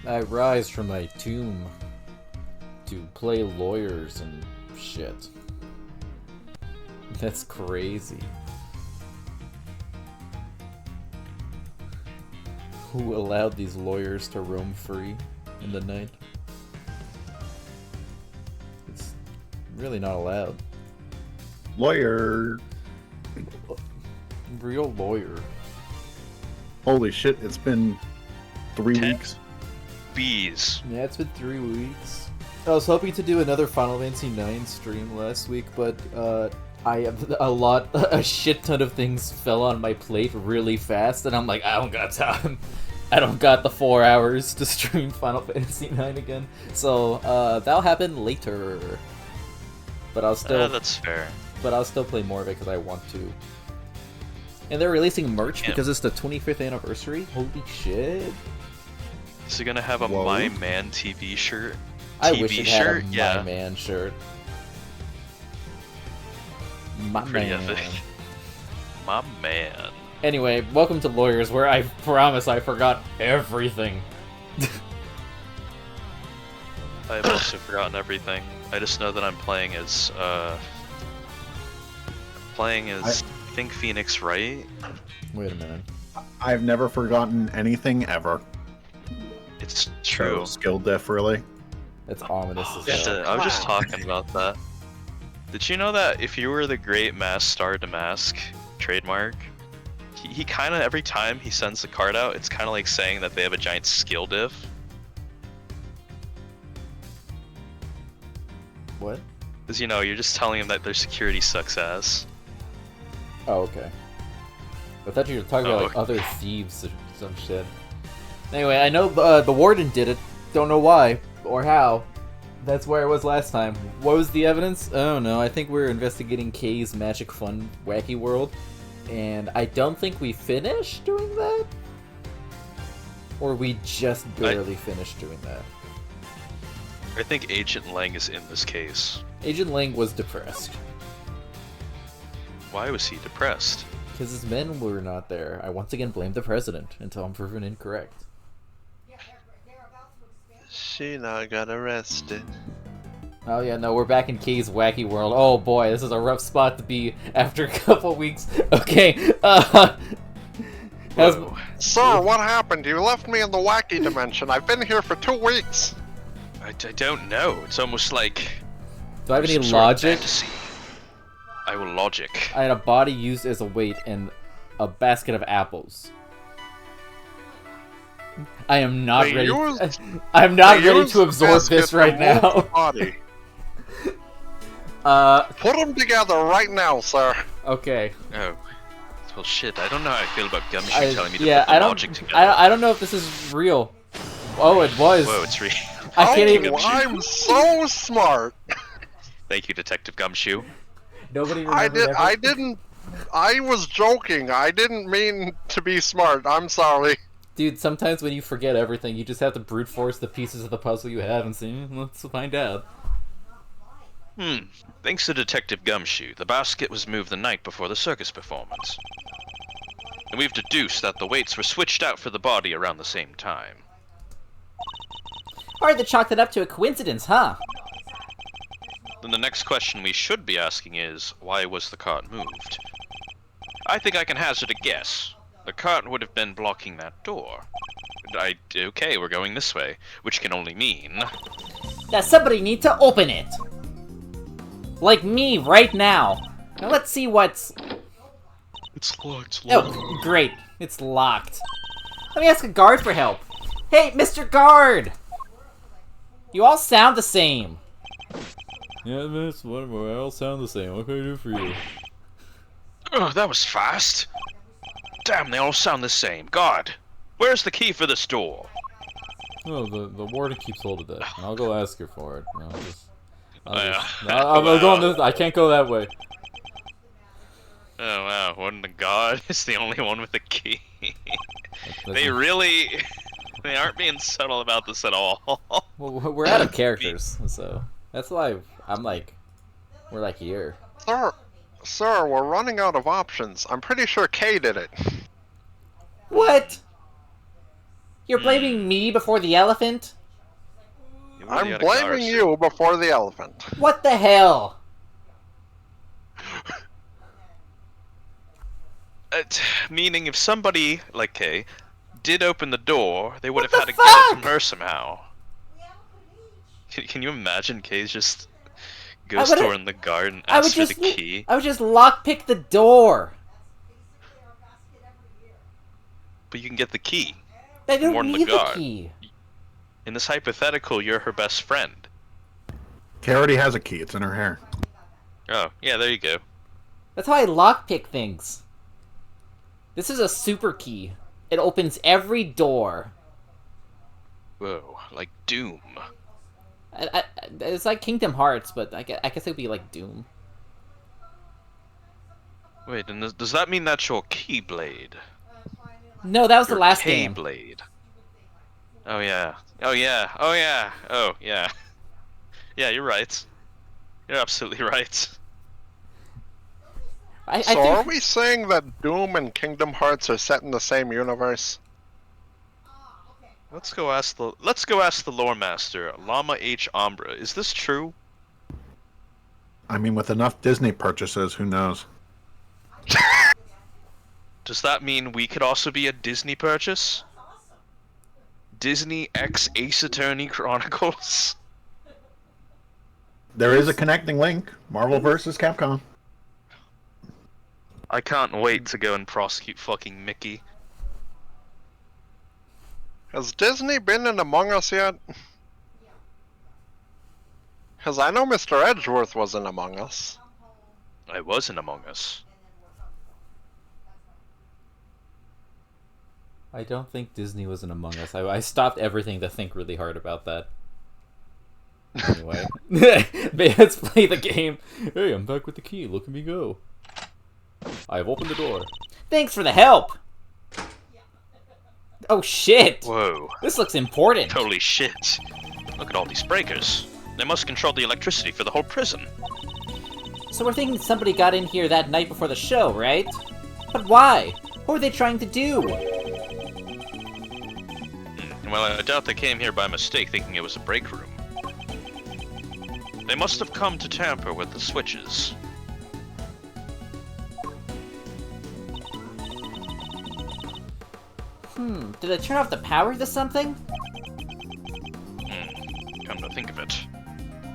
I rise from my tomb to play lawyers and shit. That's crazy. Who allowed these lawyers to roam free in the night? It's really not allowed. Lawyer. Real lawyer. Holy shit, it's been 3 10 weeks. Bees. Yeah, it's been 3 weeks. I was hoping to do another Final Fantasy IX stream last week, but I have a shit ton of things fell on my plate really fast, and I'm like, I don't got time. I don't got the 4 hours to stream Final Fantasy IX again. So that'll happen later. But I'll still. That's fair. But I'll still play more of it because I want to. And they're releasing merch because it's the 25th anniversary. Holy shit! Is he gonna have a Whoa. My Man TV shirt? I TV wish it shirt? had a Yeah. My Man shirt. My Pretty man. epic. My man. Anyway, welcome to Lawyers, where I promise I forgot everything. I've also forgotten everything. I just know that I'm playing as I think Phoenix Wright. Wait a minute. I've never forgotten anything ever. It's true. So, skill diff, really. That's ominous as Just, hell. I was just talking about that. Did you know that if you were the Great Mask Star Damask trademark, he kind of, every time he sends the card out, it's kind of like saying that they have a giant skill diff. What? Because, you know, you're just telling them that their security sucks ass. Oh, okay. I thought you were talking about like Oh. other thieves or some shit. Anyway, I know the warden did it. Don't know why or how. That's where I was last time. What was the evidence? Oh no, I think we're investigating Kay's Magic Fun Wacky World, and I don't think we finished doing that. Or we just barely finished doing that. I think Agent Lang is in this case. Agent Lang was depressed Why was he depressed? because his men were not there. I once again blame the president until I'm proven incorrect. Sheena got arrested. Oh yeah, no, we're back in Kay's Wacky World. Oh boy, this is a rough spot to be after a couple weeks. Okay, how's- Whoa. Sir, what happened? You left me in the wacky dimension. I've been here for 2 weeks. I don't know. It's almost like do I have any some sort of logic? fantasy. I will logic. I had a body used as a weight and a basket of apples. I am not They ready. used- I'm not They ready used to absorb basket this to right move the now. Body. Put them together right now, sir. Okay. Oh. Well, shit. I don't know how I feel about Gumshoe telling me to Yeah, put the I don't. logic together. I don't know if this is real. Oh, it was. Whoa, it's real. I can't even. Gumshoe. I'm so smart. Thank you, Detective Gumshoe. Nobody I remembered. didn't. I was joking. I didn't mean to be smart. I'm sorry. Dude, sometimes when you forget everything, you just have to brute force the pieces of the puzzle you have and see. Let's find out. Thanks to Detective Gumshoe, the basket was moved the night before the circus performance. And we've deduced that the weights were switched out for the body around the same time. Hard to chalk that up to a coincidence, huh? Then the next question we should be asking is, why was the cart moved? I think I can hazard a guess. The cart would have been blocking that door. Okay, we're going this way, which can only mean... That somebody need to open it. Like me right now. Now let's see what's... It's locked, Oh, great. It's locked. Let me ask a guard for help. Hey, Mr. Guard! You all sound the same. Yeah, miss, what more? I all sound the same. What can I do for you? Oh, that was fast. Damn, they all sound the same. God, where's the key for this door? Oh, the warden keeps hold of that. I'll go ask her for it. Yeah. I'm going this. I can't go that way. Oh wow, one the god is the only one with the key. That's- They really... They aren't being subtle about this at all. Well, we're out of characters, so that's why I'm like, we're like here. Sir, we're running out of options. I'm pretty sure Kay did it. What? You're blaming me before the elephant? You really I'm gotta guard, blaming sir. you before the elephant. What the hell? Meaning, if somebody, like Kay, did open the door, they would What have had the to get it fuck? from her somehow. Can you imagine Kay just I goes would've- to her in the garden, I would asks for just the key? I would just lockpick the door. But you can get the key. I More don't than the need the guard. key. In this hypothetical, you're her best friend. Kay already has a key. It's in her hair. Oh, yeah, there you go. That's how I lockpick things. This is a super key. It opens every door. Whoa, like Doom. It's like Kingdom Hearts, but I guess it would be like Doom. Wait, and does that mean that's your Keyblade? No, that was the Your last game. Keyblade. Oh yeah. Oh yeah. Oh yeah. Oh yeah. Yeah, you're right. You're absolutely right. I So think... are we saying that Doom and Kingdom Hearts are set in the same universe? Let's go ask the lore master, Llama H. Ombra. Is this true? I mean, with enough Disney purchases, who knows? Does that mean we could also be a Disney purchase? Disney X Ace Attorney Chronicles? There is a connecting link. Marvel vs. Capcom. I can't wait to go and prosecute fucking Mickey. Has Disney been in Among Us yet? Because I know Mr. Edgeworth was in Among Us. I was in Among Us. I don't think Disney was in Among Us. I stopped everything to think really hard about that. Anyway. Let's play the game. Hey, I'm back with the key. Look at me go. I have opened the door. Thanks for the help! Oh shit! Whoa. This looks important. Holy shit. Look at all these breakers. They must control the electricity for the whole prison. So we're thinking somebody got in here that night before the show, right? But why? What were they trying to do? Well, I doubt they came here by mistake thinking it was a break room. They must have come to tamper with the switches. Did they turn off the power to something? Come to think of it.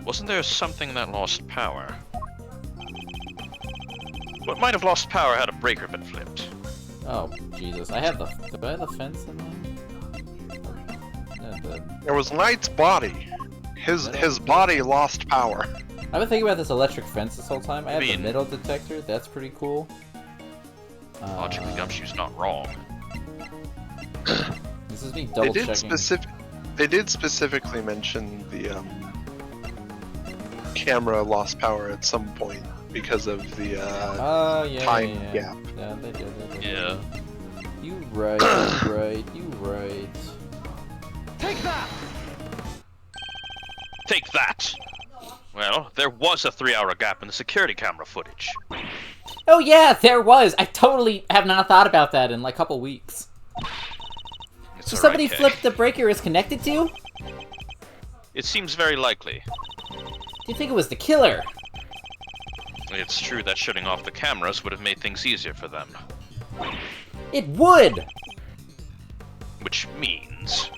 Wasn't there something that lost power? What might have lost power had a breaker been flipped? Oh, Jesus. Do I have the fence in there? It was Knight's body. His body lost power. I've been thinking about this electric fence this whole time. I have the mean- metal detector. That's pretty cool. Logically, Gumshoe's not wrong. This is me They double did checking. They did specifically mention the camera lost power at some point because of the Oh, yeah, time yeah. gap. Yeah, they did. Yeah. You right, you right. Take that! Well, there was a 3-hour gap in the security camera footage. Oh yeah, there was! I totally have not thought about that in like a couple weeks. It's So alright, somebody Kay. flipped the breaker is connected to? Do It seems very likely. you think it was the killer? It's true that shutting off the cameras would have made things easier for them. It would! Which means...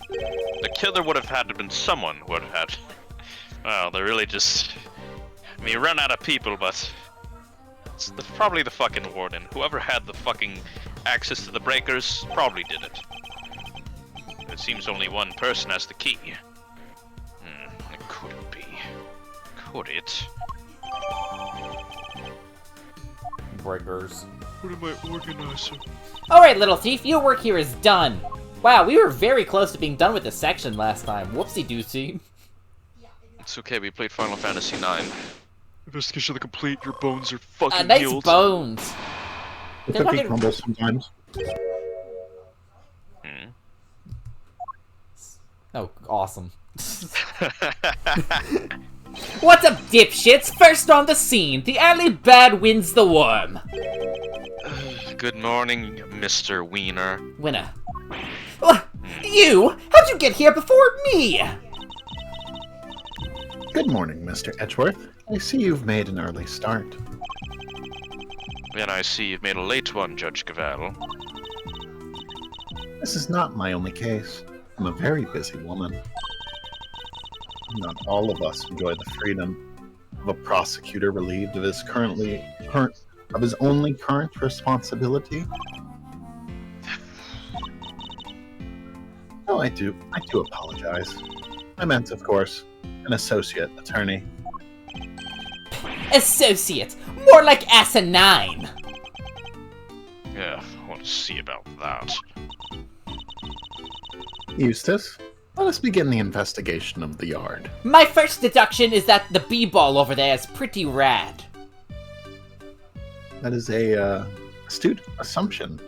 the killer would have had to have been someone who would have had... Well, they're really just... I mean, run out of people, but... It's probably the fucking warden. Whoever had the fucking access to the breakers probably did it. It seems only one person has the key. It couldn't be. Could it? Breakers. What am I organizing? Alright, little thief, your work here is done! Wow, we were very close to being done with this section last time. Whoopsie-doopsie. It's okay, we played Final Fantasy IX. Investigation complete, your bones are fucking Nice healed. bones! The They're cookie fucking- crumbles sometimes. Oh, awesome. What's up, dipshits? First on the scene, the early bird wins the worm. Good morning, Mr. Wiener. Winner. You? How'd you get here before me? Good morning, Mr. Edgeworth. I see you've made an early start. And I see you've made a late one, Judge Cavell. This is not my only case. I'm a very busy woman. Not all of us enjoy the freedom of a prosecutor relieved of his only current responsibility. Oh, I do apologize. I meant, of course, an associate attorney. Associate. More like asinine. Yeah, I want to see about that. Eustace, let us begin the investigation of the yard. My first deduction is that the b-ball over there is pretty rad. That is a astute assumption,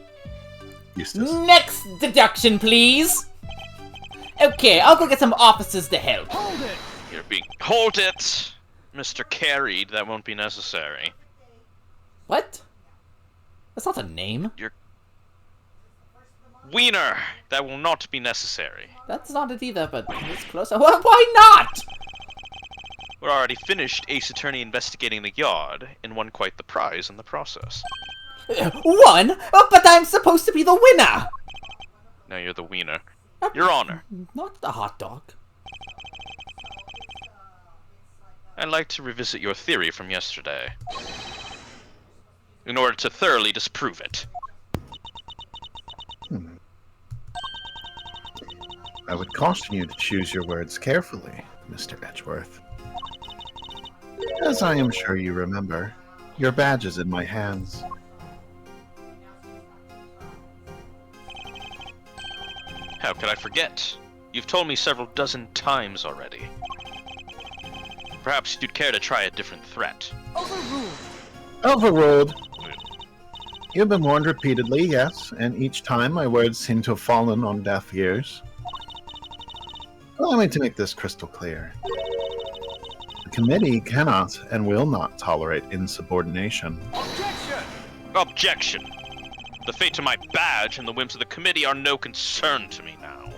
Eustace. Next deduction, please. Okay, I'll go get some officers to help. Hold it! Mr. Carried, that won't be necessary. What? That's not a name. Wiener! That will not be necessary. That's not it either, but it's closer. Why not? We're already finished Ace Attorney investigating the yard, and won quite the prize in the process. One? But I'm supposed to be the winner! Now you're the wiener. Your Honor, Not the hot dog. I'd like to revisit your theory from yesterday, in order to thoroughly disprove it. I would caution you to choose your words carefully, Mr. Edgeworth. As I am sure you remember, your badge is in my hands. How could I forget? You've told me several dozen times already. Perhaps you'd care to try a different threat. Overruled. You've been warned repeatedly, yes, and each time my words seem to have fallen on deaf ears. Allow me to make this crystal clear. The committee cannot and will not tolerate insubordination. Objection! The fate of my badge and the whims of the committee are no concern to me now.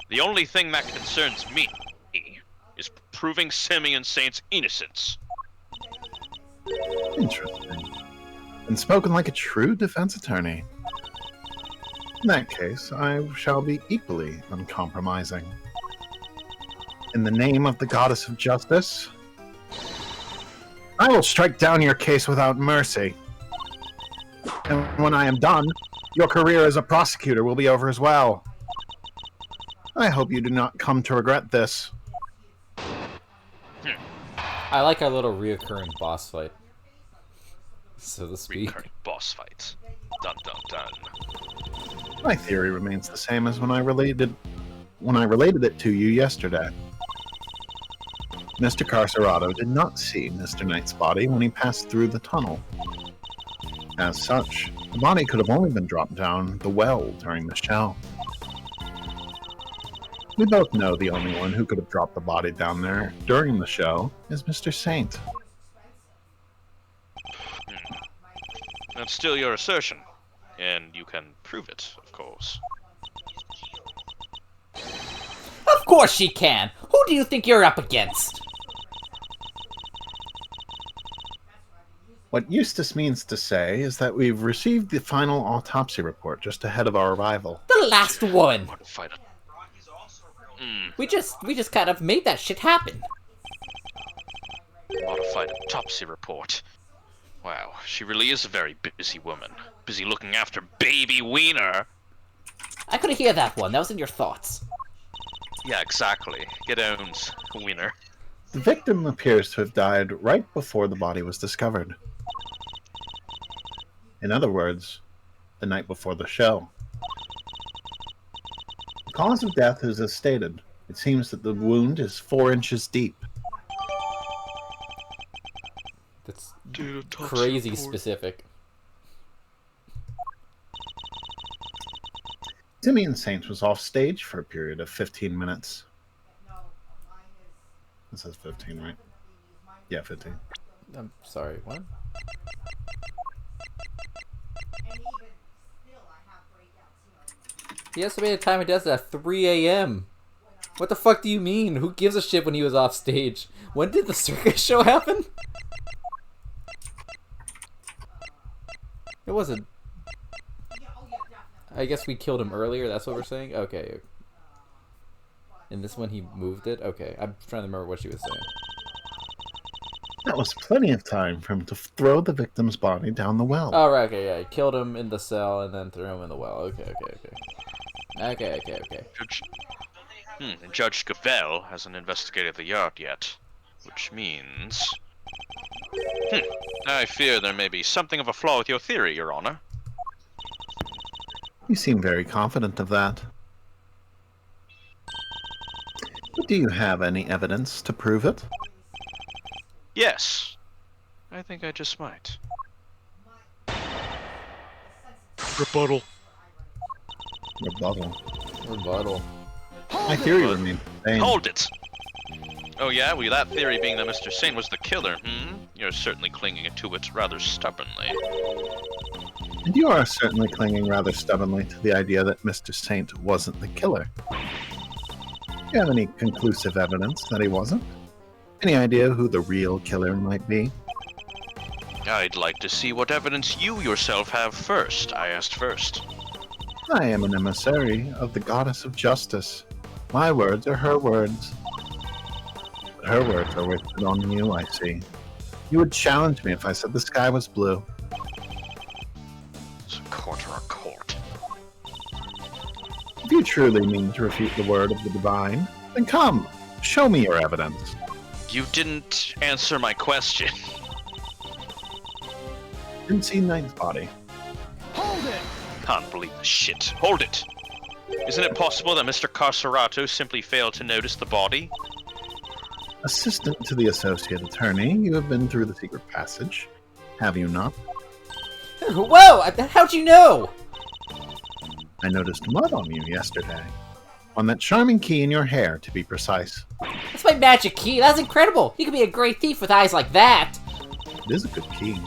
The only thing that concerns me is proving Simeon Saint's innocence. Interesting. And spoken like a true defense attorney. In that case, I shall be equally uncompromising. In the name of the goddess of justice, I will strike down your case without mercy. And when I am done, your career as a prosecutor will be over as well. I hope you do not come to regret this. I like our little reoccurring boss fight, so to speak. Recurring boss fights. Dun dun dun. My theory remains the same as when I related it to you yesterday. Mr. Carcerado did not see Mr. Knight's body when he passed through the tunnel. As such, the body could have only been dropped down the well during the show. We both know the only one who could have dropped the body down there during the show is Mr. Saint. That's still your assertion, and you can prove it, of course. Of course she can! Who do you think you're up against? What Eustace means to say is that we've received the final autopsy report just ahead of our arrival. The last one! Want to fight a... We just kind of made that shit happen. Modified autopsy report. Wow, she really is a very busy woman. Busy looking after baby Wiener. I couldn't hear that one. That was in your thoughts. Yeah, exactly. Get owned, Wiener. The victim appears to have died right before the body was discovered. In other words, the night before the show. The cause of death is as stated. It seems that the wound is 4 inches deep. That's crazy specific. Simeon Saint was off stage for a period of 15 minutes. It says 15, right? Yeah, 15. I'm sorry, what? He estimated time he does it at 3 a.m. What the fuck do you mean? Who gives a shit when he was off stage? When did the circus show happen? It wasn't. I guess we killed him earlier, that's what we're saying? Okay. In this one he moved it? Okay, I'm trying to remember what she was saying. That was plenty of time for him to throw the victim's body down the well. Oh, right, okay, yeah. He killed him in the cell and then threw him in the well. Okay. Judge Gavel hasn't investigated the yard yet, which means... I fear there may be something of a flaw with your theory, Your Honor. You seem very confident of that. But do you have any evidence to prove it? Yes. I think I just might. Rebuttal. Rebuttal. My theory remains the same. Hold it! Oh yeah? Well, that theory being that Mr. Saint was the killer, You're certainly clinging to it rather stubbornly. And you are certainly clinging rather stubbornly to the idea that Mr. Saint wasn't the killer. Do you have any conclusive evidence that he wasn't? Any idea who the real killer might be? I'd like to see what evidence you yourself have first, I asked first. I am an emissary of the goddess of justice. My words are her words. But her words are written on you, I see. You would challenge me if I said the sky was blue. It's a court or a court. If you truly mean to refute the word of the divine, then come, show me your evidence. You didn't answer my question. Didn't see Knight's body. Can't believe the shit. Hold it! Isn't it possible that Mr. Carcerato simply failed to notice the body? Assistant to the associate attorney, you have been through the secret passage, have you not? Whoa! How'd you know? I noticed mud on you yesterday. On that charming key in your hair, to be precise. That's my magic key. That's incredible. You could be a great thief with eyes like that. It is a good key.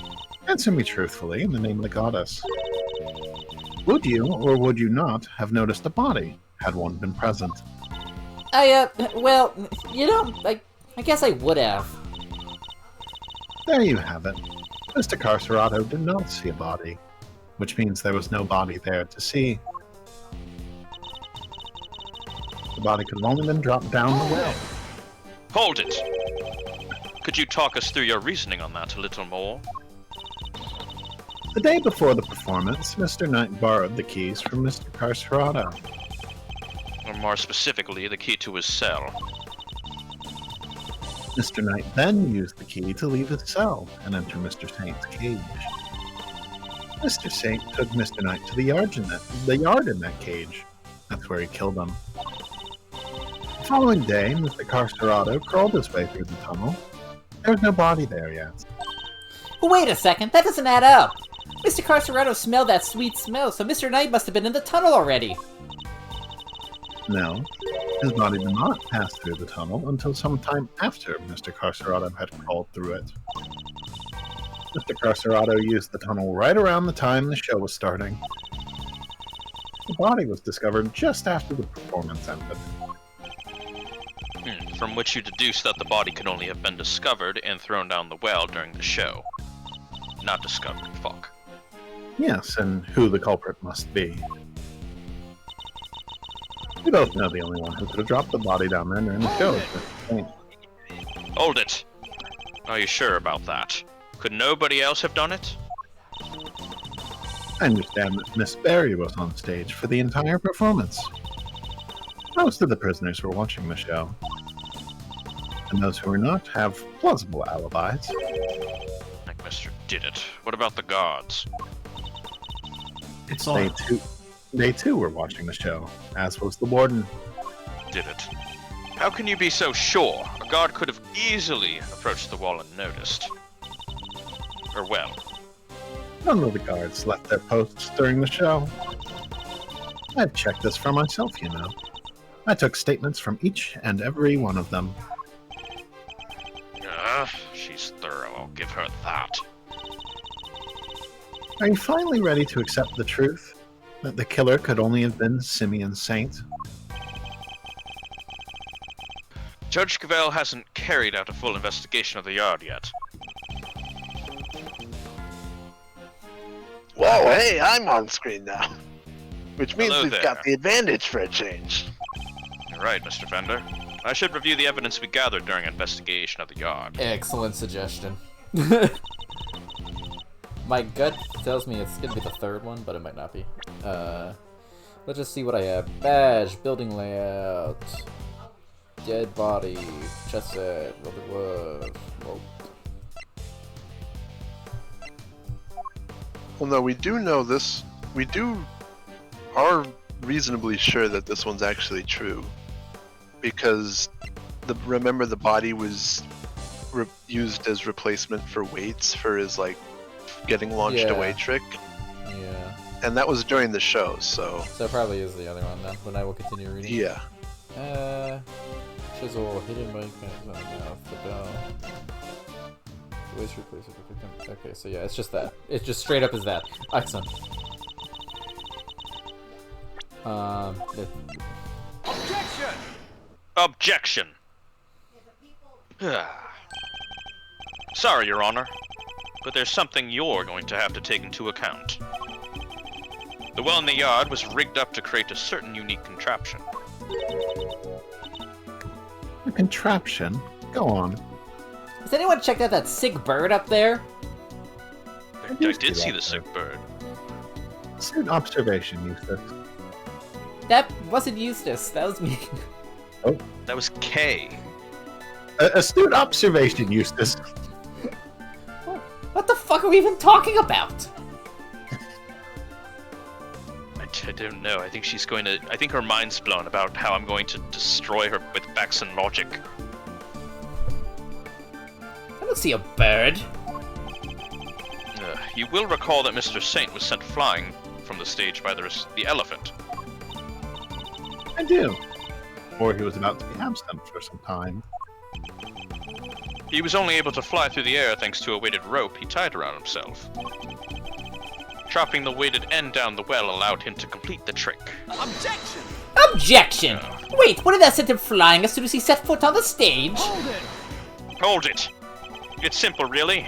Answer me truthfully in the name of the goddess. Would you, or would you not, have noticed a body, had one been present? Well, you know, I guess I would have. There you have it. Mr. Carcerato did not see a body, which means there was no body there to see. The body could have only been dropped down the well. Hold it! Could you talk us through your reasoning on that a little more? The day before the performance, Mr. Knight borrowed the keys from Mr. Carcerato. Or more specifically, the key to his cell. Mr. Knight then used the key to leave his cell and enter Mr. Saint's cage. Mr. Saint took Mr. Knight to the yard in that cage. That's where he killed him. The following day, Mr. Carcerato crawled his way through the tunnel. There was no body there yet. Wait a second, that doesn't add up. Mr. Carcerato smelled that sweet smell, so Mr. Knight must have been in the tunnel already. No, his body did not pass through the tunnel until some time after Mr. Carcerato had crawled through it. Mr. Carcerato used the tunnel right around the time the show was starting. The body was discovered just after the performance ended. From which you deduce that the body could only have been discovered and thrown down the well during the show. Not discovered, fuck. Yes, and who the culprit must be. We both know the only one who could have dropped the body down there during the show is Mr. Saint. Hold it! Are you sure about that? Could nobody else have done it? I understand that Miss Barry was on stage for the entire performance. Most of the prisoners were watching the show. And those who were not have plausible alibis. Like Mr. Did It. What about the guards? It's on. They too were watching the show, as was the warden. Did it. How can you be so sure? A guard could have easily approached the wall and noticed. Or well. None of the guards left their posts during the show. I've checked this for myself, you know. I took statements from each and every one of them. She's thorough, I'll give her that. Are you finally ready to accept the truth? that the killer could only have been Simeon Saint? Judge Cavell hasn't carried out a full investigation of the yard yet. Whoa, hey, I'm on screen now. Which means Hello we've there. got the advantage for a change. You're right, Mr. Fender. I should review the evidence we gathered during investigation of the yard. Excellent suggestion. My gut tells me it's gonna be the third one, but it might not be. Let's just see what I have. Badge, building layout, dead body, chest set, rubber glove, rope. Well, no, we do know this. We are reasonably sure that this one's actually true. Because, remember the body was used as replacement for weights for his, like, getting launched Yeah. away trick. Yeah. And that was during the show, so... So it probably is the other one then, but I will continue reading. Yeah. Chisel, hidden by mouth, the bell. Always replace it with victim. Okay, so yeah, it's just that. It just straight up is that. Excellent. Objection! Sorry, Your Honor, but there's something you're going to have to take into account. The well in the yard was rigged up to create a certain unique contraption. A contraption? Go on. Has anyone checked out that sick bird up there? I did see the sick bird. Astute observation, Eustace. That wasn't Eustace. That was me. That was Kay. Astute observation, Eustace. What the fuck are we even talking about? I don't know. I think she's going to. I think her mind's blown about how I'm going to destroy her with facts and logic. I don't see a bird. You will recall that Mr. Saint was sent flying from the stage by the elephant. I do. Or he was about to be absent for some time. He was only able to fly through the air thanks to a weighted rope he tied around himself. Chopping the weighted end down the well allowed him to complete the trick. Objection! Objection! Wait, wouldn't that send him flying as soon as he set foot on the stage? Hold it! It's simple, really.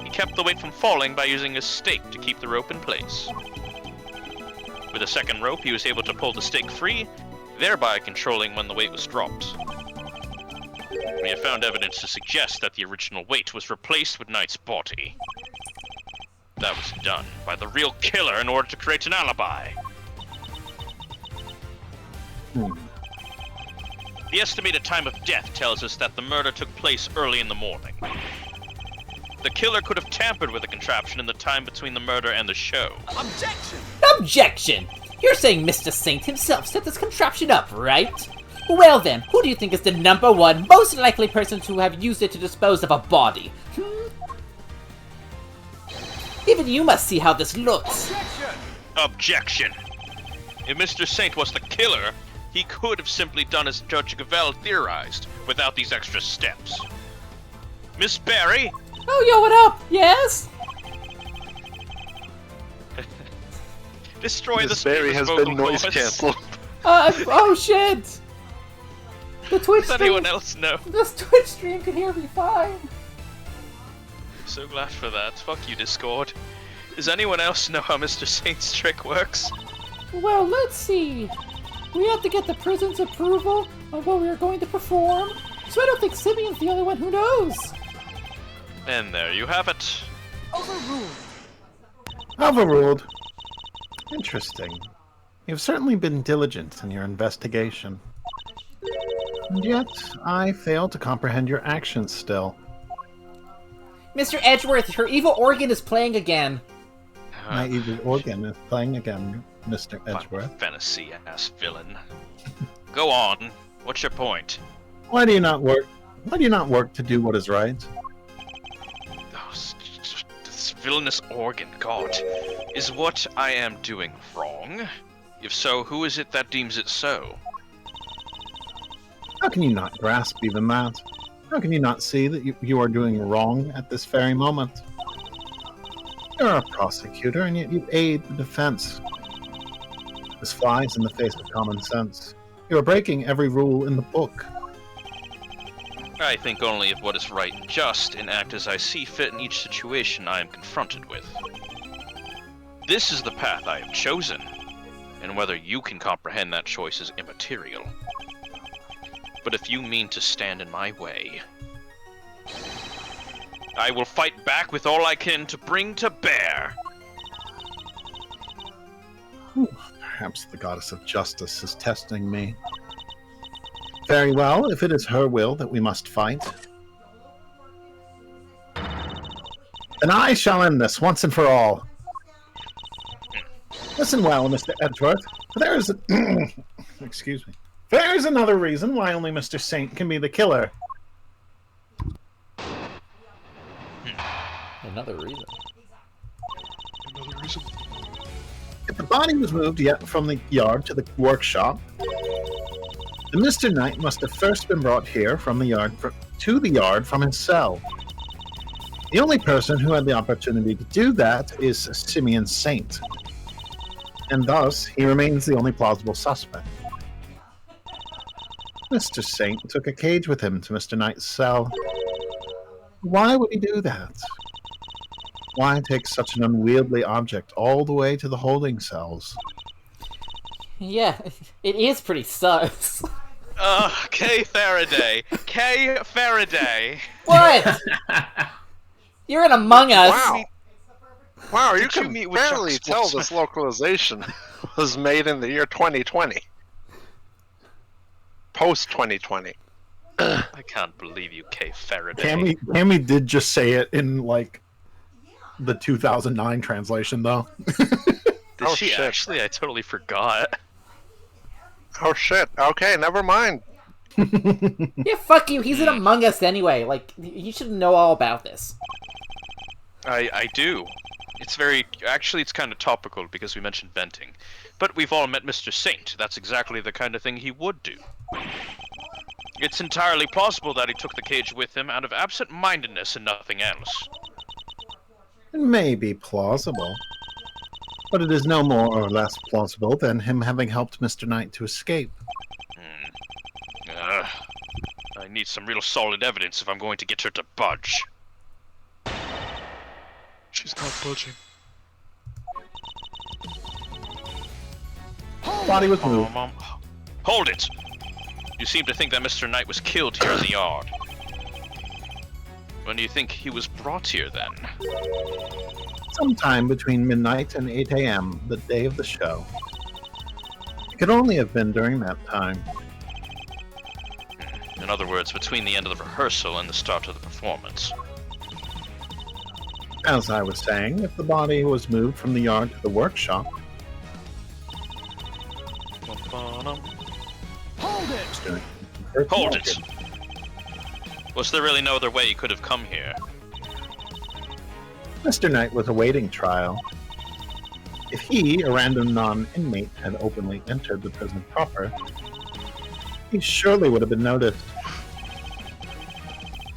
He kept the weight from falling by using a stake to keep the rope in place. With a second rope, he was able to pull the stake free, thereby controlling when the weight was dropped. We have found evidence to suggest that the original weight was replaced with Knight's body. That was done by the real killer in order to create an alibi. The estimated time of death tells us that the murder took place early in the morning. The killer could have tampered with the contraption in the time between the murder and the show. Objection! Objection! You're saying Mr. Saint himself set this contraption up, right? Well then, who do you think is the number one most likely person to have used it to dispose of a body? Even you must see how this looks. Objection! If Mr. Saint was the killer, he could have simply done as Judge Gavell theorized, without these extra steps. Miss Barry? Oh, yo, what up? Yes? Destroy the Miss Barry has been noise cancelled. Oh shit! The Twitch Does stream, anyone else know? this Twitch stream can hear me fine. So glad for that. Fuck you, Discord. Does anyone else know how Mr. Saint's trick works? Well, let's see. We have to get the prison's approval on what we are going to perform, so I don't think Simeon's the only one who knows. And there you have it. Overruled. Interesting. You've certainly been diligent in your investigation. And yet, I fail to comprehend your actions still. Mr. Edgeworth, her evil organ is playing again. My evil organ is playing again, Mr. Edgeworth. Fantasy-ass villain. Go on. What's your point? Why do you not work? Why do you not work to do what is right? Oh, this villainous organ, God. Is what I am doing wrong? If so, who is it that deems it so? How can you not grasp even that? How can you not see that you are doing wrong at this very moment? You're a prosecutor, and yet you aid the defense. This flies in the face of common sense. You are breaking every rule in the book. I think only of what is right and just, and act as I see fit in each situation I am confronted with. This is the path I have chosen, and whether you can comprehend that choice is immaterial. But if you mean to stand in my way, I will fight back with all I can to bring to bear. Perhaps the goddess of justice is testing me. Very well, if it is her will that we must fight, then I shall end this once and for all. Listen well, Mr. Edgeworth. There is excuse me. There is another reason why only Mr. Saint can be the killer. Another reason. Another reason. If the body was moved yet from the yard to the workshop, then Mr. Knight must have first been brought here from the yard to the yard from his cell. The only person who had the opportunity to do that is Simeon Saint, and thus he remains the only plausible suspect. Mr. Saint took a cage with him to Mr. Knight's cell. Why would he do that? Why take such an unwieldy object all the way to the holding cells? Yeah, it is pretty sus. Kay Faraday. Kay Faraday. What? You're in Among Us. Wow. Wow, you Did you can meet with barely Chuck tell Spencer? this localization was made in the year 2020. Post 2020. I can't believe you, Kay Faraday. Cammy did just say it in, like, the 2009 translation, though. Did Oh, she shit. actually? I totally forgot. Oh shit. Okay, never mind. Yeah, fuck you. He's in Among Us anyway. Like, you should know all about this. I do. It's very... Actually, it's kind of topical because we mentioned venting. But we've all met Mr. Saint. That's exactly the kind of thing he would do. It's entirely plausible that he took the cage with him out of absent-mindedness and nothing else. It may be plausible, but it is no more or less plausible than him having helped Mr. Knight to escape. I need some real solid evidence if I'm going to get her to budge. She's not budging. Body was moved. Mom. Hold it! You seem to think that Mr. Knight was killed here in the yard. When do you think he was brought here, then? Sometime between midnight and 8 a.m., the day of the show. It could only have been during that time. In other words, between the end of the rehearsal and the start of the performance. As I was saying, if the body was moved from the yard to the workshop, Hold it! Was there really no other way he could have come here? Mr. Knight was awaiting trial. If he, a random non-inmate, had openly entered the prison proper, he surely would have been noticed.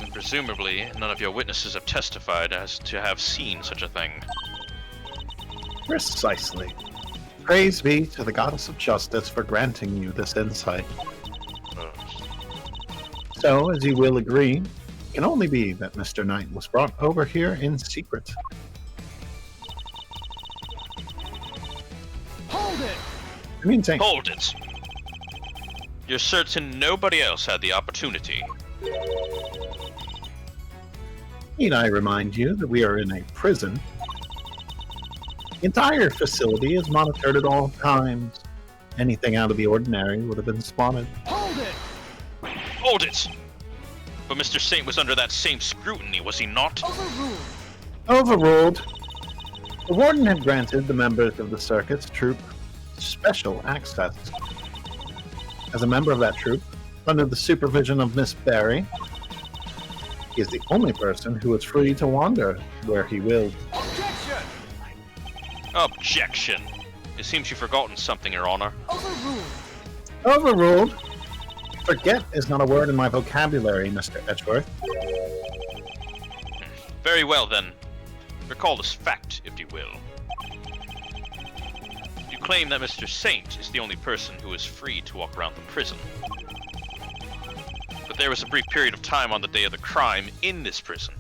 And presumably, none of your witnesses have testified as to have seen such a thing. Precisely. Praise be to the goddess of justice for granting you this insight. So, as you will agree, it can only be that Mr. Knight was brought over here in secret. Hold it! I mean, saying, Hold it! You're certain nobody else had the opportunity? need I remind you that we are in a prison? The entire facility is monitored at all times. Anything out of the ordinary would have been spotted. Hold it! Hold it! But Mr. Saint was under that same scrutiny, was he not? Overruled! Overruled. The warden had granted the members of the circus troop special access. As a member of that troop, under the supervision of Miss Barry, he is the only person who is free to wander where he will. Objection! Objection! It seems you've forgotten something, Your Honor. Overruled! Overruled? Forget is not a word in my vocabulary, Mr. Edgeworth. Very well, then. Recall this fact, if you will. You claim that Mr. Saint is the only person who is free to walk around the prison. But there was a brief period of time on the day of the crime in this prison.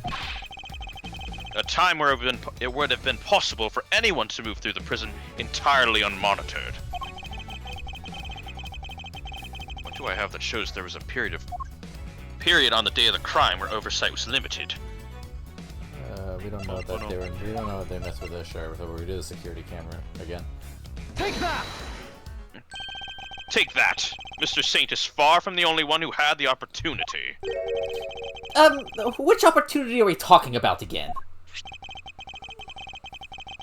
A time where it would have been possible for anyone to move through the prison entirely unmonitored. What do I have that shows there was a period on the day of the crime where oversight was limited? We don't know that we don't know if they messed with the sheriff, but we did a security camera again. Take that! Mr. Saint is far from the only one who had the opportunity. Which opportunity are we talking about again?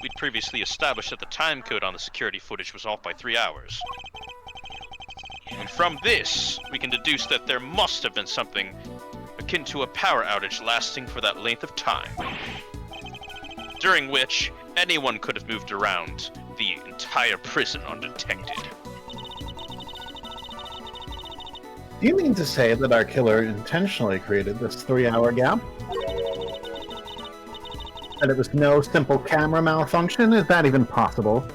We'd previously established that the time code on the security footage was off by 3 hours. And from this, we can deduce that there must have been something akin to a power outage lasting for that length of time, during which anyone could have moved around the entire prison undetected. Do you mean to say that our killer intentionally created this 3-hour gap? That it was no simple camera malfunction? Is that even possible?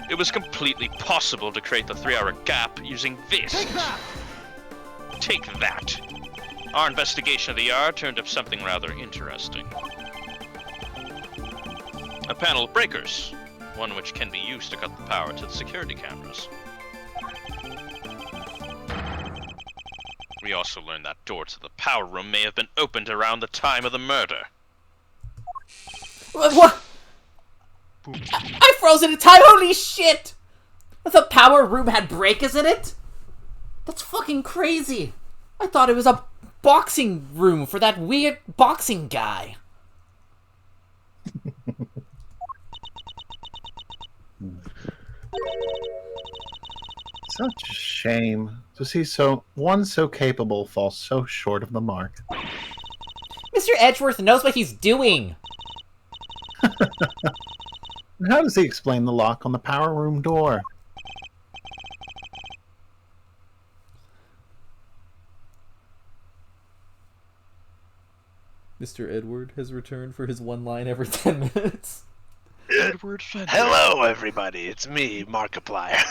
It was completely possible to create the 3-hour gap using this. Take that! Our investigation of the yard turned up something rather interesting. A panel of breakers, one which can be used to cut the power to the security cameras. We also learned that door to the power room may have been opened around the time of the murder. What? I froze in time, holy shit! The power room had breakers in it? That's fucking crazy. I thought it was a boxing room for that weird boxing guy. Such a shame to see one so capable fall so short of the mark. Mr. Edgeworth knows what he's doing. How does he explain the lock on the power room door? Mr. Edward has returned for his one line every 10 minutes. Edward Fender. Hello, everybody. It's me, Markiplier.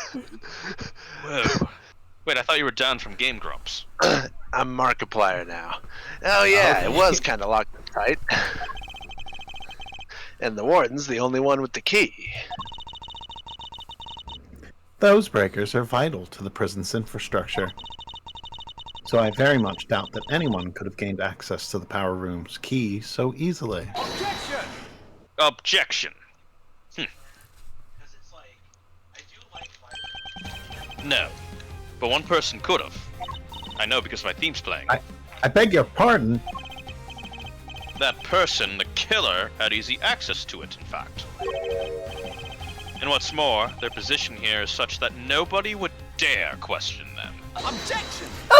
Whoa. Wait, I thought you were down from Game Grumps. I'm Markiplier now. Oh yeah, Okay. It was kind of locked up tight. And the warden's the only one with the key. Those breakers are vital to the prison's infrastructure. So I very much doubt that anyone could have gained access to the power room's key so easily. Objection! No, but one person could have. I know because my theme's playing. I beg your pardon? That person, the killer, had easy access to it, in fact. And what's more, their position here is such that nobody would dare question them.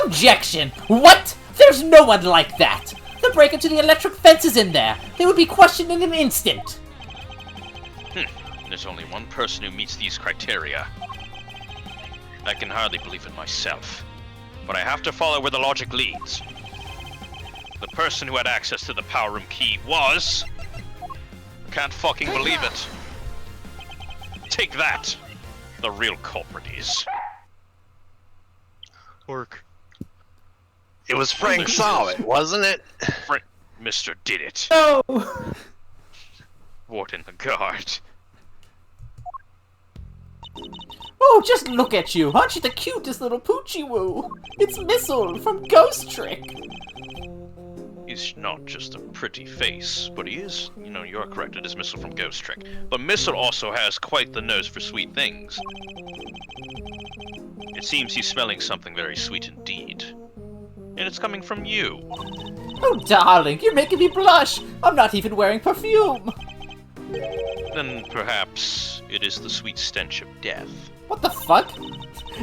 Objection! What? There's no one like that! The breaker to the electric fence is in there! They would be questioned in an instant! There's only one person who meets these criteria. I can hardly believe it myself, but I have to follow where the logic leads. The person who had access to the power room key was... Can't fucking believe it. Take that! The real culprit is... Work. It was Frank Solid, wasn't it? Mr. Did It. No! Warden the guard. Oh, just look at you! Aren't you the cutest little poochie woo? It's Missile from Ghost Trick! He's not just a pretty face, but he is, you're correct, it is Missile from Ghost Trick. But Missile also has quite the nose for sweet things. It seems he's smelling something very sweet indeed. And it's coming from you. Oh, darling, you're making me blush! I'm not even wearing perfume! Then perhaps it is the sweet stench of death. What the fuck?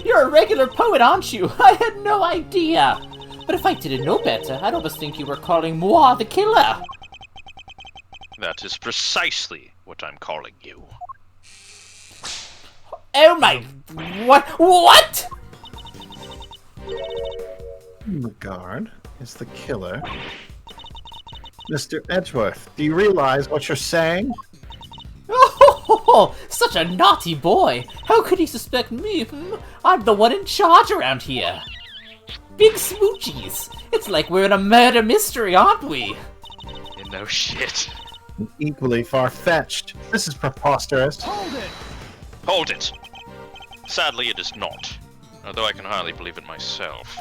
You're a regular poet, aren't you? I had no idea! But if I didn't know better, I'd almost think you were calling moi the killer! That is precisely what I'm calling you. Oh my... What? What?! The guard is the killer. Mr. Edgeworth, do you realize what you're saying? Oh, such a naughty boy! How could he suspect me? I'm the one in charge around here. Big smoochies! It's like we're in a murder mystery, aren't we? You know shit. Equally far-fetched. This is preposterous. Hold it! Sadly, it is not. Although I can hardly believe it myself.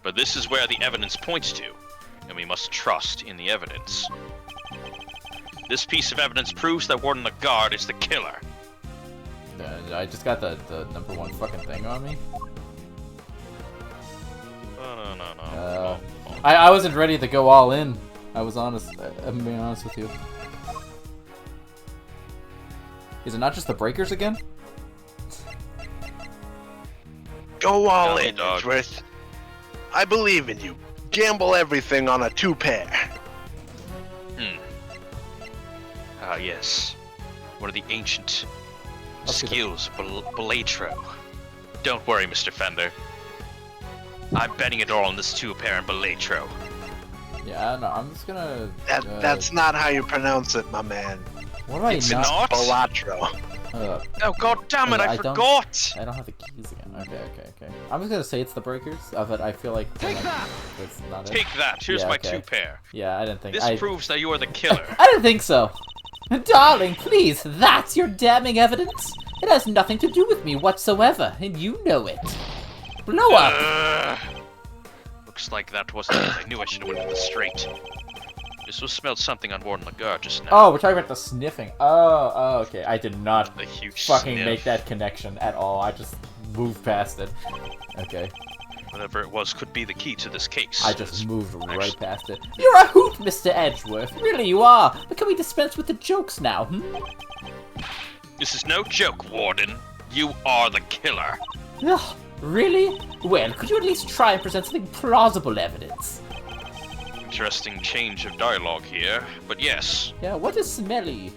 But this is where the evidence points to, and we must trust in the evidence. This piece of evidence proves that Warden Lagarde is the killer. I just got the number one fucking thing on me. No. I wasn't ready to go all in. I was honest. I'm being honest with you. Is it not just the breakers again? Go all Golly, in, dog. Edgeworth. I believe in you. Gamble everything on a 2-pair. Ah, yes. One of the ancient Okay. skills, Belatro. Don't worry, Mr. Fender. I'm betting it all on this 2-pair and Belatro. Yeah, no, I'm just gonna... That's not how you pronounce it, my man. What do I It's not... not? Belatro. Oh, god damn it, I don't- forgot! I don't have the keys again. Okay. I'm just gonna say it's the breakers, but I feel like... That's not it. Take that, here's Yeah, my okay. 2-pair. Yeah, I didn't think... This proves that you are the killer. I didn't think so! Darling, please, that's your damning evidence? It has nothing to do with me whatsoever, and you know it. Blow up! Looks like that wasn't it. I knew I should have went with the straight. This was smelled something on Warden Lagarde just now. Oh, we're talking about the sniffing. Oh, okay. I did not The huge fucking sniff. make that connection at all. I just moved past it. Okay. Whatever it was could be the key to this case. I just moved right Actually- past it. You're a hoot, Mr. Edgeworth. Really you are. But can we dispense with the jokes now, This is no joke, Warden. You are the killer. Ugh, really? Well, could you at least try and present something plausible evidence? Interesting change of dialogue here, but yes. Yeah, what is smelly?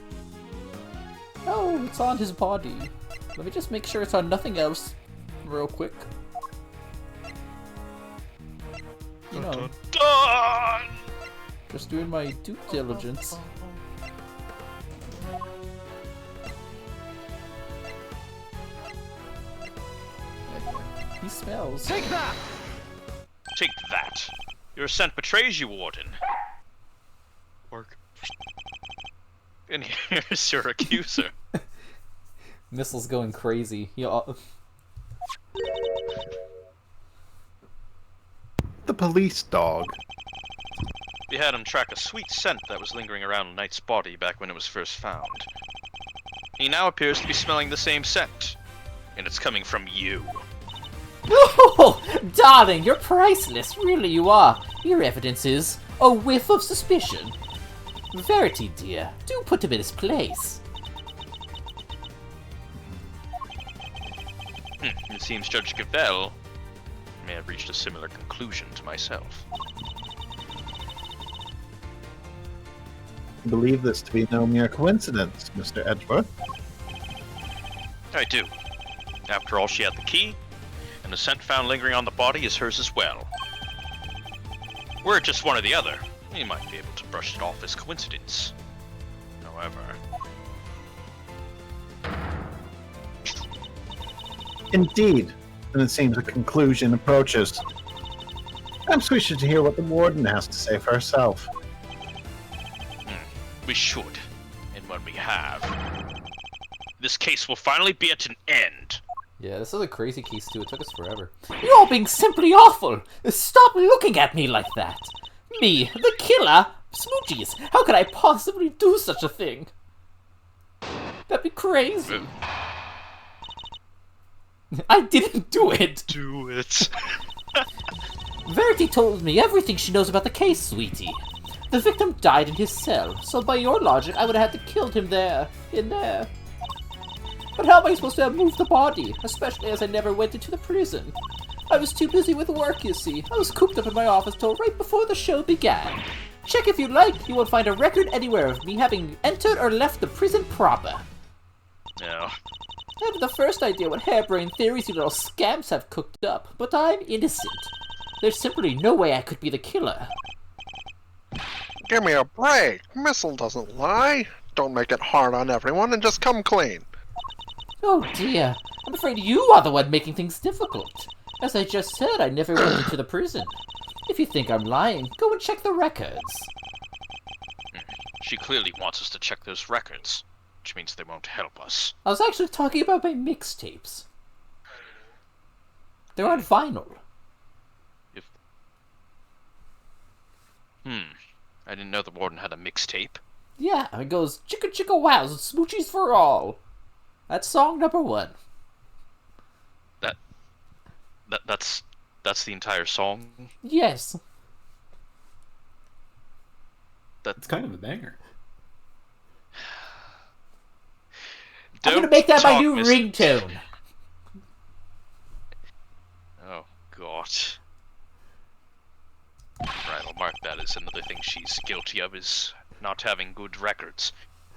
Oh, it's on his body. Let me just make sure it's on nothing else real quick. You know, Done! just doing my due diligence. He smells. Take that! Your scent betrays you, Warden. Work. And here's your accuser. Missile's going crazy. The police dog. We had him track a sweet scent that was lingering around Knight's body back when it was first found. He now appears to be smelling the same scent. And it's coming from you. Oh, darling, you're priceless. Really you are. Your evidence is a whiff of suspicion. Verity, dear, do put him in his place. It seems Judge Cavell may have reached a similar conclusion to myself. I believe this to be no mere coincidence, Mr. Edgeworth. I do. After all, she had the key, and the scent found lingering on the body is hers as well. Were it just one or the other, we might be able to brush it off as coincidence. However... Indeed, and it seems a conclusion approaches. Perhaps we should hear what the warden has to say for herself. We should. And when we have, this case will finally be at an end. Yeah, this is a crazy case too. It took us forever. You're being simply awful. Stop looking at me like that. Me, the killer? Smoochies, how could I possibly do such a thing? That'd be crazy. I didn't do it. Do it. Verity told me everything she knows about the case, sweetie. The victim died in his cell, so by your logic, I would have had to kill him there, in there. But how am I supposed to have moved the body, especially as I never went into the prison? I was too busy with work, you see. I was cooped up in my office till right before the show began. Check if you like, you won't find a record anywhere of me having entered or left the prison proper. No. I haven't the first idea what harebrained theories you little scamps have cooked up, but I'm innocent. There's simply no way I could be the killer. Give me a break. Missile doesn't lie. Don't make it hard on everyone and just come clean. Oh dear, I'm afraid you are the one making things difficult. As I just said, I never went into the prison. If you think I'm lying, go and check the records. She clearly wants us to check those records, which means they won't help us. I was actually talking about my mixtapes. They're on vinyl. I didn't know the warden had a mixtape. Yeah, it goes chicka chicka wows, smoochies for all. That's song number 1. That's the entire song? Yes. It's kind of a banger. I'm gonna make that my new Mr. ringtone. Oh, God. Right, I'll mark that as another thing she's guilty of, is not having good records.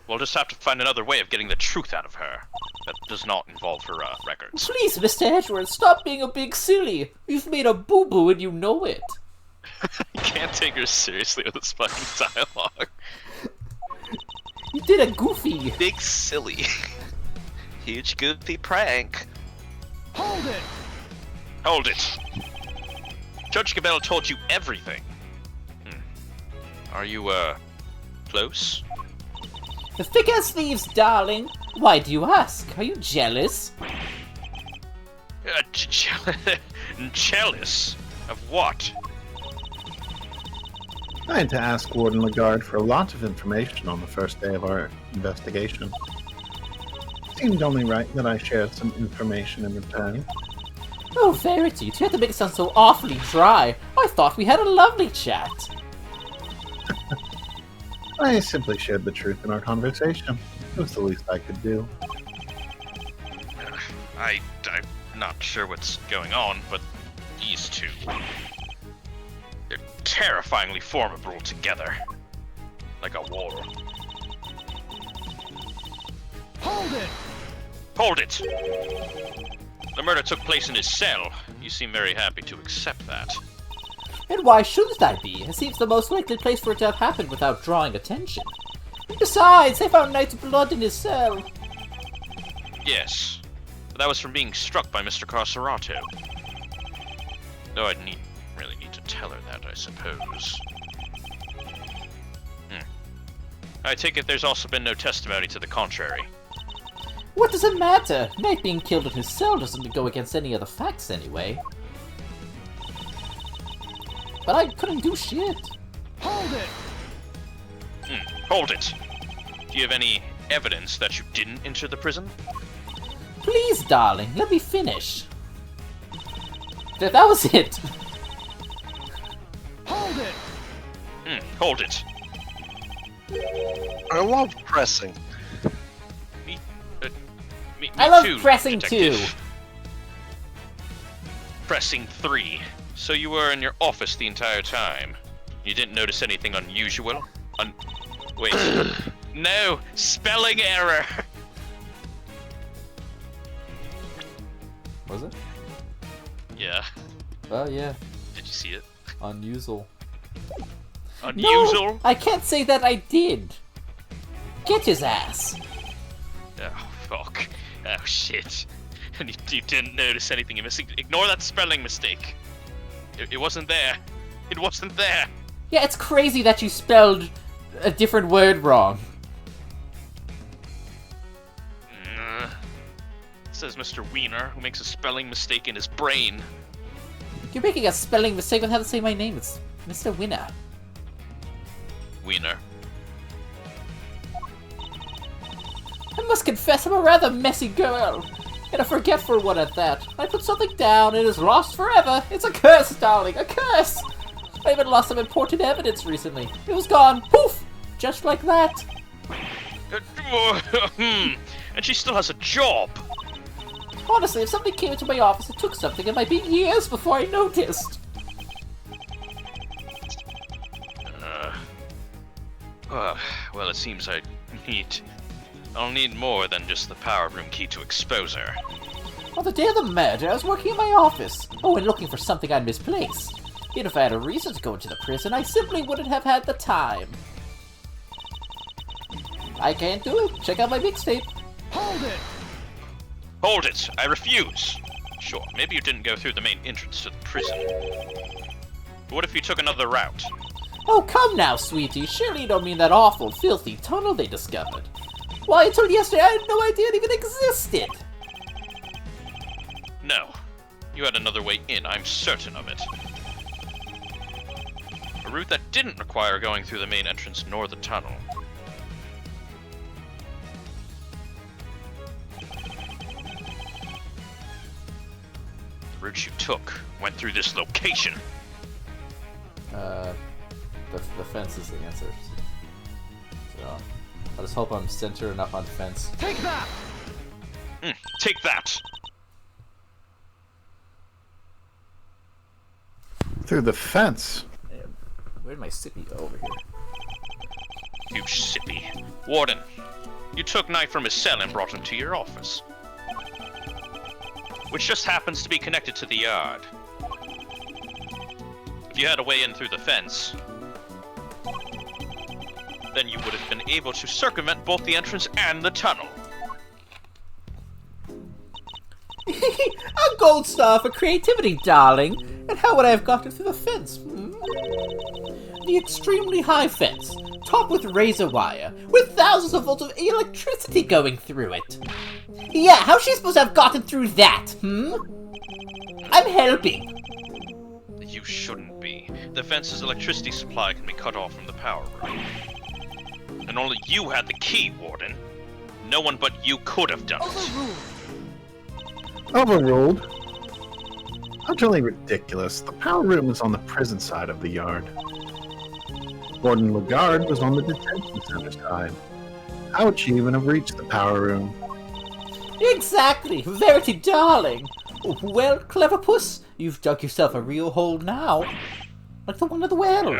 We'll just have to find another way of getting the truth out of her that does not involve her records. Please, Mr. Edgeworth, stop being a big silly. You've made a boo-boo and you know it. You can't take her seriously with this fucking dialogue. You did a goofy. Big silly. Huge goofy prank. Hold it! Hold it! Judge Cabell told you everything. Are you, close? The thick as thieves, darling. Why do you ask? Are you jealous? Jealous? Of what? I had to ask Warden Lagarde for a lot of information on the first day of our investigation. Seemed only right that I share some information in return. Oh, Verity, you had to make it sound so awfully dry. I thought we had a lovely chat. I simply shared the truth in our conversation. It was the least I could do. I'm not sure what's going on, but these two... they're terrifyingly formidable together. Like a wall. Hold it! Hold it! The murder took place in his cell. You seem very happy to accept that. And why shouldn't I be? It seems the most likely place for it to have happened without drawing attention. Besides, they found Knight's blood in his cell. Yes, but that was from being struck by Mr. Carcerato. Though I'd really need to tell her that, I suppose. I take it there's also been no testimony to the contrary. What does it matter? Knight being killed in his cell doesn't go against any of the facts anyway. But I couldn't do shit. Hold it! Hold it! Do you have any evidence that you didn't enter the prison? Please, darling, let me finish. That was it. Hold it! Hold it! I love pressing. Me I love too, pressing detective. 2. Pressing 3. So you were in your office the entire time. You didn't notice anything unusual? Wait. No! Spelling error! Was it? Yeah. Oh, yeah. Did you see it? Unusual. Unusual? No, I can't say that I did. Get his ass. Oh, fuck. Oh, shit. And you didn't notice anything you missing. Ignore that spelling mistake. It wasn't there. It wasn't there. Yeah, it's crazy that you spelled a different word wrong. Says Mr. Wiener, who makes a spelling mistake in his brain. You're making a spelling mistake with how to say my name. It's Mr. Winner. Wiener. I must confess I'm a rather messy girl. And a forgetful one at that. I put something down and it is lost forever. It's a curse, darling, a curse! I even lost some important evidence recently. It was gone, poof! Just like that. And she still has a job. Honestly, if somebody came into my office and took something, it might be years before I noticed. Well, it seems I'll need more than just the power room key to expose her. On the day of the murder, I was working in my office. Oh, and looking for something I'd misplaced. Yet if I had a reason to go into the prison, I simply wouldn't have had the time. I can't do it. Check out my mixtape. Hold it! Hold it! I refuse! Sure, maybe you didn't go through the main entrance to the prison. But what if you took another route? Oh, come now, sweetie. Surely you don't mean that awful, filthy tunnel they discovered. Why, until yesterday, I had no idea it even existed. No. You had another way in, I'm certain of it. A route that didn't require going through the main entrance nor the tunnel. The route you took went through this location. The fence is the answer. So, I just hope I'm center enough on fence. Take that! Take that! Through the fence. Man, where'd my sippy go? Over here. You sippy. Warden, you took Knight from his cell and brought him to your office. Which just happens to be connected to the yard. If you had a way in through the fence, then you would have been able to circumvent both the entrance and the tunnel. A gold star for creativity, darling. And how would I have gotten through the fence? The extremely high fence, topped with razor wire, with thousands of volts of electricity going through it. Yeah, how's she supposed to have gotten through that, I'm helping. You shouldn't be. The fence's electricity supply can be cut off from the power room. And only you had the key, Warden. No one but you could have done it. Overruled. Utterly ridiculous. The power room is on the prison side of the yard. Warden Lagarde was on the detention center side. How would she even have reached the power room? Exactly, Verity, darling. Well, clever puss, you've dug yourself a real hole now. Like the one of the whale.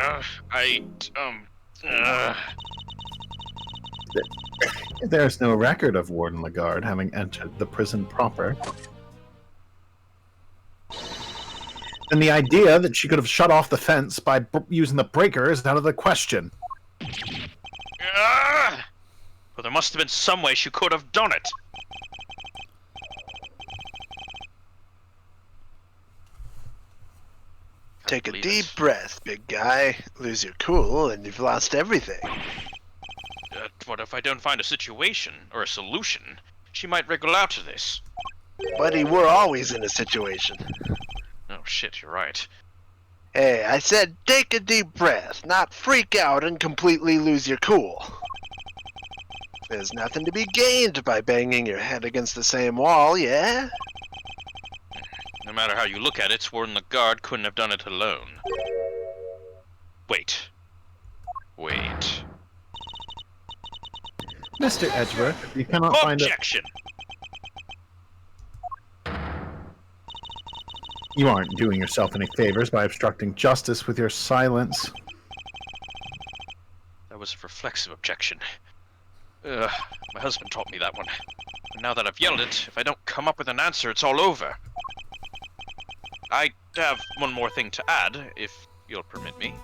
There's no record of Warden Lagarde having entered the prison proper. And the idea that she could have shut off the fence by using the breaker is out of the question. Well, there must have been some way she could have done it. Take a deep breath, big guy. Lose your cool, and you've lost everything. What if I don't find a situation, or a solution? She might wriggle out of this. Buddy, we're always in a situation. Oh shit, you're right. Hey, I said take a deep breath, not freak out and completely lose your cool. There's nothing to be gained by banging your head against the same wall, yeah? No matter how you look at it, Warden Lagarde couldn't have done it alone. Wait. Mr. Edgeworth, if you cannot find it, Objection! you aren't doing yourself any favors by obstructing justice with your silence. That was a reflexive objection. My husband taught me that one. And now that I've yelled it, if I don't come up with an answer, it's all over. I have one more thing to add, if you'll permit me.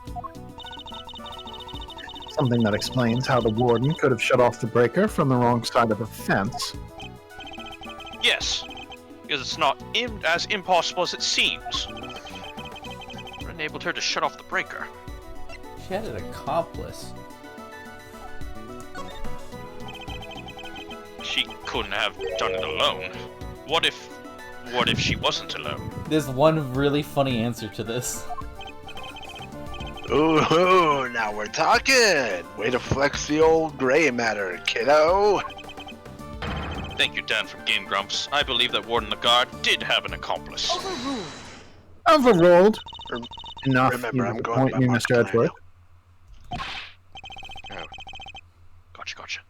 Something that explains how the warden could have shut off the breaker from the wrong side of a fence. Yes, because it's not as impossible as it seems. It enabled her to shut off the breaker. She had an accomplice. She couldn't have done it alone. What if she wasn't alone? There's one really funny answer to this. Ooh, now we're talking! Way to flex the old gray matter, kiddo! Thank you, Dan from Game Grumps. I believe that Warden Lagarde did have an accomplice. Overruled. Enough. Remember, You I'm going disappoint by me, my Mr. Edgeworth. Oh. Gotcha.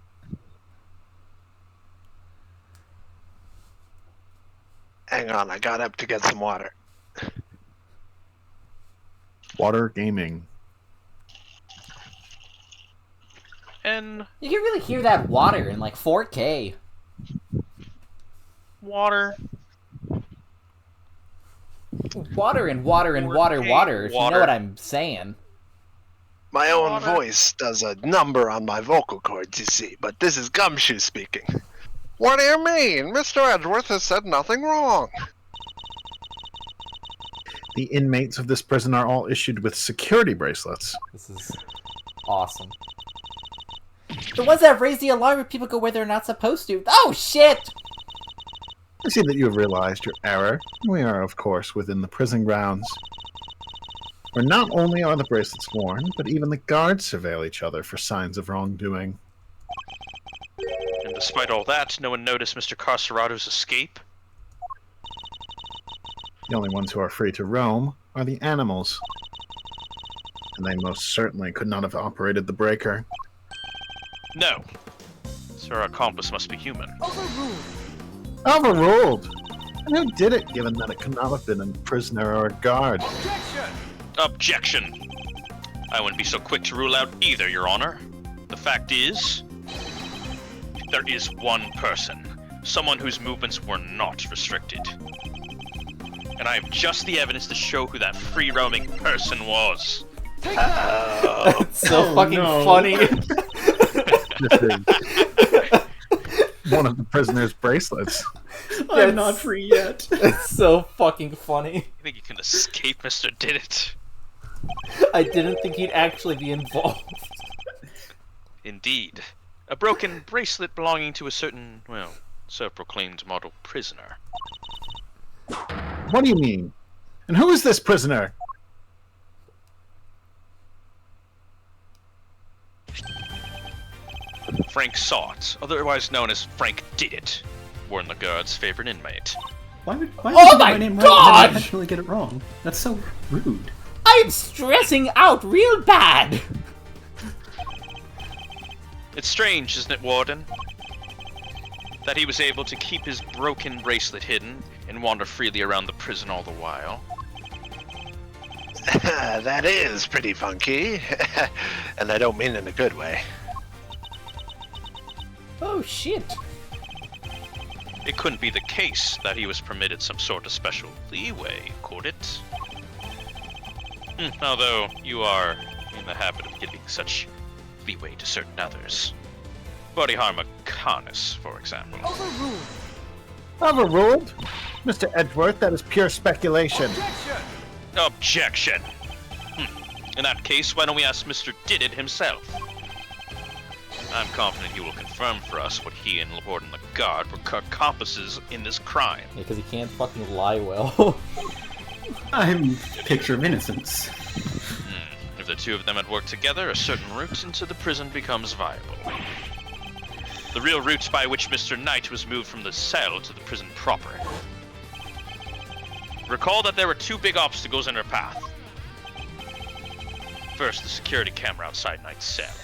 Hang on, I got up to get some water. Water gaming. And You can really hear that water in like 4K. water. Water and water and water, 4K water, if you know water. what I'm saying. My own voice does a number on my vocal cords, you see, but this is Gumshoe speaking. What do you mean? Mr. Edgeworth has said nothing wrong. The inmates of this prison are all issued with security bracelets. This is awesome. The ones that raise the alarm if people go where they're not supposed to. Oh, shit! I see that you have realized your error. We are, of course, within the prison grounds, where not only are the bracelets worn, but even the guards surveil each other for signs of wrongdoing. And despite all that, no one noticed Mr. Carcerado's escape? The only ones who are free to roam are the animals. And they most certainly could not have operated the breaker. No. So our accomplice must be human. Overruled! And who did it, given that it could not have been a prisoner or a guard? Objection! I wouldn't be so quick to rule out either, Your Honor. The fact is, there is one person. Someone whose movements were not restricted. And I have just the evidence to show who that free-roaming person was. It's so fucking funny. This is one of the prisoner's bracelets. I'm not free yet. It's so fucking funny. You think you can escape, Mr. Did It? I didn't think he'd actually be involved. Indeed. A broken bracelet belonging to a certain, well, self-proclaimed model prisoner. What do you mean? And who is this prisoner? Frank Sott, otherwise known as Frank Did It, Warren the Guard's favorite inmate. Why would Oh you get my name God! right and then actually get it wrong? That's so rude. I'm stressing out real bad! It's strange, isn't it, Warden? That he was able to keep his broken bracelet hidden and wander freely around the prison all the while. That is pretty funky. And I don't mean in a good way. Oh, shit. It couldn't be the case that he was permitted some sort of special leeway, could it? Although you are in the habit of giving such leeway to certain others. Body harm Canis, for example. Overruled? Mr. Edgeworth, that is pure speculation. Objection! In that case, why don't we ask Mr. Did It himself? I'm confident he will confirm for us what he and Warden the Guard were accomplices in this crime. Yeah, because he can't fucking lie well. I'm picture of innocence. If the two of them had worked together, a certain route into the prison becomes viable. The real route by which Mr. Knight was moved from the cell to the prison proper. Recall that there were two big obstacles in her path. First, the security camera outside Knight's cell.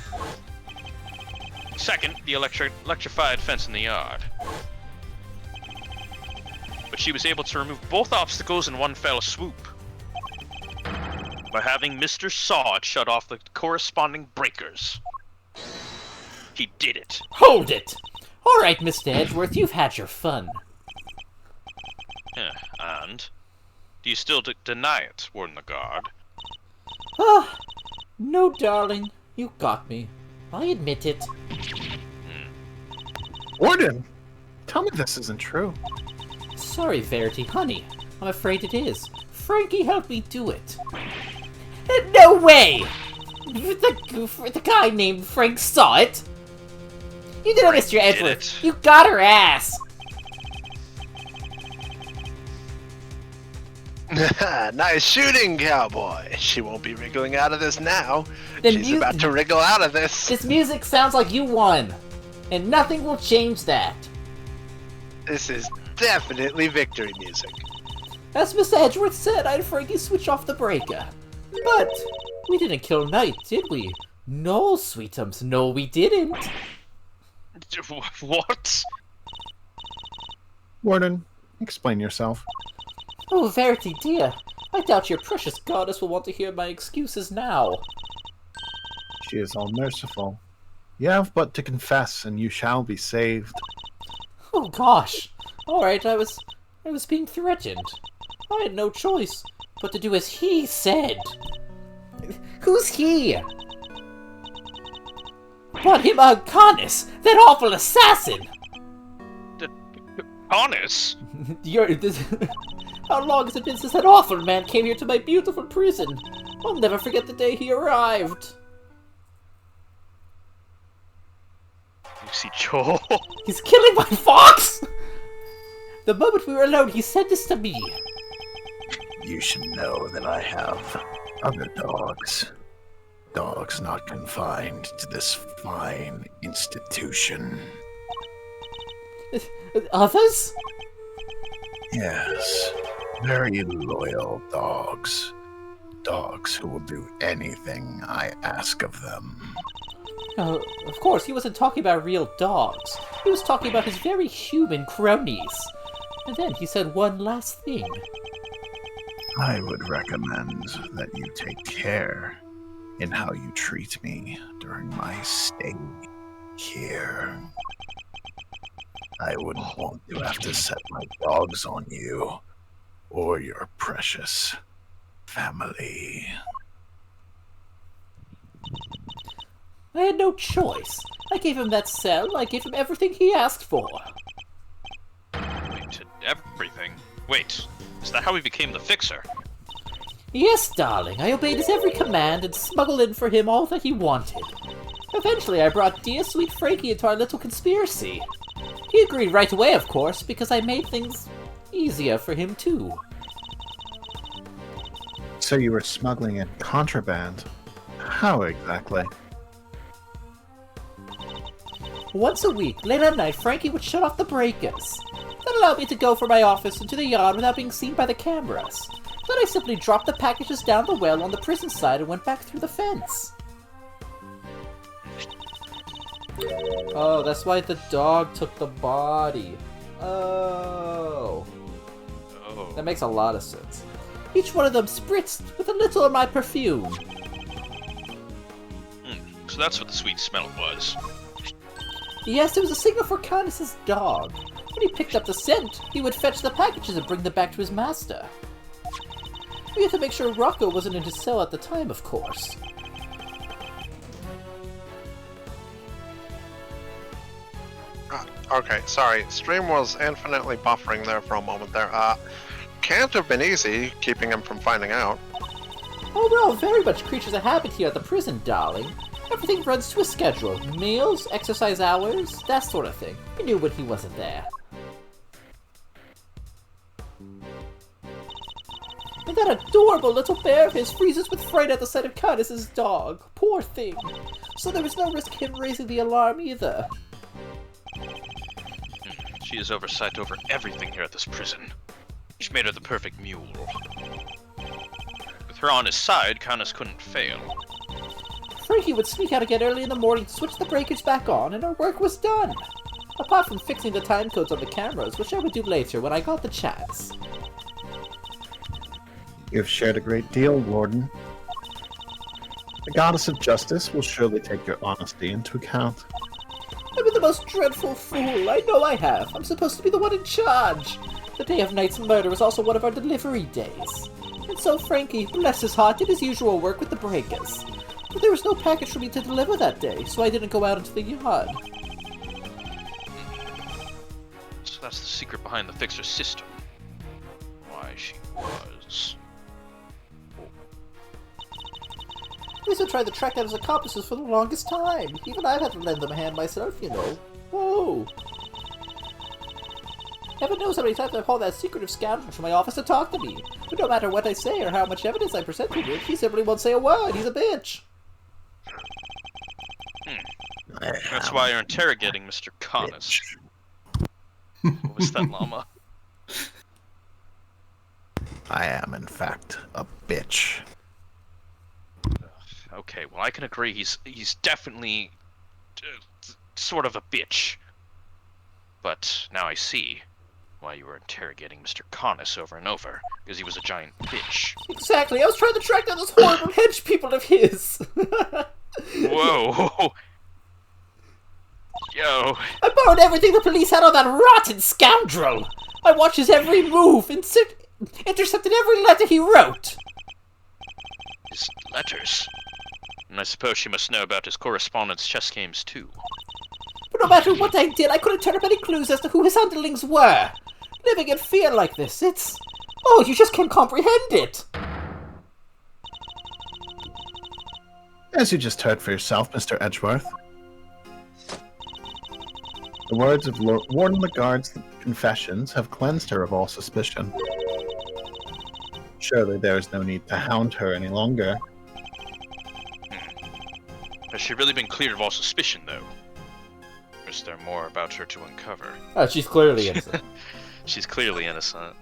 Second, the electrified fence in the yard. But she was able to remove both obstacles in one fell swoop. By having Mr. Sod shut off the corresponding breakers. He did it. Hold it! Alright, Mr. Edgeworth, you've had your fun. And? Do you still deny it, Warden the Guard? Ah, no, darling. You got me. I admit it. Warden! Tell me this isn't true. Sorry, Verity, honey. I'm afraid it is. Frankie helped me do it. No way! The guy named Frank saw it. You did it, Mr. Edgeworth. You got her ass. Nice shooting, cowboy. She won't be wriggling out of this now. The She's about to wriggle out of this. This music sounds like you won. And nothing will change that. This is definitely victory music. As Mr. Edgeworth said, I had Frankie switch off the breaker. But we didn't kill Knight, did we? No, sweetums, no we didn't. What? Warden, explain yourself. Oh, Verity, dear. I doubt your precious goddess will want to hear my excuses now. She is all merciful. You have but to confess, and you shall be saved. Oh gosh. Alright, I was being threatened. I had no choice but to do as he said. Who's he? But him, Canis, that awful assassin! Honest? How long has it been since that awful man came here to my beautiful prison? I'll never forget the day he arrived. You see Joel? He's killing my fox! The moment we were alone, he said this to me. You should know that I have other dogs. Dogs not confined to this fine institution. Others? Yes, very loyal dogs. Dogs who will do anything I ask of them. Of course, he wasn't talking about real dogs. He was talking about his very human cronies. And then he said one last thing. I would recommend that you take care in how you treat me during my stay here. I wouldn't want to have to set my dogs on you or your precious family. I had no choice. I gave him that cell. I gave him everything he asked for. Wait, everything? Wait, is that how he became the Fixer? Yes, darling. I obeyed his every command and smuggled in for him all that he wanted. Eventually, I brought dear sweet Frankie into our little conspiracy. He agreed right away, of course, because I made things easier for him, too. So you were smuggling in contraband? How exactly? Once a week, late at night, Frankie would shut off the breakers. That allowed me to go from my office into the yard without being seen by the cameras. Then I simply dropped the packages down the well on the prison side and went back through the fence. Oh, that's why the dog took the body. Oh. Oh. That makes a lot of sense. Each one of them spritzed with a little of my perfume. So that's what the sweet smell was. Yes, it was a signal for Canis' dog. When he picked up the scent, he would fetch the packages and bring them back to his master. We had to make sure Rocco wasn't in his cell at the time, of course. Okay, sorry. Stream was infinitely buffering there for a moment there. Can't have been easy keeping him from finding out. Oh, we're all very much creatures of habit here at the prison, darling. Everything runs to a schedule. Meals, exercise hours, that sort of thing. We knew when he wasn't there. And that adorable little bear of his freezes with fright at the sight of Canis' dog. Poor thing. So there was no risk of him raising the alarm either. She has oversight over everything here at this prison. She made her the perfect mule. With her on his side, Canis couldn't fail. Frankie would sneak out again early in the morning to switch the breakers back on, and our work was done. Apart from fixing the time codes on the cameras, which I would do later when I got the chance. You've shared a great deal, Warden. The goddess of justice will surely take your honesty into account. I've been the most dreadful fool. I know I have. I'm supposed to be the one in charge. The day of Knight's murder was also one of our delivery days. And so Frankie, bless his heart, did his usual work with the breakers. But there was no package for me to deliver that day, so I didn't go out into the yard. So that's the secret behind the Fixer system. Why she was... Lisa tried to track down his accomplices for the longest time. Even I've had to lend them a hand myself, you know. Whoa! Heaven knows how many times I've called that secretive scoundrel to my office to talk to me. But no matter what I say or how much evidence I present him with, he simply won't say a word. He's a bitch. That's why you're interrogating Mr. Canis. What was that, llama? I am, in fact, a bitch. Okay, well I can agree he's definitely sort of a bitch. But now I see why you were interrogating Mr. Canis over and over, because he was a giant bitch. Exactly, I was trying to track down those horrible hench people of his. Whoa! Yo! I borrowed everything the police had on that rotten scoundrel. I watched his every move, intercepted every letter he wrote. His letters? And I suppose she must know about his correspondence chess games, too. But no matter what I did, I couldn't turn up any clues as to who his underlings were. Living in fear like this, it's... Oh, you just can't comprehend it! As you just heard for yourself, Mr. Edgeworth. The words of Warden Lagarde's confessions have cleansed her of all suspicion. Surely there is no need to hound her any longer. Has she really been cleared of all suspicion, though? Or is there more about her to uncover? Oh, she's clearly innocent. She's clearly innocent.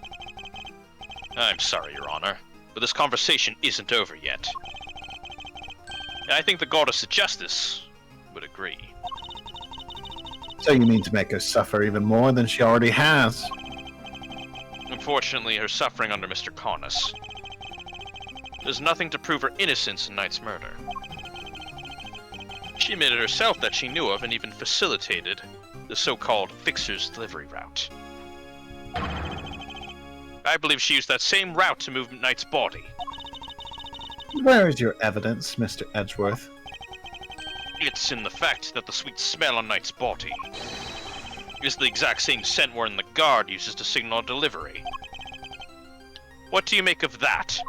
I'm sorry, Your Honor, but this conversation isn't over yet. I think the Goddess of Justice would agree. So you mean to make her suffer even more than she already has? Unfortunately, her suffering under Mr. Carnus. There's nothing to prove her innocence in Knight's murder. She admitted herself that she knew of and even facilitated the so-called Fixer's delivery route. I believe she used that same route to move Knight's body. Where is your evidence, Mr. Edgeworth? It's in the fact that the sweet smell on Knight's body is the exact same scent Warden the guard uses to signal delivery. What do you make of that?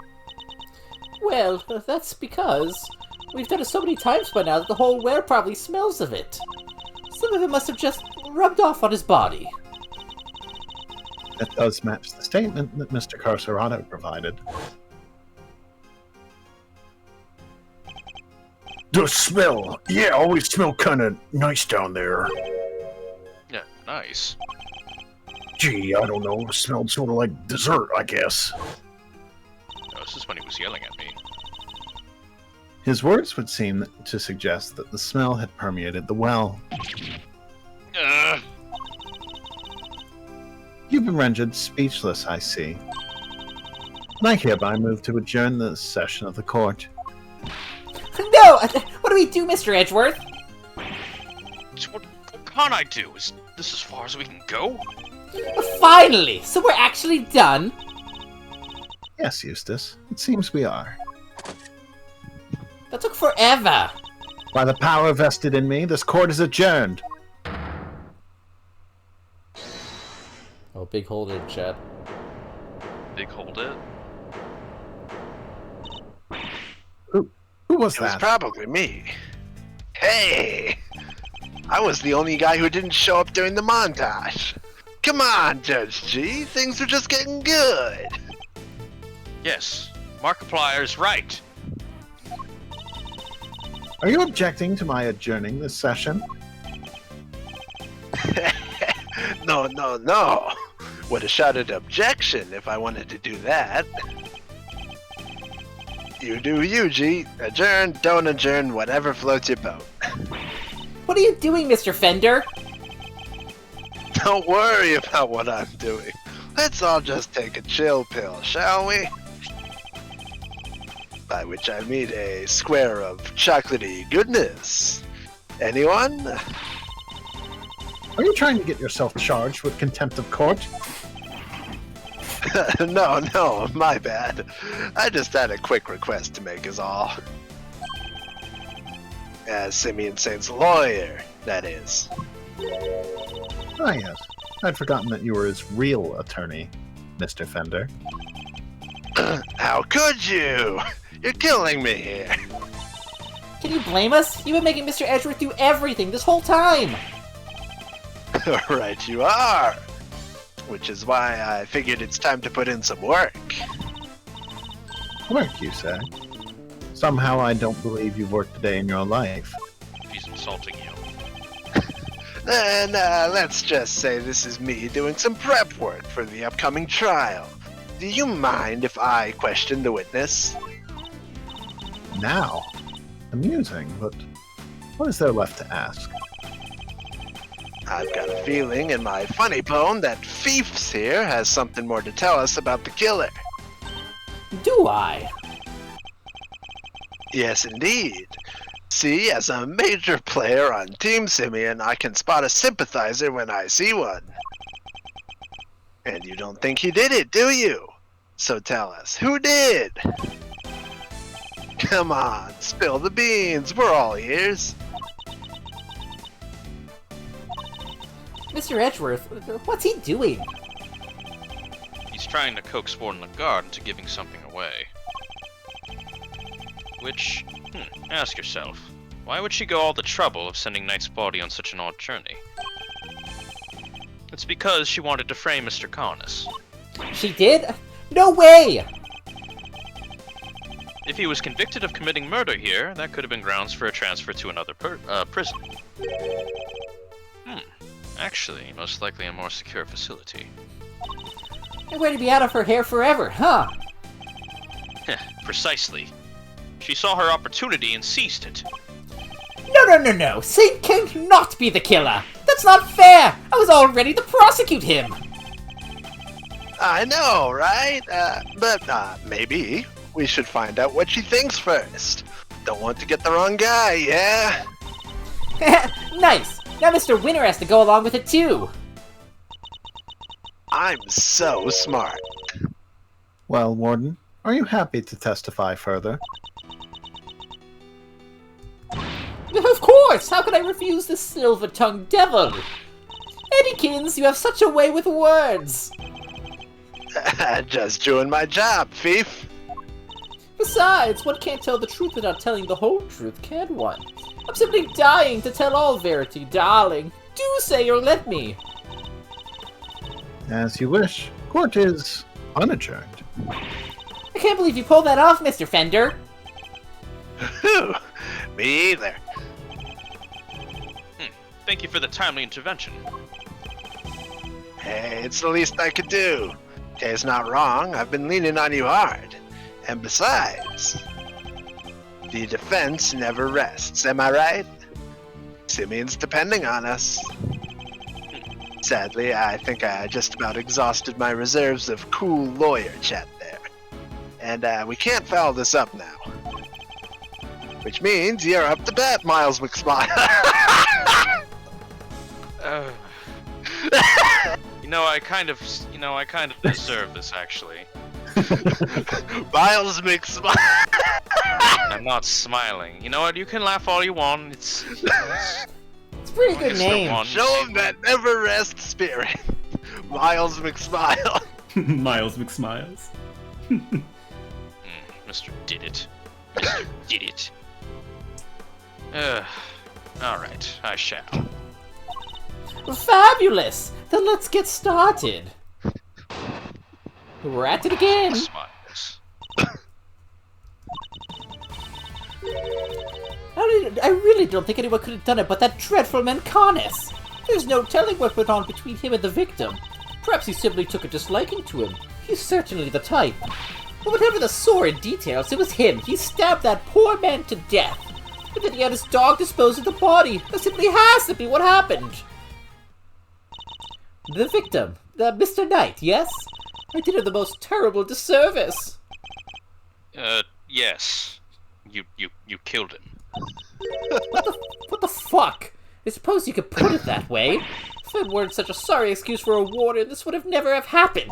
Well, that's because we've done it so many times by now that the whole ware probably smells of it. Some of it must have just rubbed off on his body. That does match the statement that Mr. Carcerado provided. The smell. Yeah, always smell kind of nice down there. Yeah, nice. Gee, I don't know. It smelled sort of like dessert, I guess. Oh, this is when he was yelling at me. His words would seem to suggest that the smell had permeated the well. You've been rendered speechless, I see. And I hereby move to adjourn the session of the court. No! What do we do, Mr. Edgeworth? What can't I do? Is this as far as we can go? Finally! So we're actually done? Yes, Eustace. It seems we are. That took forever. By the power vested in me, this court is adjourned. Oh, big hold it, chat. Big hold it? Who was It was that? probably me. Hey! I was the only guy who didn't show up during the montage. Come on, Judge G. Things are just getting good. Yes, Markiplier's right. Are you objecting to my adjourning this session? No. Would have shouted objection if I wanted to do that. You do you, G. Adjourn, don't adjourn, whatever floats your boat. What are you doing, Mr. Fender? Don't worry about what I'm doing. Let's all just take a chill pill, shall we? By which I mean a square of chocolatey goodness. Anyone? Are you trying to get yourself charged with contempt of court? No, my bad. I just had a quick request to make is all. As Simeon Saint's lawyer, that is. Ah, yes. I'd forgotten that you were his real attorney, Mr. Fender. How could you? You're killing me here. Can you blame us? You've been making Mr. Edgeworth do everything this whole time! Right you are. Which is why I figured it's time to put in some work. Work, you say? Somehow I don't believe you've worked a day in your life. He's insulting you. And let's just say this is me doing some prep work for the upcoming trial. Do you mind if I question the witness? Now? Amusing, but what is there left to ask? I've got a feeling in my funny bone that Fiefs here has something more to tell us about the killer. Do I? Yes, indeed. See, as a major player on Team Simeon, I can spot a sympathizer when I see one. And you don't think he did it, do you? So tell us, who did? Come on, spill the beans. We're all ears. Mr. Edgeworth, what's he doing? He's trying to coax Warden Lagarde into giving something away. Which, ask yourself, why would she go all the trouble of sending Knight's body on such an odd journey? It's because she wanted to frame Mr. Carnus. She did? No way! If he was convicted of committing murder here, that could have been grounds for a transfer to another prison. Actually, most likely a more secure facility. And way to be out of her hair forever, huh? Precisely. She saw her opportunity and seized it. No. Saint cannot be the killer. That's not fair. I was all ready to prosecute him. I know, right? But maybe we should find out what she thinks first. Don't want to get the wrong guy, yeah? Nice. Now Mr. Winner has to go along with it too. I'm so smart. Well, Warden, are you happy to testify further? Of course! How could I refuse the silver-tongued devil? Eddykins, you have such a way with words! Just doing my job, thief. Besides, one can't tell the truth without telling the whole truth, can one? I'm simply dying to tell all verity, darling. Do say or let me. As you wish. Court is unadjourned. I can't believe you pulled that off, Mr. Fender. Me either. Thank you for the timely intervention. Hey, it's the least I could do. Kay's not wrong. I've been leaning on you hard. And besides, the defense never rests, am I right? Simeon's depending on us. Sadly, I think I just about exhausted my reserves of cool lawyer chat there. And we can't foul this up now. Which means you're up to bat, Miles McSmile. I kind of deserve this, actually. Miles McSmile. I'm not smiling. You know what? You can laugh all you want. It's It's a pretty good name. Show him that never rest spirit. Miles McSmile. Miles McSmiles. Mr. Did It. Mr. Did It. Alright, I shall. Fabulous! Then let's get started. We're at it again. Smiles. I really don't think anyone could have done it but that dreadful Mancanis. There's no telling what went on between him and the victim. Perhaps he simply took a disliking to him. He's certainly the type. But whatever the sordid details, it was him. He stabbed that poor man to death. And then he had his dog dispose of the body. That simply has to be what happened. The victim, Mr. Knight, yes? I did him the most terrible disservice. Yes. You killed him. What the fuck? I suppose you could put it that way. If it weren't such a sorry excuse for a warden, this would have never have happened.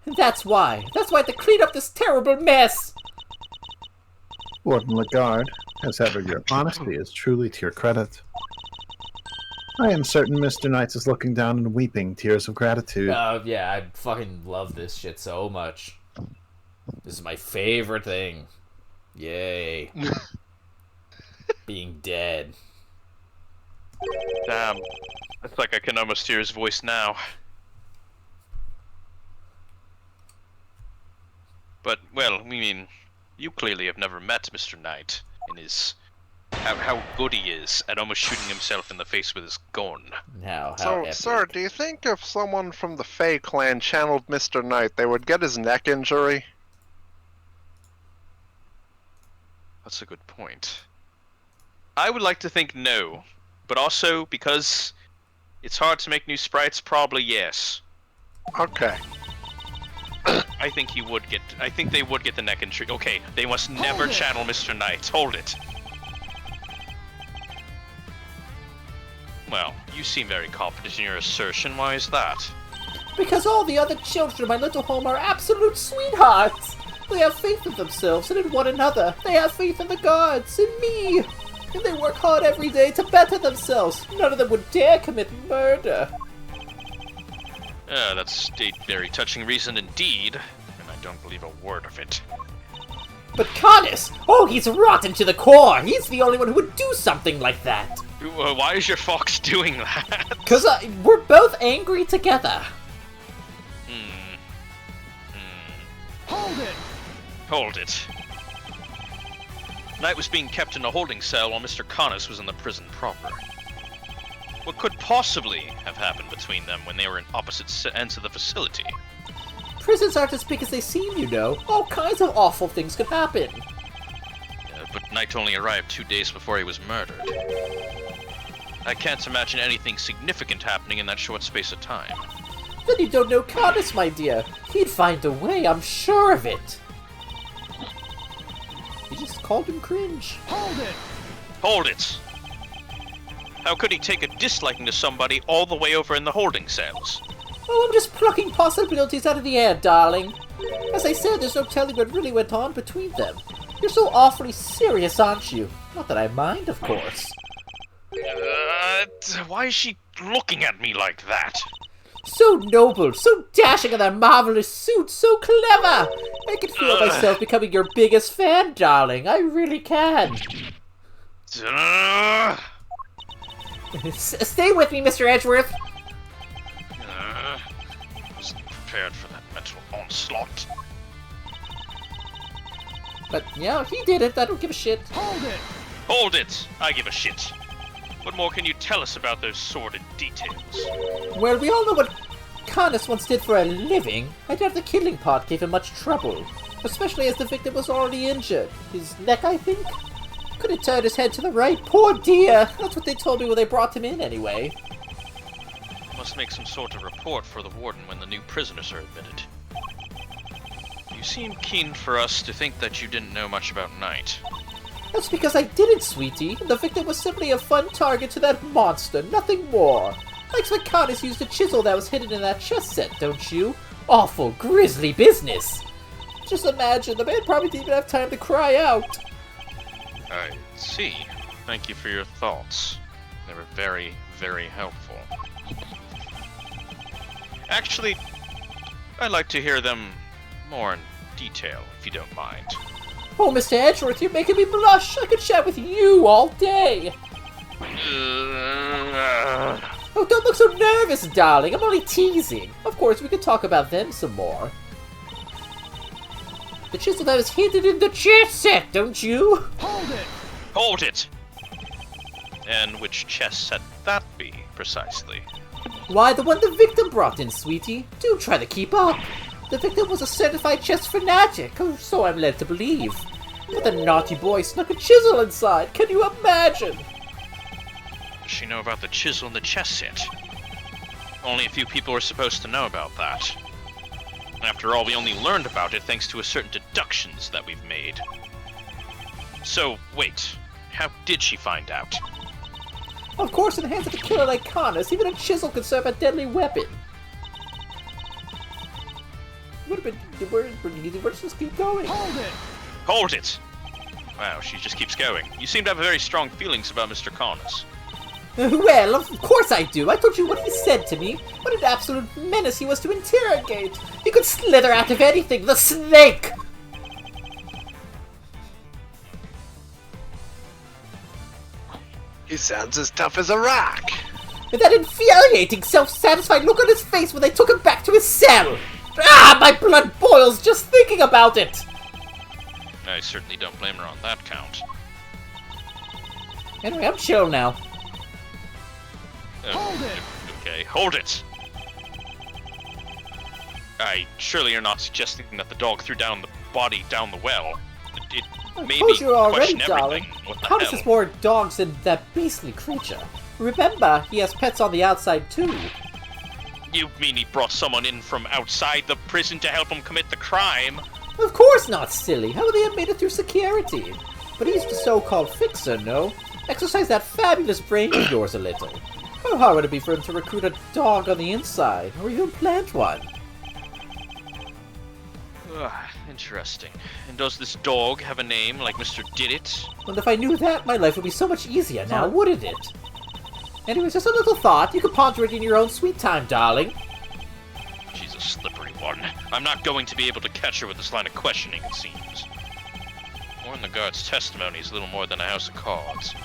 And that's why I had to clean up this terrible mess. Warden Lagarde, as ever, your honesty is truly to your credit. I am certain Mr. Knight is looking down and weeping tears of gratitude. Yeah, I fucking love this shit so much. This is my favorite thing. Yay. Being dead. Damn. It's like I can almost hear his voice now. But, well, you clearly have never met Mr. Knight in his... How good he is at almost shooting himself in the face with his gun. How So, epic. sir, do you think if someone from the Fey clan channeled Mr. Knight, they would get his neck injury? That's a good point. I would like to think no, but also because it's hard to make new sprites, probably yes. Okay. I think they would get the neck injury. Okay, they must never channel Mr. Knight. Hold it. Well, you seem very confident in your assertion. Why is that? Because all the other children in my little home are absolute sweethearts. They have faith in themselves and in one another. They have faith in the gods, in me. And they work hard every day to better themselves. None of them would dare commit murder. That's a very touching reason indeed, and I don't believe a word of it. But Connus! Oh, he's rotten to the core! He's the only one who would do something like that! Why is your fox doing that? Because we're both angry together. Hold it! Hold it. Knight was being kept in a holding cell while Mr. Connus was in the prison proper. What could possibly have happened between them when they were in opposite ends of the facility? Prisons aren't as big as they seem, you know. All kinds of awful things could happen. But Knight only arrived 2 days before he was murdered. I can't imagine anything significant happening in that short space of time. Then you don't know Connus, my dear. He'd find a way, I'm sure of it. You just called him cringe. Hold it! Hold it! How could he take a disliking to somebody all the way over in the holding cells? Oh, I'm just plucking possibilities out of the air, darling. As I said, there's no telling what really went on between them. You're so awfully serious, aren't you? Not that I mind, of course. Why is she looking at me like that? So noble, so dashing in that marvelous suit, so clever! I can feel myself becoming your biggest fan, darling. I really can. Stay with me, Mr. Edgeworth. Wasn't prepared for that mental onslaught. But, yeah, he did it. I don't give a shit. Hold it! Hold it! I give a shit. What more can you tell us about those sordid details? Well, we all know what Connus once did for a living. I doubt the killing part gave him much trouble. Especially as the victim was already injured. His neck, I think? Could have turned his head to the right. Poor dear! That's what they told me when they brought him in, anyway. Must make some sort of report for the warden when the new prisoners are admitted. You seem keen for us to think that you didn't know much about Knight. That's because I didn't, sweetie. The victim was simply a fun target to that monster, nothing more. I expect Connus used a chisel that was hidden in that chess set, don't you? Awful, grisly business. Just imagine, the man probably didn't even have time to cry out. I see. Thank you for your thoughts. They were very, very helpful. Actually, I'd like to hear them more in detail, if you don't mind. Oh, Mr. Edgeworth, you're making me blush. I could chat with you all day. Oh, don't look so nervous, darling. I'm only teasing. Of course, we could talk about them some more. The chisel that was hidden in the chess set, don't you? Hold it! Hold it! And which chess set that be, precisely? Why, the one the victim brought in, sweetie. Do try to keep up. The victim was a certified chess fanatic, or so I'm led to believe. But the naughty boy snuck a chisel inside. Can you imagine? Does she know about the chisel in the chess set? Only a few people are supposed to know about that. After all, we only learned about it thanks to a certain deductions that we've made. So, wait. How did she find out? Of course, in the hands of a killer like Connus, even a chisel could serve a deadly weapon. Would have been easy. Let's just keep going. Hold it! Hold it! Wow, she just keeps going. You seem to have very strong feelings about Mr. Connus. Well, of course I do. I told you what he said to me. What an absolute menace he was to interrogate. He could slither out of anything. The snake! He sounds as tough as a rock. And that infuriating, self-satisfied look on his face when they took him back to his cell. Ah, my blood boils just thinking about it. I certainly don't blame her on that count. Anyway, I'm chill now. Hold it! Okay, hold it! Surely you're not suggesting that the dog threw down the body down the well. It I made told me you already, question darling. everything. What the Connus hell? has more dogs than that beastly creature. Remember, he has pets on the outside too. You mean he brought someone in from outside the prison to help him commit the crime? Of course not, silly. How would they have made it through security? But he's the so-called fixer, no? Exercise that fabulous brain of yours a little. How hard would it be for him to recruit a dog on the inside, or even plant one? Interesting. And does this dog have a name like Mr. Did-It? Well, if I knew that, my life would be so much easier now, wouldn't it? Anyways, just a little thought. You can ponder it in your own sweet time, darling. She's a slippery one. I'm not going to be able to catch her with this line of questioning, it seems. Warren the guard's testimony is little more than a house of cards.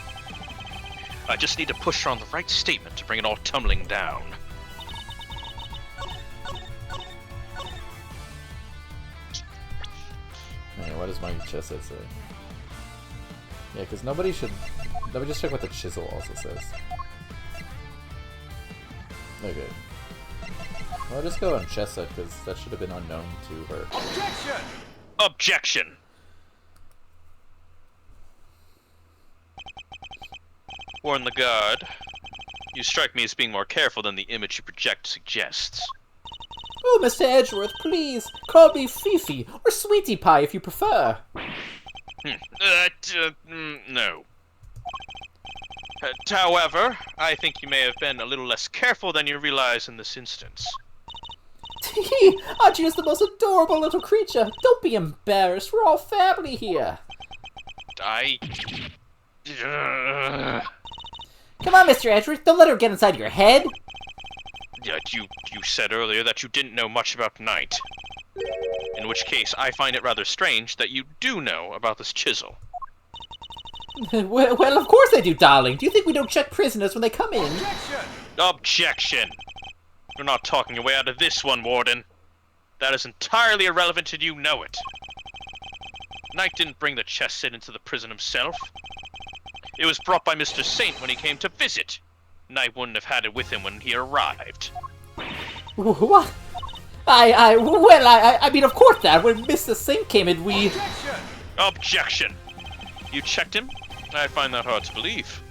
I just need to push her on the right statement to bring it all tumbling down. Man, what does my chess set say? Yeah, because nobody should... Let me just check what the chisel also says. Okay. Well, I'll just go on chess set, because that should have been unknown to her. Objection! Objection! Warren the guard, you strike me as being more careful than the image you project suggests. Oh, Mr. Edgeworth, please, call me Fifi, or Sweetie Pie if you prefer. No. However, I think you may have been a little less careful than you realize in this instance. Archie is the most adorable little creature. Don't be embarrassed, we're all family here. Come on, Mr. Edgeworth, don't let her get inside your head. You said earlier that you didn't know much about Knight. In which case, I find it rather strange that you do know about this chisel. Well, of course I do, darling. Do you think we don't check prisoners when they come in? Objection! You're not talking your way out of this one, Warden. That is entirely irrelevant and you know it. Knight didn't bring the chess set into the prison himself. It was brought by Mr. Saint when he came to visit. Knight wouldn't have had it with him when he arrived. What? I mean, of course that. When Mr. Saint came in, we... Objection! You checked him? I find that hard to believe.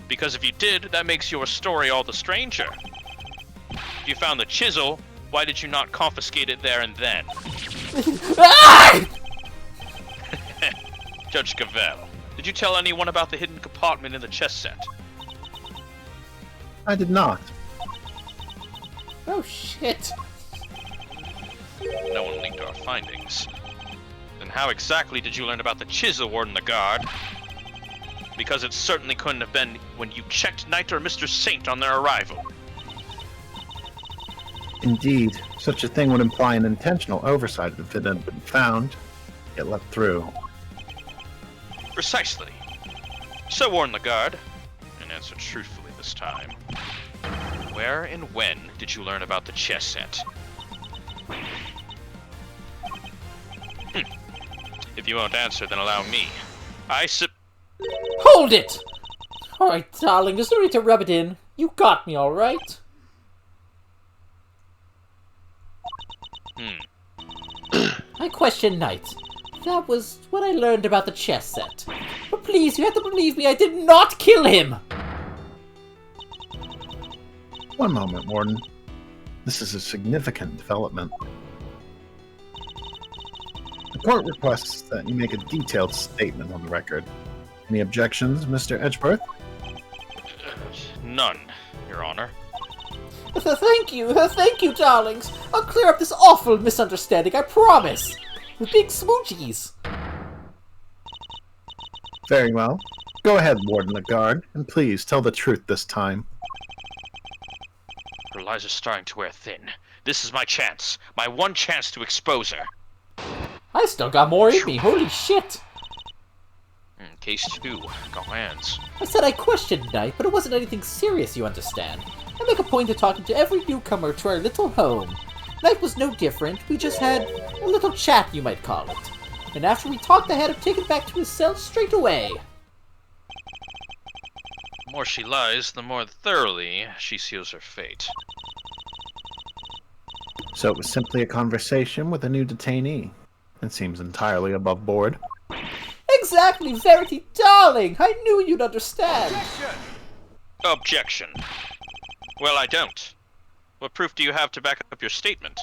Because if you did, that makes your story all the stranger. If you found the chisel, why did you not confiscate it there and then? Judge Cavell, did you tell anyone about the hidden compartment in the chess set? I did not. Oh, shit. No one linked our findings. Then how exactly did you learn about the chisel, Warden the Guard? Because it certainly couldn't have been when you checked Knight or Mr. Saint on their arrival. Indeed, such a thing would imply an intentional oversight if it had been found, yet let through. Precisely. So, Warden the Guard, and answer truthfully this time, where and when did you learn about the chess set? If you won't answer, then allow me. Hold it! Alright, darling, just no need to rub it in. You got me, alright? I question Knight. That was what I learned about the chess set. But please, you have to believe me, I did not kill him! One moment, Warden. This is a significant development. The court requests that you make a detailed statement on the record. Any objections, Mr. Edgeworth? None, Your Honor. Thank you, darlings. I'll clear up this awful misunderstanding, I promise. With big smoochies. Very well. Go ahead, Warden Lagarde, and please tell the truth this time. Her lies are starting to wear thin. This is my chance. My one chance to expose her. I still got more in me, holy shit. Case 2. Go hands. I said I questioned Knight, but it wasn't anything serious, you understand. I make a point of talking to every newcomer to our little home. Knight was no different, we just had a little chat, you might call it. And after we talked, I had him taken back to his cell straight away. The more she lies, the more thoroughly she seals her fate. So it was simply a conversation with a new detainee. It seems entirely above board. Exactly, Verity, darling! I knew you'd understand! Objection. Well, I don't. What proof do you have to back up your statement?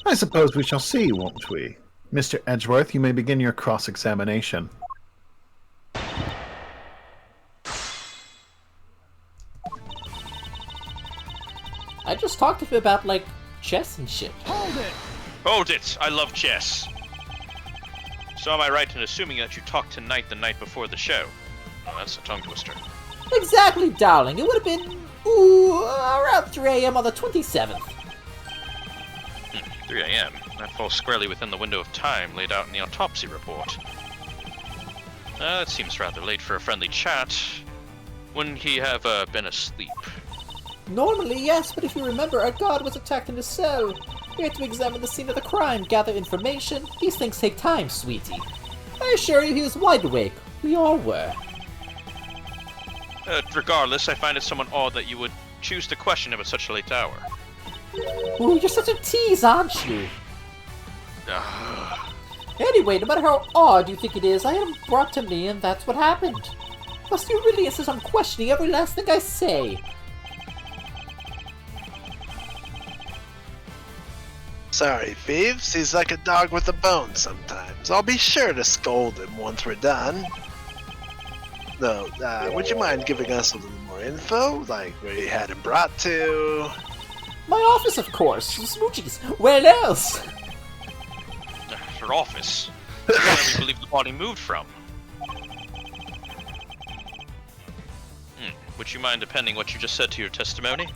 I suppose we shall see, won't we? Mr. Edgeworth, you may begin your cross-examination. I just talked to him about, like, chess and shit. Hold it! Hold it! I love chess. So am I right in assuming that you talked to Knight the night before the show? Oh, that's a tongue twister. Exactly, darling. It would have been, around 3 a.m. on the 27th. 3 a.m. That falls squarely within the window of time laid out in the autopsy report. That seems rather late for a friendly chat. Wouldn't he have been asleep? Normally, yes, but if you remember, our god was attacked in his cell. We had to examine the scene of the crime, gather information. These things take time, sweetie. I assure you he was wide awake. We all were. Regardless, I find it somewhat odd that you would choose to question him at such a late hour. Ooh, you're such a tease, aren't you? Anyway, no matter how odd you think it is, I had him brought to me and that's what happened. Must you really insist on questioning every last thing I say? Sorry, Freems. He's like a dog with a bone sometimes. I'll be sure to scold him once we're done. Though, would you mind giving us a little more info? Like where you had him brought to? My office, of course. Smoochies. Where else? Your office. Where we believe the body moved from. Would you mind appending what you just said to your testimony?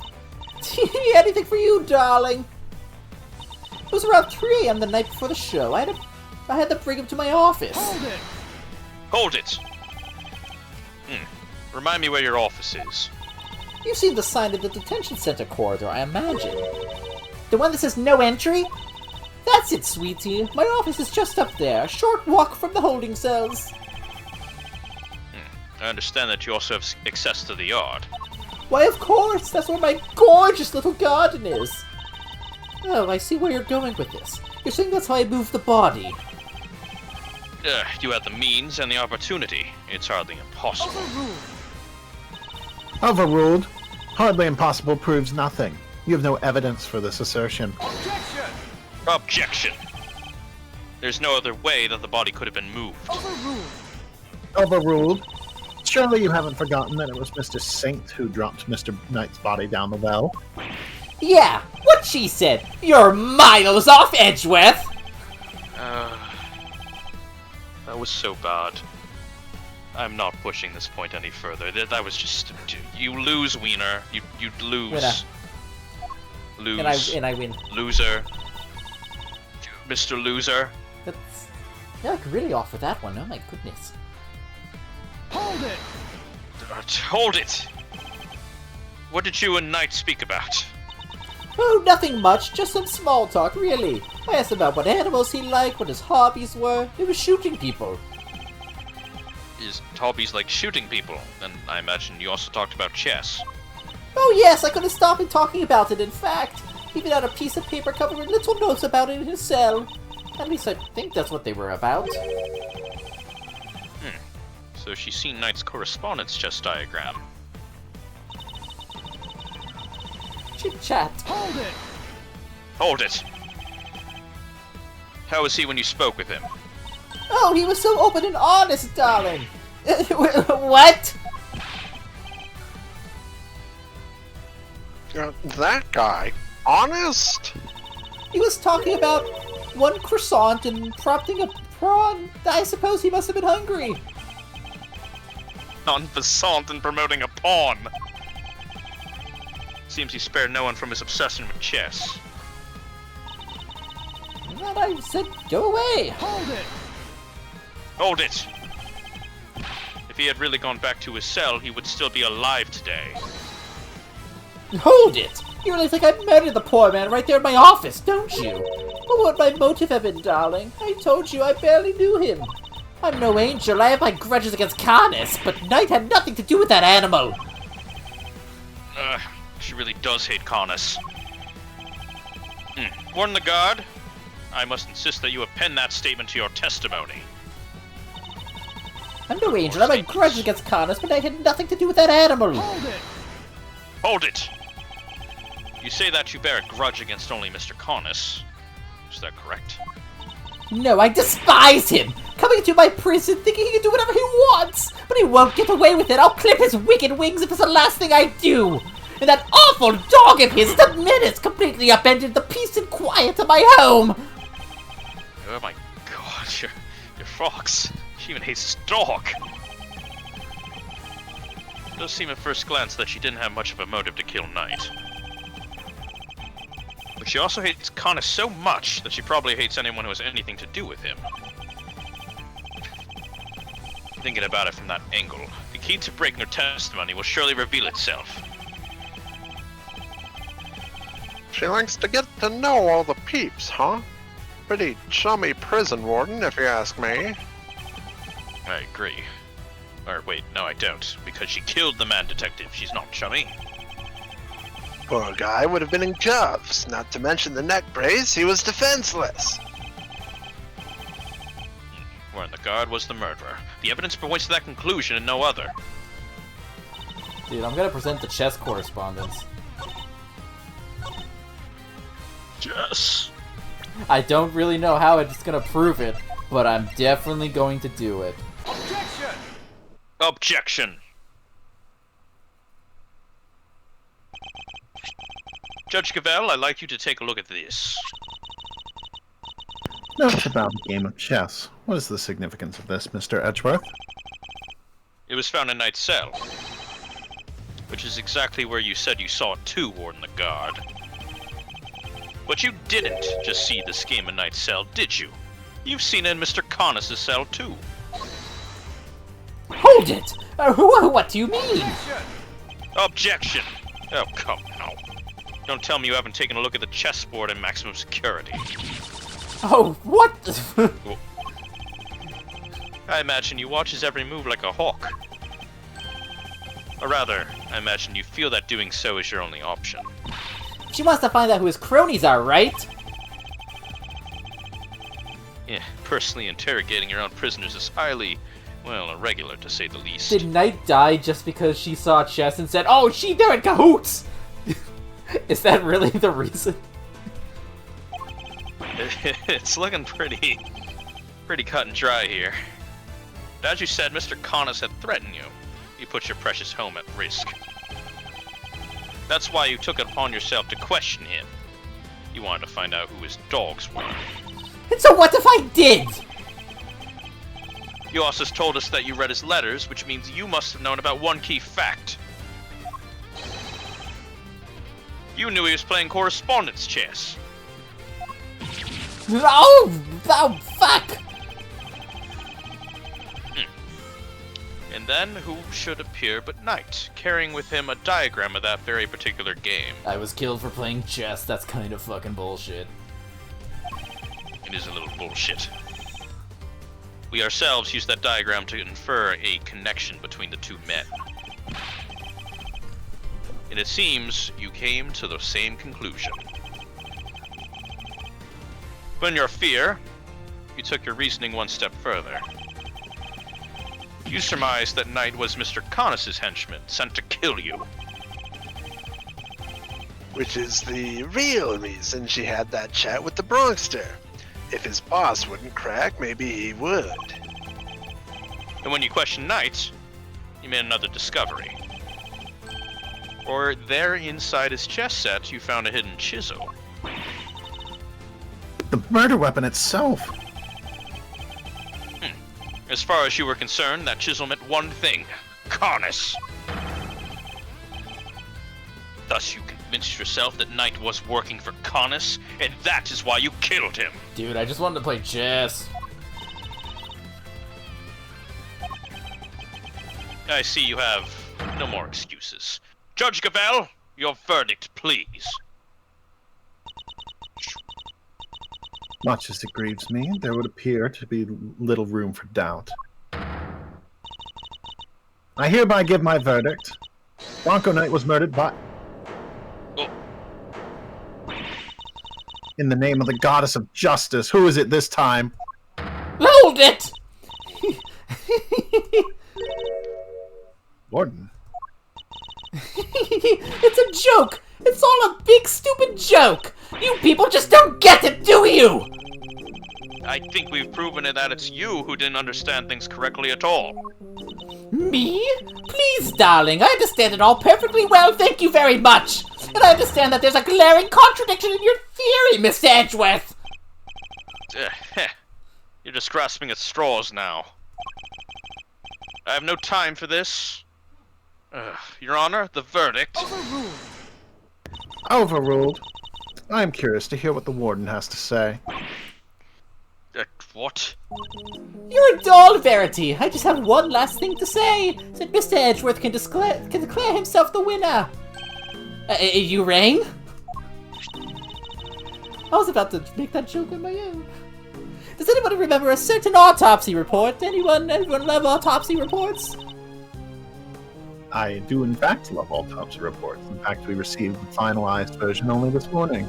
Anything for you, darling. It was around 3 a.m. the night before the show. I had to bring him to my office. Hold it! Hold it! Remind me where your office is. You've seen the sign in the detention center corridor, I imagine. The one that says no entry? That's it, sweetie. My office is just up there, a short walk from the holding cells. I understand that you also have access to the yard. Why, of course! That's where my gorgeous little garden is! Oh, I see where you're going with this. You're saying that's how I moved the body. You had the means and the opportunity. It's hardly impossible. Overruled. Hardly impossible proves nothing. You have no evidence for this assertion. Objection! Objection! There's no other way that the body could have been moved. Overruled! Overruled. Surely you haven't forgotten that it was Mr. Saint who dropped Mr. Knight's body down the well? Yeah, what she said! You're miles off, Edgeworth! That was so bad. I'm not pushing this point any further. That was just... You lose, Wiener. You'd lose. Winner. Lose. And I win. Loser. Mr. Loser. That's... Yeah, I could really offer that one. Oh my goodness. Hold it! Hold it! What did you and Knight speak about? Oh, nothing much. Just some small talk, really. I asked about what animals he liked, what his hobbies were. It was shooting people. His hobbies like shooting people, and I imagine you also talked about chess. Oh yes, I couldn't stop him talking about it, in fact. He even had a piece of paper covered with little notes about it in his cell. At least I think that's what they were about. So she's seen Knight's correspondence chess diagram. Chit-chat. Hold it! Hold it! How was he when you spoke with him? Oh, he was so open and honest, darling. What? That guy? Honest? He was talking about one croissant and prompting a prawn. I suppose he must have been hungry. Non-passant and promoting a pawn! Seems he spared no one from his obsession with chess. And I said, go away. Hold it! Hold it! If he had really gone back to his cell, he would still be alive today. Hold it! You really think I murdered the poor man right there in my office, don't you? What would my motive have been, darling? I told you I barely knew him. I'm no angel, I have my grudges against Canis, but Knight had nothing to do with that animal. She really does hate Canis. Warn the guard. I must insist that you append that statement to your testimony. I'm no angel, I have my grudges against Canis, but Knight had nothing to do with that animal. Hold it! Hold it! You say that you bear a grudge against only Mr. Canis. Is that correct? No, I despise him! Coming into my prison thinking he can do whatever he wants! But he won't get away with it! I'll clip his wicked wings if it's the last thing I do! And that awful dog of his, the Menace, completely upended the peace and quiet of my home! Oh my god, your fox. She even hates his dog. It does seem at first glance that she didn't have much of a motive to kill Knight. But she also hates Connor so much that she probably hates anyone who has anything to do with him. Thinking about it from that angle, the key to breaking her testimony will surely reveal itself. She likes to get to know all the peeps, huh? Pretty chummy prison warden, if you ask me. I agree. Or wait, no I don't, because she killed the man detective. She's not chummy. Poor guy would have been in cuffs, not to mention the neck brace, he was defenseless. Wherein the guard was the murderer. The evidence points to that conclusion and no other. Dude, I'm gonna present the chess correspondence. Yes. I don't really know how it's gonna prove it, but I'm definitely going to do it. Objection! Objection! Judge Cavell, I'd like you to take a look at this. Notes about a game of chess. What is the significance of this, Mr. Edgeworth? It was found in Knight's cell, which is exactly where you said you saw it too, Warden the Guard. But you didn't just see this game in Knight's cell, did you? You've seen it in Mr. Connis' cell too. Hold it! What do you mean? Objection! Oh, come now. Don't tell me you haven't taken a look at the chessboard in maximum security. Oh, what? I imagine you watch his every move like a hawk. Or rather, I imagine you feel that doing so is your only option. She wants to find out who his cronies are, right? Yeah, personally interrogating your own prisoners is highly, well, irregular to say the least. Did Knight die just because she saw chess and said, "Oh, they're in cahoots"? Is that really the reason? It's looking pretty cut and dry here. But as you said, Mr. Connis had threatened you. You put your precious home at risk. That's why you took it upon yourself to question him. You wanted to find out who his dogs were. And so what if I did? You also told us that you read his letters, which means you must have known about one key fact. You knew he was playing correspondence chess. Oh, fuck! And then who should appear but Knight, carrying with him a diagram of that very particular game. I was killed for playing chess. That's kind of fucking bullshit. It is a little bullshit. We ourselves used that diagram to infer a connection between the two men. And it seems you came to the same conclusion. But in your fear, you took your reasoning one step further. You surmised that Knight was Mr. Connis' henchman, sent to kill you. Which is the real reason she had that chat with the Bronxster. If his boss wouldn't crack, maybe he would. And when you questioned Knight, you made another discovery. Or there inside his chess set, you found a hidden chisel. The murder weapon itself. As far as you were concerned, that chisel meant one thing: Connis. Thus you convinced yourself that Knight was working for Connis, and that is why you killed him. Dude, I just wanted to play chess. I see you have no more excuses. Judge Gabel, your verdict, please. Much as it grieves me, there would appear to be little room for doubt. I hereby give my verdict. Bronco Knight was murdered by... Oh. In the name of the goddess of justice. Who is it this time? Hold it! Warden. It's a joke! It's all a big stupid joke! You people just don't get it, do you? I think we've proven it that it's you who didn't understand things correctly at all. Me? Please, darling, I understand it all perfectly well, thank you very much. And I understand that there's a glaring contradiction in your theory, Mr. Edgeworth. You're just grasping at straws now. I have no time for this. Your Honor, the verdict. Overruled. I am curious to hear what the warden has to say. What? You're a doll, Verity. I just have one last thing to say. That Mr. Edgeworth can declare himself the winner. You rang? I was about to make that joke on my own. Does anybody remember a certain autopsy report? Anyone love autopsy reports? I do in fact love autopsy reports. In fact, we received the finalized version only this morning.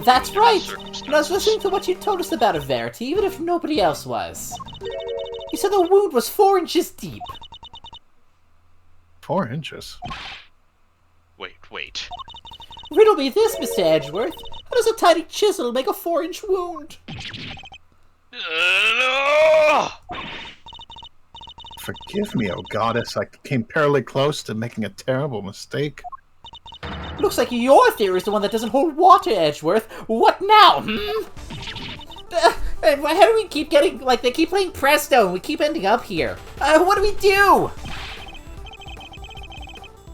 That's right! And I was listening to what you told us about a Verity, even if nobody else was. You said the wound was 4 inches deep. 4 inches? Wait. Riddle me this, Mr. Edgeworth. How does a tiny chisel make a 4-inch wound? Forgive me, oh goddess. I came fairly close to making a terrible mistake. Looks like your theory is the one that doesn't hold water, Edgeworth. What now, How do we keep getting, they keep playing Presto and we keep ending up here? What do we do?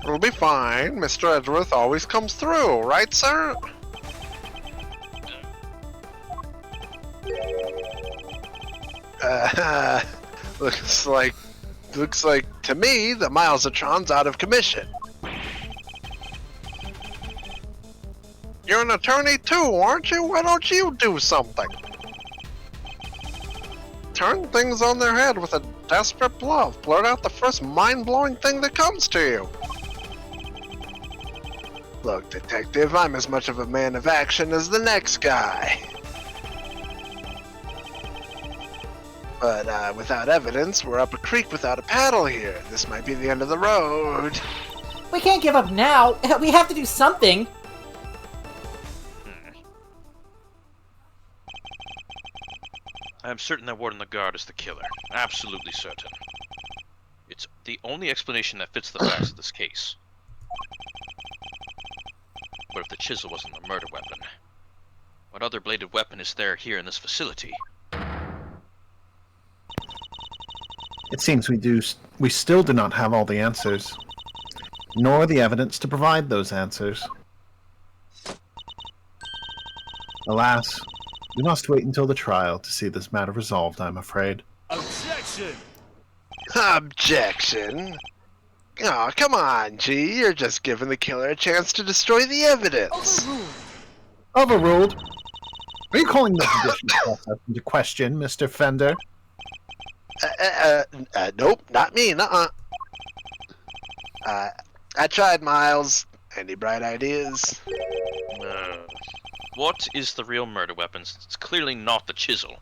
It'll be fine. Mr. Edgeworth always comes through, right, sir? Looks like to me the Milesatron's out of commission. You're an attorney too, aren't you? Why don't you do something? Turn things on their head with a desperate bluff. Blurt out the first mind-blowing thing that comes to you. Look, detective, I'm as much of a man of action as the next guy. But without evidence, we're up a creek without a paddle here. This might be the end of the road. We can't give up now. We have to do something. I'm certain that Warden Lagarde is the killer. Absolutely certain. It's the only explanation that fits the facts of this case. But if the chisel wasn't the murder weapon, what other bladed weapon is there here in this facility? It seems we still do not have all the answers, nor the evidence to provide those answers. Alas, we must wait until the trial to see this matter resolved, I'm afraid. Objection! Objection? Aw, come on, G. You're just giving the killer a chance to destroy the evidence. Overruled. Are you calling the judicial process into question, Mr. Fender? Nope, not me, nuh-uh. I tried, Miles. Any bright ideas? What is the real murder weapon? It's clearly not the chisel.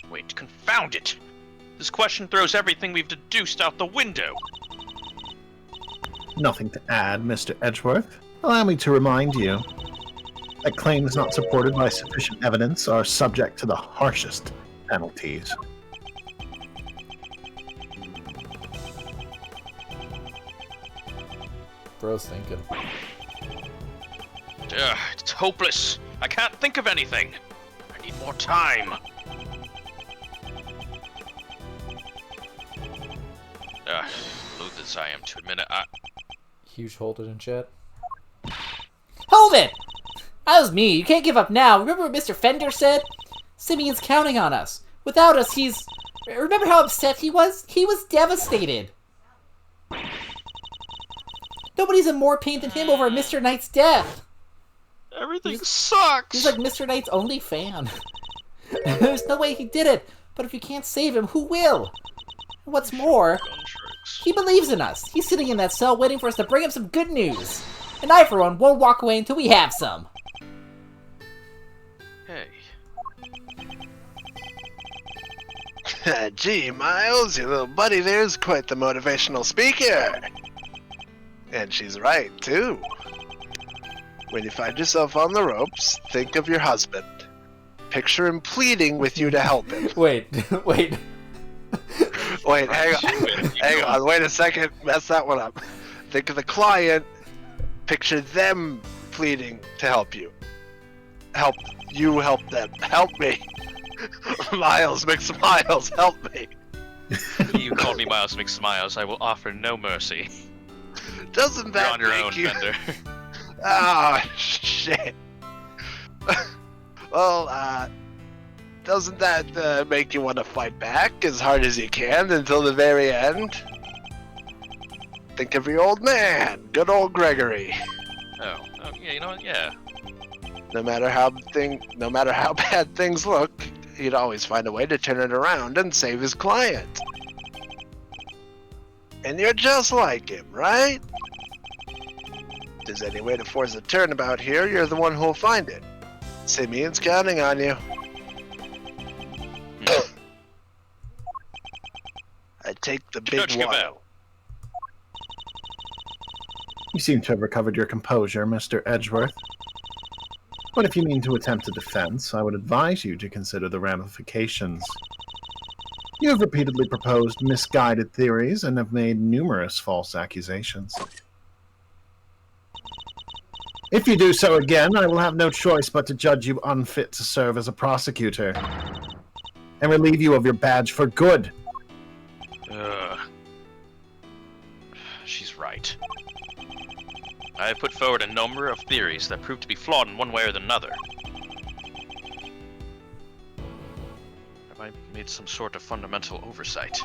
Wait, confound it! This question throws everything we've deduced out the window! Nothing to add, Mr. Edgeworth. Allow me to remind you that claims not supported by sufficient evidence are subject to the harshest penalties. Bro's thinking. It's hopeless. I can't think of anything. I need more time. Loath as I am to admit it, Huge hold it in chat. Hold it! That was me. You can't give up now. Remember what Mr. Fender said? Simeon's counting on us. Without us, he's... Remember how upset he was? He was devastated. Nobody's in more pain than him over Mr. Knight's death. everything sucks! He's like Mr. Knight's only fan. There's no way he did it. But if you can't save him, who will? What's more, he believes in us. He's sitting in that cell waiting for us to bring him some good news. And I, for one, won't walk away until we have some. Hey. Gee, Miles, your little buddy there's quite the motivational speaker. And she's right, too. When you find yourself on the ropes, think of your husband. Picture him pleading with you to help him. Wait. Wait, hang on, wait a second. Mess that one up. Think of the client. Picture them pleading to help you. Help them. Help me. Miles McSmiles, help me. You called me Miles McSmiles. I will offer no mercy. Doesn't You're that on your make own, you... Bender. Ah, shit. Well, doesn't that make you want to fight back as hard as you can until the very end? Think of your old man, good old Gregory. Oh, yeah, you know what? Yeah. No matter how bad things look, he'd always find a way to turn it around and save his client. And you're just like him, right? If there's any way to force a turnabout here, you're the one who'll find it. Simeon's counting on you. I take the big Judge one. Cavell. You seem to have recovered your composure, Mr. Edgeworth. But if you mean to attempt a defense, I would advise you to consider the ramifications. You have repeatedly proposed misguided theories and have made numerous false accusations. If you do so again, I will have no choice but to judge you unfit to serve as a prosecutor, and relieve you of your badge for good. She's right. I have put forward a number of theories that prove to be flawed in one way or another. Have I made some sort of fundamental oversight?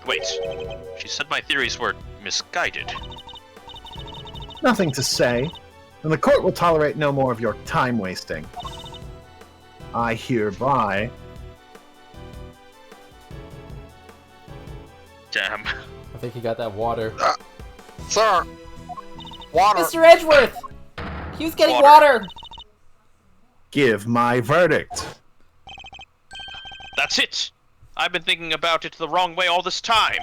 Wait, she said my theories were misguided. Nothing to say, and the court will tolerate no more of your time wasting. I hereby... Damn. I think he got that water. Sir! Water! Mr. Edgeworth! He was getting Water. water! give my verdict. That's it! I've been thinking about it the wrong way all this time.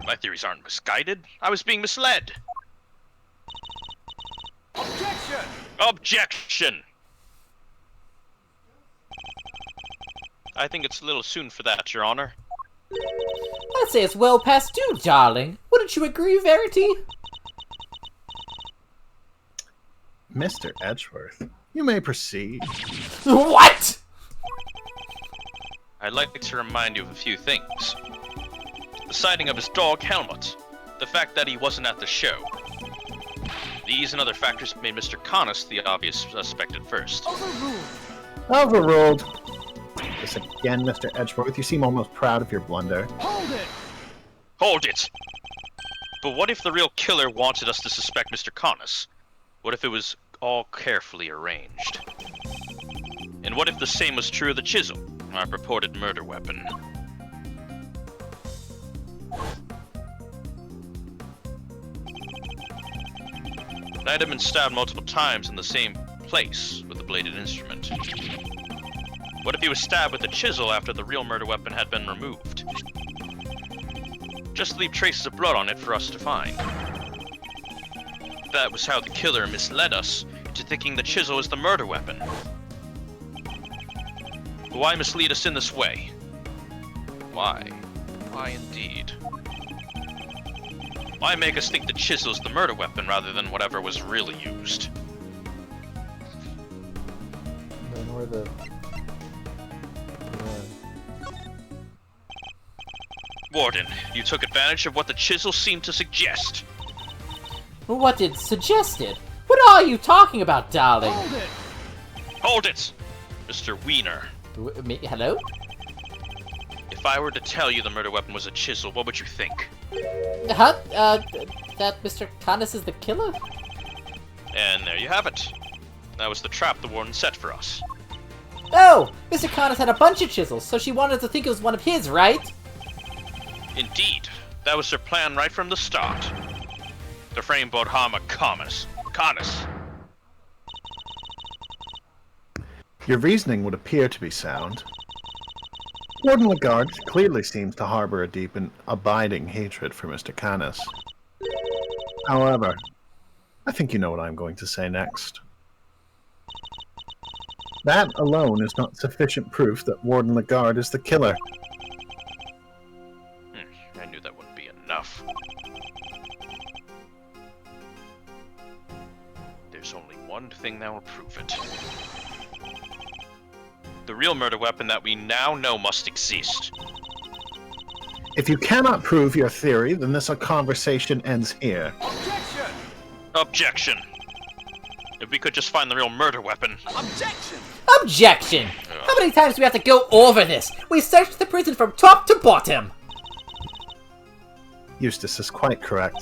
My theories aren't misguided. I was being misled. Objection! Objection! I think it's a little soon for that, Your Honor. I'd say it's well past due, darling. Wouldn't you agree, Verity? Mr. Edgeworth, you may proceed. What? I'd like to remind you of a few things. The sighting of his dog, Helmut. The fact that he wasn't at the show. These and other factors made Mr. Connus the obvious suspect at first. Overruled. This again, Mr. Edgeworth. You seem almost proud of your blunder. Hold it! Hold it! But what if the real killer wanted us to suspect Mr. Connus? What if it was all carefully arranged? And what if the same was true of the chisel, our purported murder weapon? I'd have been stabbed multiple times in the same place with the bladed instrument. What if he was stabbed with a chisel after the real murder weapon had been removed? Just leave traces of blood on it for us to find. That was how the killer misled us into thinking the chisel was the murder weapon. Why mislead us in this way? Why? Why indeed? Why make us think the chisel's the murder weapon rather than whatever was really used? Then where the... Warden, you took advantage of what the chisel seemed to suggest. What it suggested? What are you talking about, darling? Hold it! Hold it! Mr. Wiener. Hello? If I were to tell you the murder weapon was a chisel, what would you think? Huh? That Mr. Connus is the killer? And there you have it. That was the trap the warden set for us. Oh! Mr. Connus had a bunch of chisels, so she wanted to think it was one of his, right? Indeed. That was her plan right from the start. To frame Bodhama Connus. Your reasoning would appear to be sound. Warden Lagarde clearly seems to harbor a deep and abiding hatred for Mr. Canis. However, I think you know what I'm going to say next. That alone is not sufficient proof that Warden Lagarde is the killer. I knew that wouldn't be enough. There's only one thing that will prove it. The real murder weapon that we now know must exist. If you cannot prove your theory, then this conversation ends here. Objection! Objection! If we could just find the real murder weapon. Objection! Objection! How many times do we have to go over this? We searched the prison from top to bottom! Eustace is quite correct.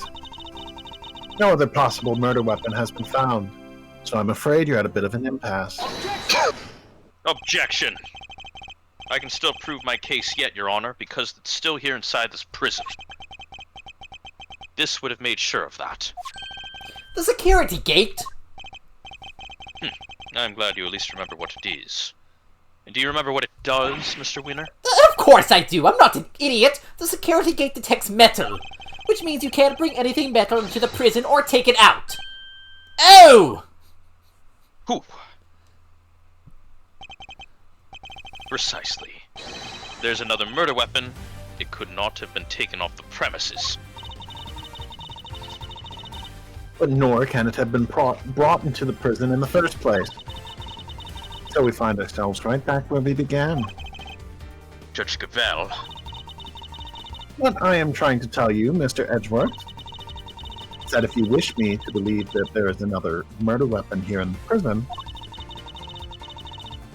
No other possible murder weapon has been found, so I'm afraid you're at a bit of an impasse. Objection! I can still prove my case yet, Your Honor, because it's still here inside this prison. This would have made sure of that. The security gate? I'm glad you at least remember what it is. And do you remember what it does, Mr. Wiener? Of course I do! I'm not an idiot! The security gate detects metal, which means you can't bring anything metal into the prison or take it out. Oh! Whew. Precisely. If there's another murder weapon, it could not have been taken off the premises. But nor can it have been brought into the prison in the first place. So we find ourselves right back where we began. Judge Cavell. What I am trying to tell you, Mr. Edgeworth, is that if you wish me to believe that there is another murder weapon here in the prison,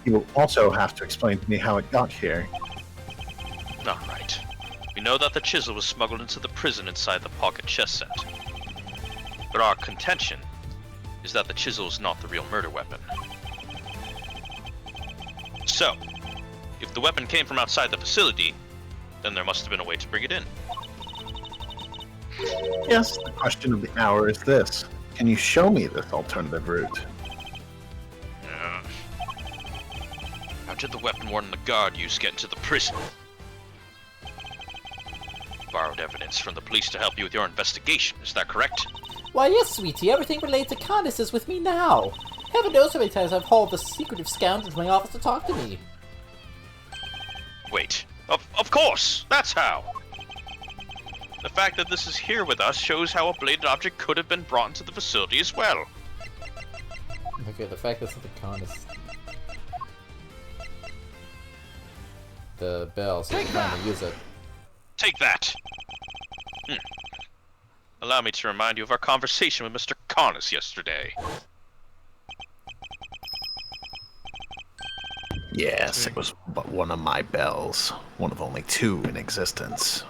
you will also have to explain to me how it got here. Alright. We know that the chisel was smuggled into the prison inside the pocket chess set. But our contention is that the chisel is not the real murder weapon. So, if the weapon came from outside the facility, then there must have been a way to bring it in. Yes, the question of the hour is this. Can you show me this alternative route? How did the weapon Warden Lagarde use to get into the prison? Borrowed evidence from the police to help you with your investigation, is that correct? Why yes, sweetie, everything related to Candace is with me now. Heaven knows how many times I've hauled the secretive scoundrel to my office to talk to me. Wait. Of course! That's how! The fact that this is here with us shows how a bladed object could have been brought into the facility as well. Okay, the fact that the con is the bell, so you're trying to use it. Take that! Allow me to remind you of our conversation with Mr. Carnes yesterday. Yes, it was but one of my bells. One of only two in existence.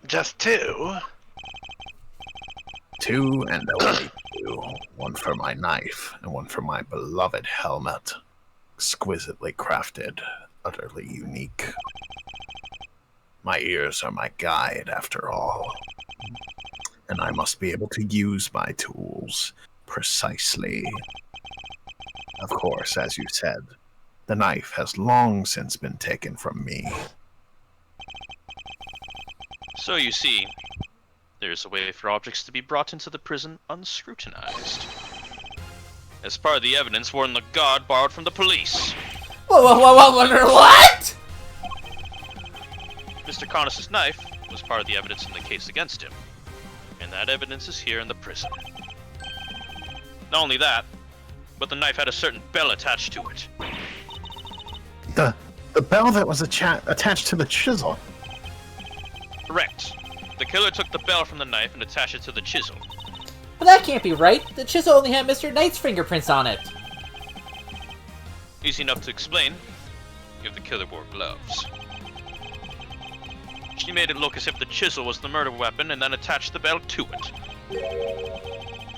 Just two? Two and only two. One for my knife, and one for my beloved helmet. Exquisitely crafted, utterly unique. My ears are my guide, after all. And I must be able to use my tools precisely. Of course, as you said, the knife has long since been taken from me. So you see, there's a way for objects to be brought into the prison unscrutinized. As part of the evidence, Warden Lagarde borrowed from the police. What? Mr. Carnes' knife was part of the evidence in the case against him, and that evidence is here in the prison. Not only that, but the knife had a certain bell attached to it. The bell that was attached to the chisel. Correct. The killer took the bell from the knife and attached it to the chisel. Well, that can't be right. The chisel only had Mr. Knight's fingerprints on it. Easy enough to explain, if the killer wore gloves. She made it look as if the chisel was the murder weapon and then attached the bell to it.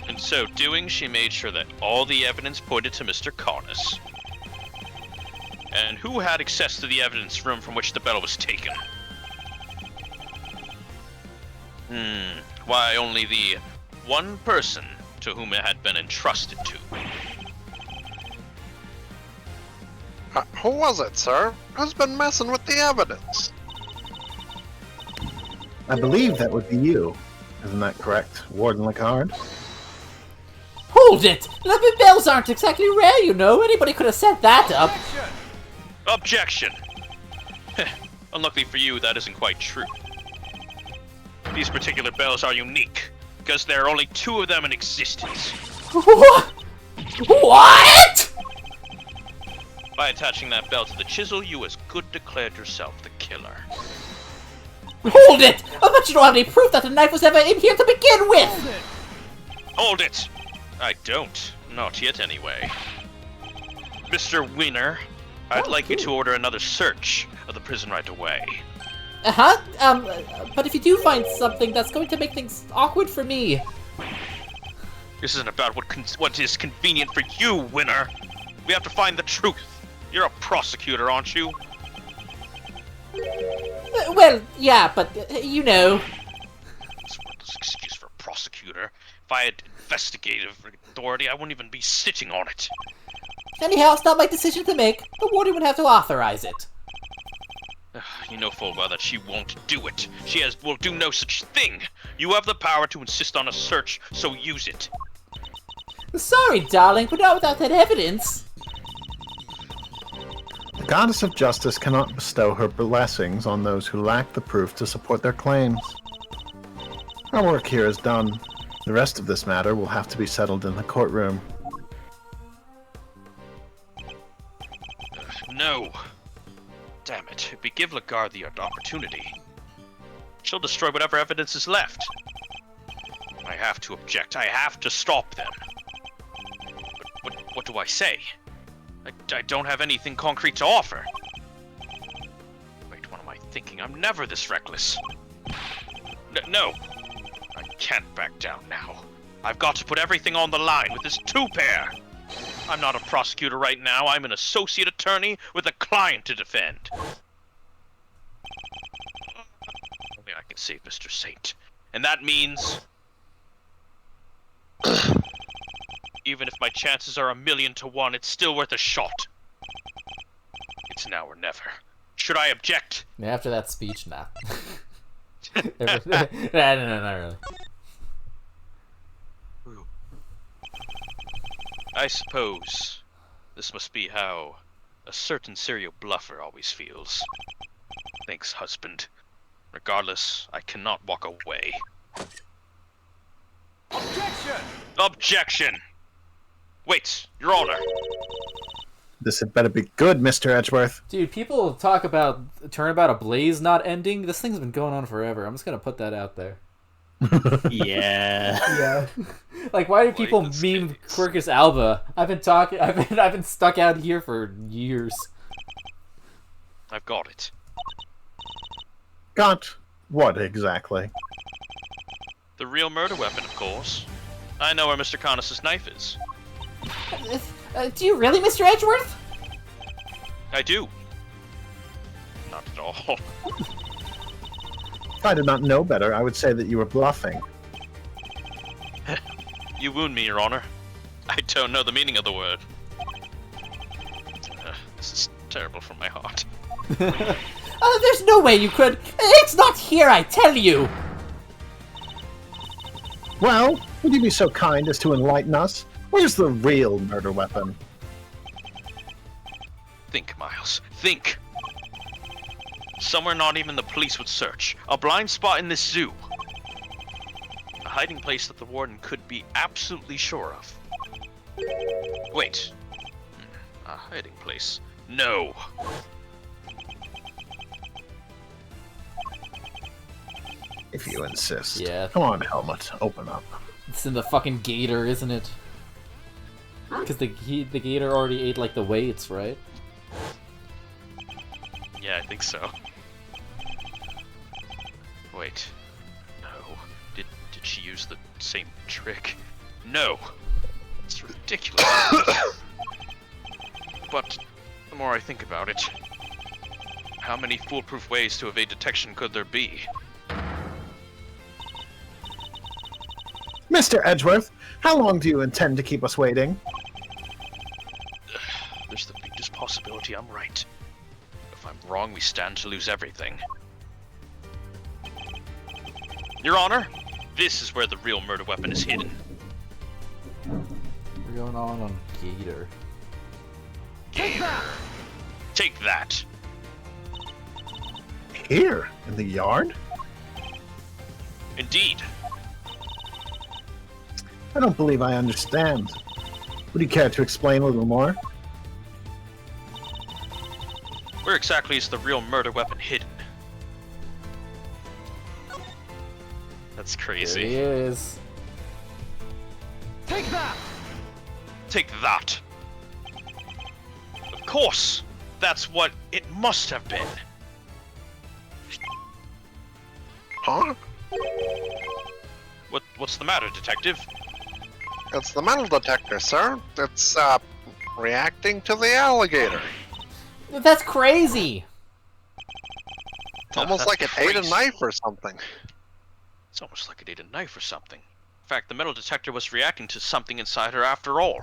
In so doing, she made sure that all the evidence pointed to Mr. Carnes. And who had access to the evidence room from which the bell was taken? Why, only the one person to whom it had been entrusted to. Who was it, sir? Who's been messing with the evidence? I believe that would be you. Isn't that correct, Warden Lagarde? Hold it! The bells aren't exactly rare, you know. Anybody could have set that up. Objection! Unluckily for you, that isn't quite true. These particular bells are unique, because there are only 2 of them in existence. What? What? By attaching that bell to the chisel, you as good declared yourself the killer. Hold it! I bet you don't have any proof that the knife was ever in here to begin with! Hold it! I don't. Not yet, anyway. Mr. Winner, I'd like you to order another search of the prison right away. Uh-huh, but if you do find something, that's going to make things awkward for me. This isn't about what is convenient for you, Winner. We have to find the truth. You're a prosecutor, aren't you? Well, yeah, but, you know. That's what this excuse for a prosecutor. If I had investigative authority, I wouldn't even be sitting on it. Anyhow, it's not my decision to make. The warden would have to authorize it. You know full well that she won't do it. Will do no such thing. You have the power to insist on a search, so use it. Sorry, darling, but not without that evidence. The goddess of justice cannot bestow her blessings on those who lack the proof to support their claims. Our work here is done. The rest of this matter will have to be settled in the courtroom. No. Damn it. If we give Lagarde the opportunity, she'll destroy whatever evidence is left. I have to object. I have to stop them. But what do I say? I don't have anything concrete to offer. Wait, what am I thinking? I'm never this reckless. No. I can't back down now. I've got to put everything on the line with this 2-pair. I'm not a prosecutor right now. I'm an associate attorney with a client to defend. Only I can save Mr. Saint. And that means... even if my chances are 1,000,000 to 1, it's still worth a shot. It's now or never. Should I object? After that speech, nah. No, not really. I suppose this must be how a certain serial bluffer always feels. Thanks, husband. Regardless, I cannot walk away. Objection! Objection! Wait, Your Honor. This had better be good, Mr. Edgeworth. Dude, people talk about Turnabout Ablaze not ending. This thing's been going on forever. I'm just gonna put that out there. Yeah. Yeah. Like, why do people meme Quercus Alba? I've been stuck out here for years. I've got it. Got what exactly? The real murder weapon, of course. I know where Mr. Conus's knife is. Do you really, Mr. Edgeworth? I do. Not at all. If I did not know better, I would say that you were bluffing. You wound me, Your Honor. I don't know the meaning of the word. This is terrible from my heart. There's no way you could. It's not here, I tell you. Well, would you be so kind as to enlighten us? Where's the real murder weapon? Think, Miles. Think. Somewhere not even the police would search. A blind spot in this zoo. A hiding place that the warden could be absolutely sure of. Wait. A hiding place. No. If you insist. Yeah. Come on, Helmut. Open up. It's in the fucking gator, isn't it? Because the gator already ate, like, the weights, right? Yeah, I think so. Wait. No. Did she use the same trick? No. It's ridiculous. But the more I think about it, how many foolproof ways to evade detection could there be? Mr. Edgeworth, how long do you intend to keep us waiting? There's the biggest possibility I'm right. If I'm wrong, we stand to lose everything. Your Honor, this is where the real murder weapon is hidden. going on Gator? Gator. Take that. Here, in the yard? Indeed. I don't believe I understand. Would you care to explain a little more? Where exactly is the real murder weapon hidden? That's There crazy. he is. Take that! Take that. Of course, that's what it must have been. Huh? What's the matter, detective? It's the metal detector, sir. It's, reacting to the alligator. That's crazy! It's almost that's like it ate a crazy. knife or something. It's almost like it ate a knife or something. In fact, the metal detector was reacting to something inside her after all.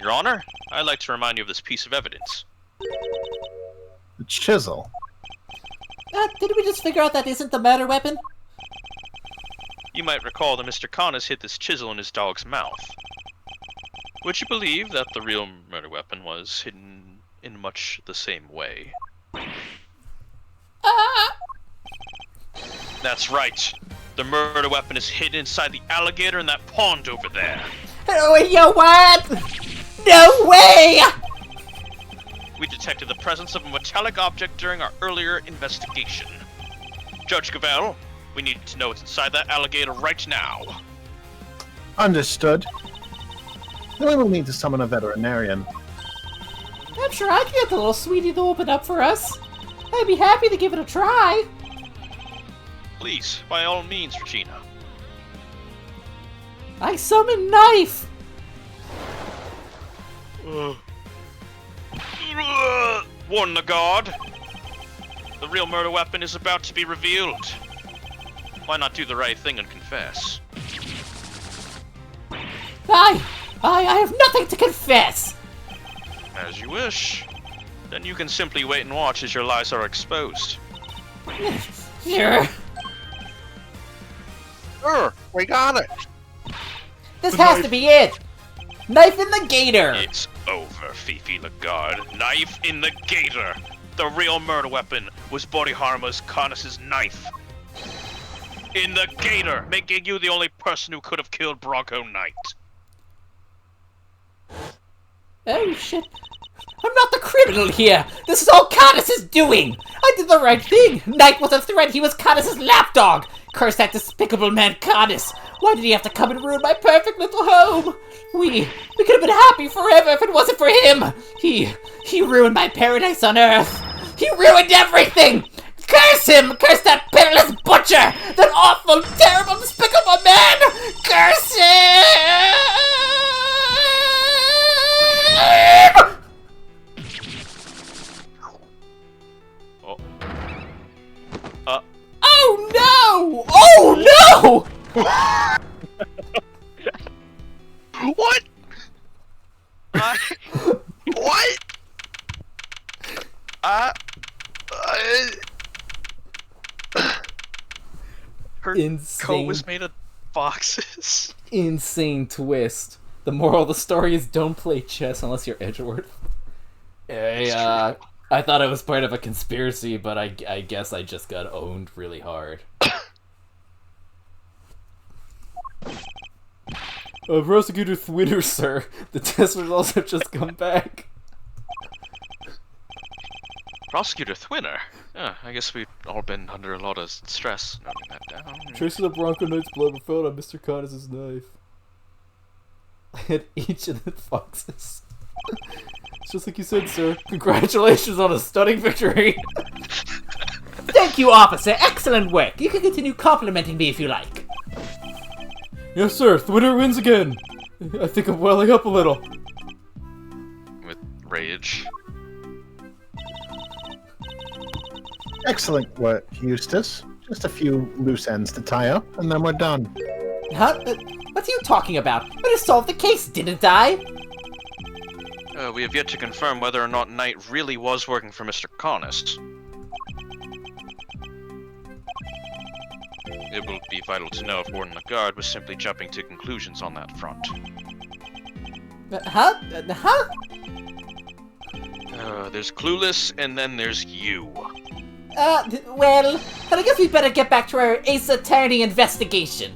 Your Honor, I'd like to remind you of this piece of evidence. The chisel. Didn't we just figure out that isn't the murder weapon? You might recall that Mr. Connors hid this chisel in his dog's mouth. Would you believe that the real murder weapon was hidden in much the same way? That's right. The murder weapon is hidden inside the alligator in that pond over there. Oh, yo, what? No way! We detected the presence of a metallic object during our earlier investigation. Judge Cavell, we need to know what's inside that alligator right now. Understood. We will need to summon a veterinarian. I'm sure I can get the little sweetie to open up for us. I'd be happy to give it a try. Please, by all means, Regina. I summon knife! Warn the guard. The real murder weapon is about to be revealed. Why not do the right thing and confess? I have nothing to confess! As you wish. Then you can simply wait and watch as your lies are exposed. Sure. Sure, we got it. This has to be it! Knife in the gator! It's over, Fifi Lagarde. Knife in the gator. The real murder weapon was Bodhidharma's Connors' knife. In the gator, making you the only person who could have killed Bronco Knight. Oh shit. I'm not the criminal here! This is all Connors' doing! I did the right thing! Knight was a threat, he was Connors' lapdog! Curse that despicable man Connors! Why did he have to come and ruin my perfect little home? We could have been happy forever if it wasn't for him! He ruined my paradise on Earth! He ruined everything! Curse him! Curse that pitiless butcher! That awful, terrible, despicable man! Curse him! Oh no! Oh no! What? What? Her Insane. coat was made of boxes. Insane twist. The moral of the story is don't play chess unless you're Edgeworth. I thought it was part of a conspiracy, but I guess I just got owned really hard. Prosecutor Twitter, sir. The test results have just come back. Prosecutor Thwinner? Yeah, I guess we've all been under a lot of stress noting that down. Traces of Bronco Knight's blood were found on Mr. Connors' knife. At each of the foxes. It's just like you said, sir. Congratulations on a stunning victory! Thank you, officer. Excellent work. You can continue complimenting me if you like. Yes, sir. Twitter wins again. I think I'm welling up a little. With rage. Excellent work, Eustace. Just a few loose ends to tie up, and then we're done. Huh? What are you talking about? I just solved the case, didn't I? We have yet to confirm whether or not Knight really was working for Mr. Connors. It will be vital to know if Warden Lagarde was simply jumping to conclusions on that front. Huh? Huh? There's Clueless, and then there's you. Well, then I guess we better get back to our Ace Attorney investigation.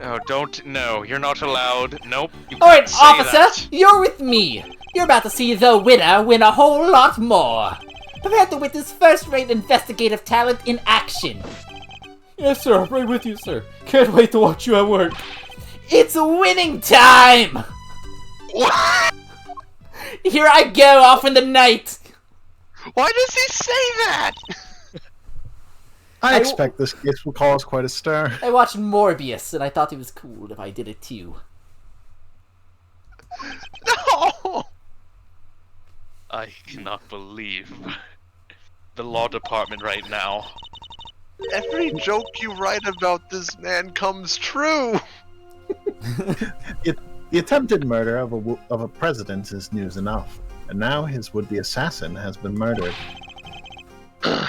Oh, don't. No, you're not allowed. Nope. You Alright, can't say officer, that. you're with me. You're about to see the winner win a whole lot more. Prepare to witness first-rate investigative talent in action. Yes, sir. Right with you, sir. Can't wait to watch you at work. It's winning time! What? Here I go off in the night. Why does he say that? I expect this case will cause quite a stir. I watched Morbius, and I thought it was cool if I did it too. No! I cannot believe the law department right now. Every joke you write about this man comes true. The attempted murder of a president is news enough, and now his would-be assassin has been murdered.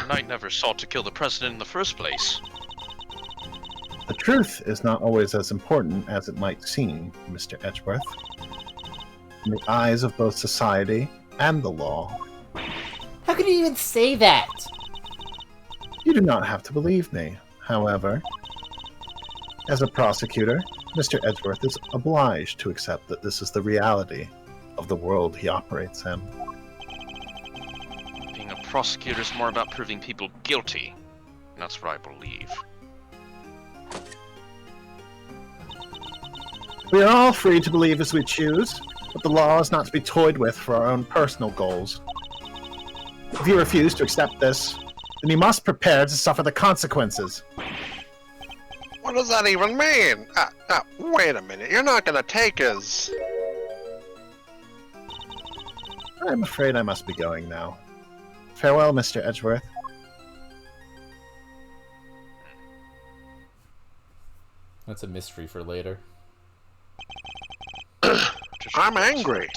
Knight never sought to kill the president in the first place. The truth is not always as important as it might seem, Mr. Edgeworth. In the eyes of both society and the law. How could you even say that? You do not have to believe me, however. As a prosecutor, Mr. Edgeworth is obliged to accept that this is the reality of the world he operates in. Being a prosecutor is more about proving people guilty. And that's what I believe. We are all free to believe as we choose, but the law is not to be toyed with for our own personal goals. If you refuse to accept this, then you must prepare to suffer the consequences. What does that even mean? Wait a minute. You're not gonna take us. I'm afraid I must be going now. Farewell, Mr. Edgeworth. That's a mystery for later. I'm angry.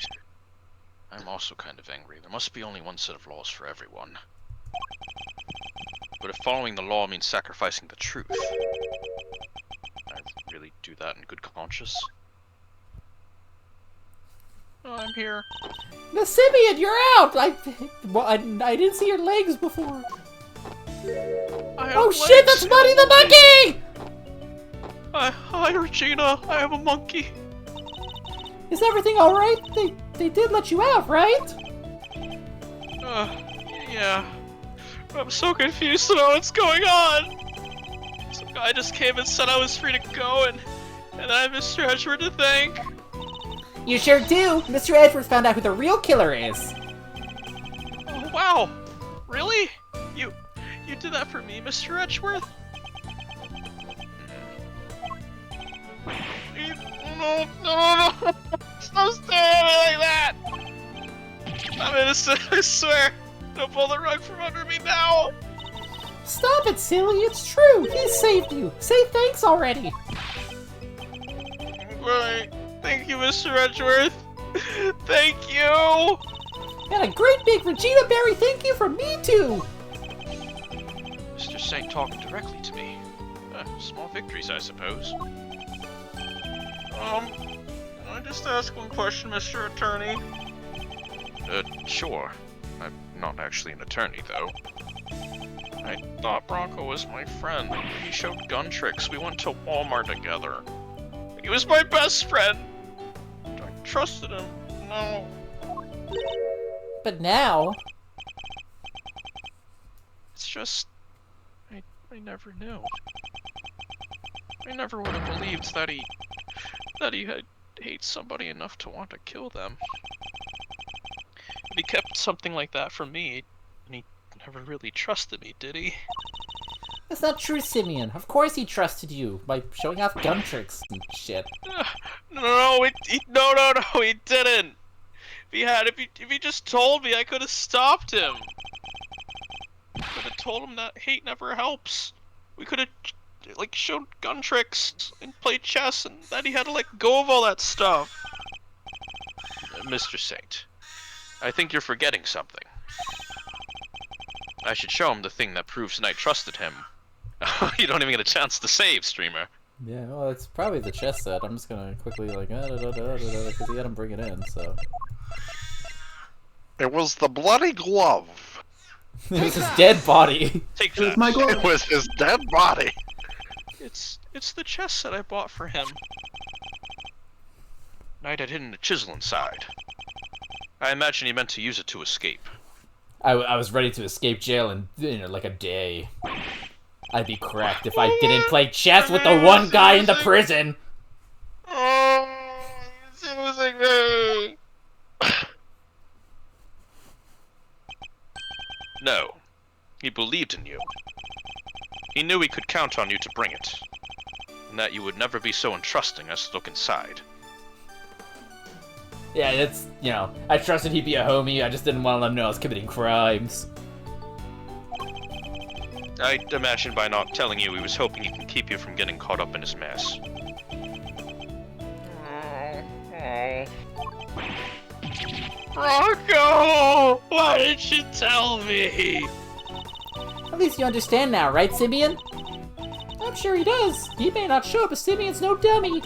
I'm also kind of angry. There must be only one set of laws for everyone. But if following the law means sacrificing the truth, I really do that in good conscience. Oh, I'm here. Now, Simeon, you're out! I didn't see your legs before. Oh shit, that's Buddy the Monkey! Hi, Regina. I have a monkey. Is everything alright? They did let you out, right? Yeah. I'm so confused about what's going on. Some guy just came and said I was free to go, and I have Mr. Edgeworth to thank. You sure do! Mr. Edgeworth found out who the real killer is. Oh, wow. Really? You did that for me, Mr. Edgeworth? No. Stop staring at me like that! I'm innocent, I swear. Don't pull the rug from under me now! Stop it, silly. It's true. He saved you. Say thanks already. Right. Thank you, Mr. Edgeworth. Thank you! And a great big Regina Berry thank you from me, too. Mr. Saint talking directly to me. Small victories, I suppose. Can I just ask one question, Mr. Attorney? Sure. I'm not actually an attorney, though. I thought Bronco was my friend. He showed gun tricks. We went to Walmart together. He was my best friend. I trusted him. No. But now... It's just... I never knew. I never would have believed that he had hates somebody enough to want to kill them. But he kept something like that from me, and he never really trusted me, did he? That's not true, Simeon. Of course he trusted you by showing off gun tricks and shit. No, he didn't. If he just told me, I could have stopped him. I could have told him that hate never helps. We could have showed gun tricks and played chess, and that he had to let go of all that stuff. Mr. Saint, I think you're forgetting something. I should show him the thing that proves Knight trusted him. You don't even get a chance to save, streamer. Yeah, well, it's probably the chess set. I'm just gonna quickly like because he had him bring it in. So It was the bloody glove. it was his dead body. Take Here's that. my It glove. was his dead body. It's the chess set I bought for him. Knight had hidden a chisel inside. I imagine he meant to use it to escape. I was ready to escape jail in like a day. I'd be cracked if I didn't play chess with the one guy in the prison. Oh, he's using me. No, he believed in you. He knew he could count on you to bring it, and that you would never be so untrusting as to look inside. Yeah, it's, I trusted he'd be a homie, I just didn't want to let him know I was committing crimes. I imagine by not telling you, he was hoping he can keep you from getting caught up in his mess. Rocco! Why didn't you tell me? At least you understand now, right, Simeon? I'm sure he does. He may not show up, but Simeon's no dummy.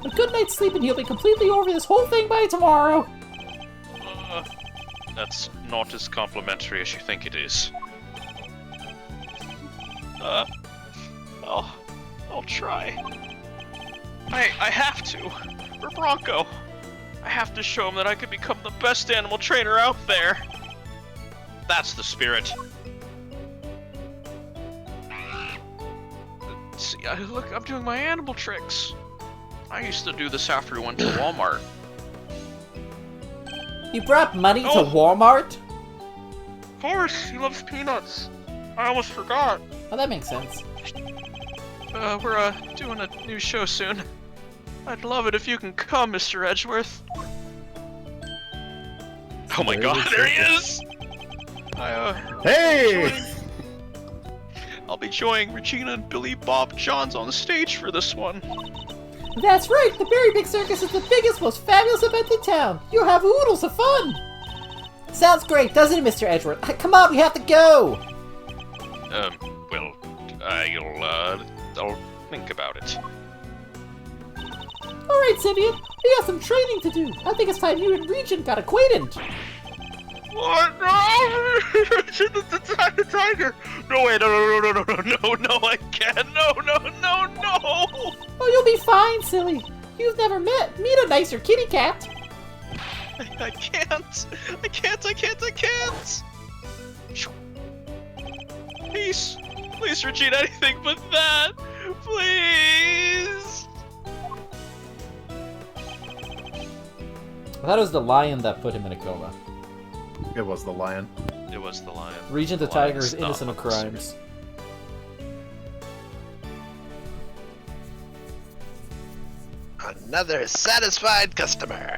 A good night's sleep and he'll be completely over this whole thing by tomorrow. That's not as complimentary as you think it is. I'll try. I have to. For Bronco. I have to show him that I could become the best animal trainer out there. That's the spirit. See, look, I'm doing my animal tricks. I used to do this after we went to Walmart. You brought money Oh. to Walmart? Of course, he loves peanuts. I almost forgot. Oh, that makes sense. We're doing a new show soon. I'd love it if you can come, Mr. Edgeworth. Oh my god, there he is! Hey! I'll be joining Regina and Billy Bob Johns on the stage for this one. That's right, the Berry Big Circus is the biggest, most fabulous event in town. You'll have oodles of fun. Sounds great, doesn't it, Mr. Edgeworth? Come on, we have to go. Well, I'll think about it. Alright, Simeon, we got some training to do. I think it's time you and Regent got acquainted. What? No! the tiger! No, wait, no, I can't. No. Oh, you'll be fine, silly. You've never meet a nicer kitty cat. I can't. Please, Regina, anything but that. Please. I thought it was the lion that put him in a coma. It was the lion. It was the lion. Regent the lion tiger is stopped innocent of on the spirit. crimes. Another satisfied customer.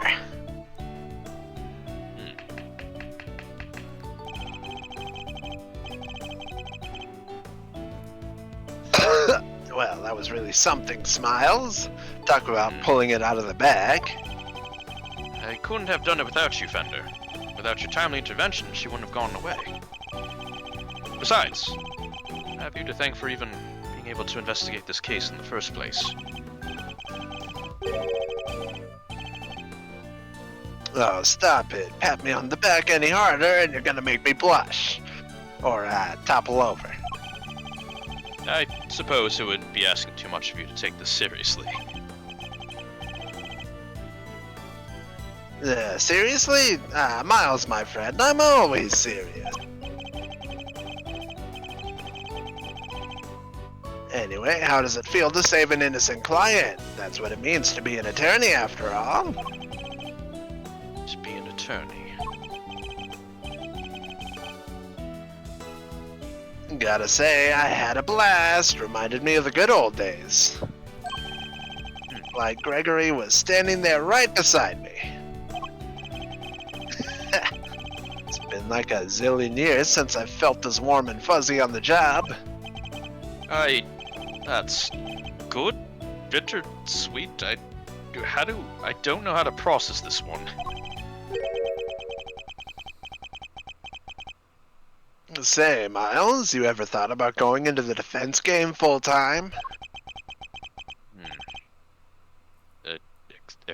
Well, that was really something, Smiles. Talk about pulling it out of the bag. I couldn't have done it without you, Fender. Without your timely intervention, she wouldn't have gone away. Besides, I have you to thank for even being able to investigate this case in the first place. Oh, stop it. Pat me on the back any harder and you're gonna make me blush. Or, topple over. I suppose it would be asking too much of you to take this seriously. Seriously? Miles, my friend, I'm always serious. Anyway, how does it feel to save an innocent client? That's what it means to be an attorney, after all. To be an attorney. Gotta say, I had a blast. Reminded me of the good old days. Like Gregory was standing there right beside me. It's been like a zillion years since I felt as warm and fuzzy on the job. That's good, bitter, sweet. I don't know how to process this one. Say, Miles, you ever thought about going into the defense game full time?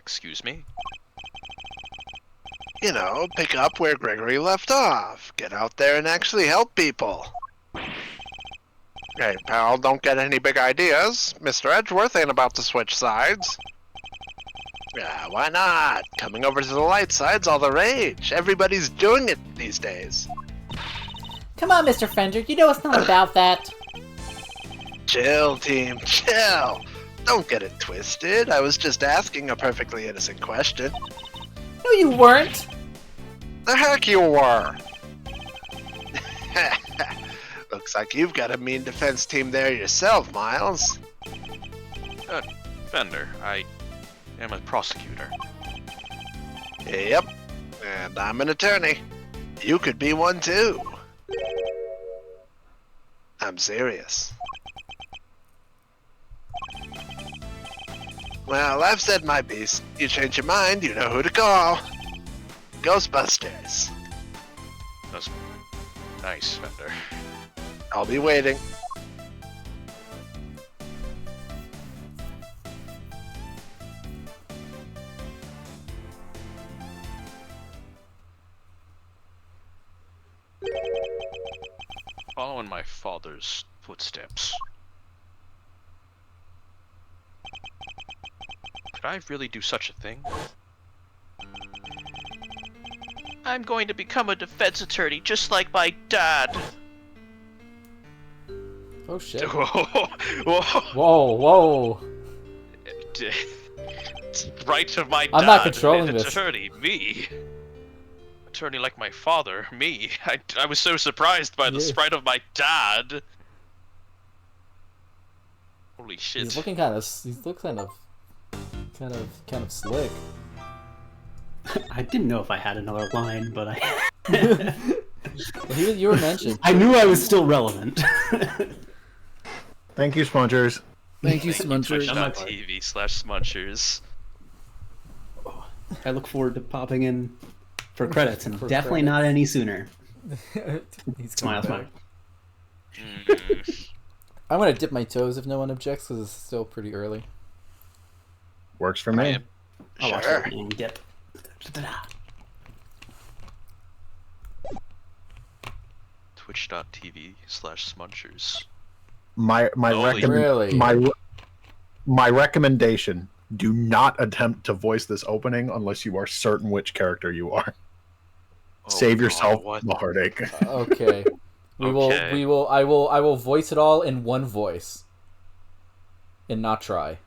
Excuse me? You know, pick up where Gregory left off. Get out there and actually help people. Hey, pal, don't get any big ideas. Mr. Edgeworth ain't about to switch sides. Yeah, why not? Coming over to the light side's all the rage. Everybody's doing it these days. Come on, Mr. Fender, you know it's not about that. Chill, team, chill. Don't get it twisted. I was just asking a perfectly innocent question. No, you weren't. The heck you were! Looks like you've got a mean defense team there yourself, Miles. Fender, I am a prosecutor. Yep, and I'm an attorney. You could be one too. I'm serious. Well, I've said my piece. You change your mind, you know who to call. Ghostbusters. That's nice, Fender. I'll be waiting. Following my father's footsteps. Could I really do such a thing? I'm going to become a defense attorney just like my dad. Oh shit. Whoa. Whoa, whoa. Right of my dad. I'm not controlling an this. Attorney, me. Attorney like my father, me. I was so surprised by the Yeah. sprite of my dad. Holy shit. He's looking kind of slick. I didn't know if I had another line, but I You were mentioned. I knew I was still relevant. Thank you, Spongers. Thank you, Smunchers. Twitch.tv/Smunchers. I look forward to popping in for credits, and For definitely credits. not any sooner. He's Smile, coming smile. back. I'm gonna dip my toes if no one objects, because it's still pretty early. Works for me. I'll watch Sure. it and dip. Twitch.tv/Smunchers. My Holy- Really? my recommendation: do not attempt to voice this opening unless you are certain which character you are. Oh, Save God, yourself what? the heartache. Okay. Okay. I will voice it all in one voice. And not try.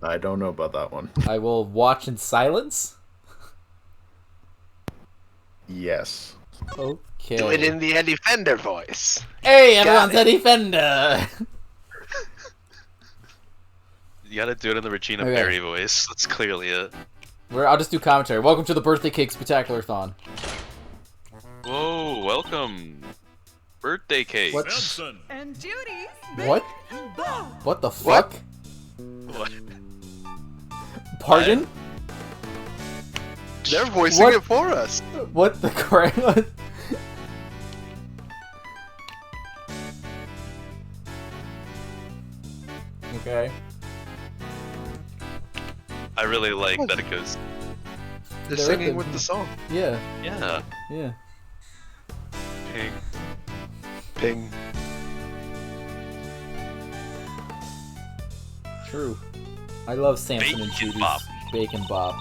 I don't know about that one. I will watch in silence. Yes. Okay. Do it in the Eddie Fender voice. Hey, Got everyone's it. Eddie Fender! You gotta do it in the Regina Okay. Perry voice. That's clearly it. I'll just do commentary. Welcome to the Birthday Cake Spectacular-thon. Whoa, welcome. Birthday cake. What? And Judy's What? What the fuck? What? Pardon? They're voicing What? it for us. What the crap? Okay. I really like that it goes. They're They're singing the- with the song. Yeah. Yeah. Yeah. Ping. Ping. True. I love Samson and Bacon Judy's Bop. Bacon Bop.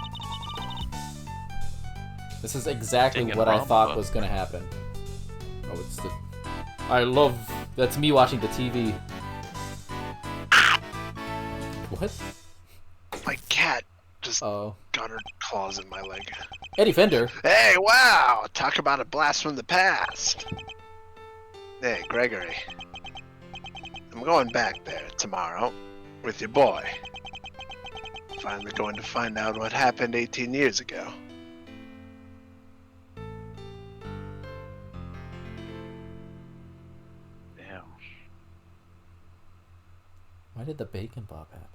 This is exactly Ding and what I thought Ramba. was gonna happen. Oh, it's the. I love. That's me watching the TV. What? My cat just Oh. got her claws in my leg. Eddie Fender. Hey, wow! Talk about a blast from the past. Hey, Gregory. I'm going back there tomorrow with your boy. Finally going to find out what happened 18 years ago. Damn. Why did the Bacon Bop happen?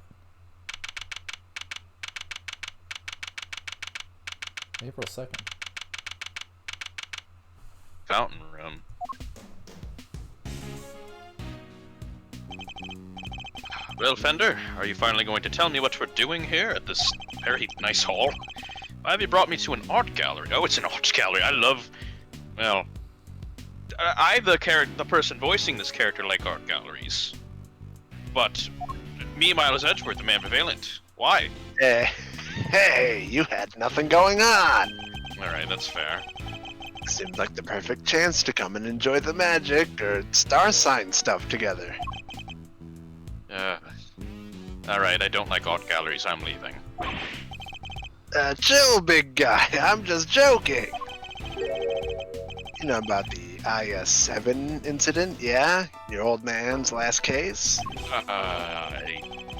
April 2nd. Fountain room. Well, Fender, are you finally going to tell me what we're doing here at this very nice hall? Why have you brought me to an art gallery? Oh, it's an art gallery. I love... Well... the person voicing this character, like art galleries. But... me, Miles Edgeworth, the man prevalent. Why? Hey, you had nothing going on. Alright, that's fair. Seemed like the perfect chance to come and enjoy the magic or star sign stuff together. Alright, I don't like art galleries, I'm leaving. Chill, big guy, I'm just joking. You know about the IS-7 incident, yeah? Your old man's last case?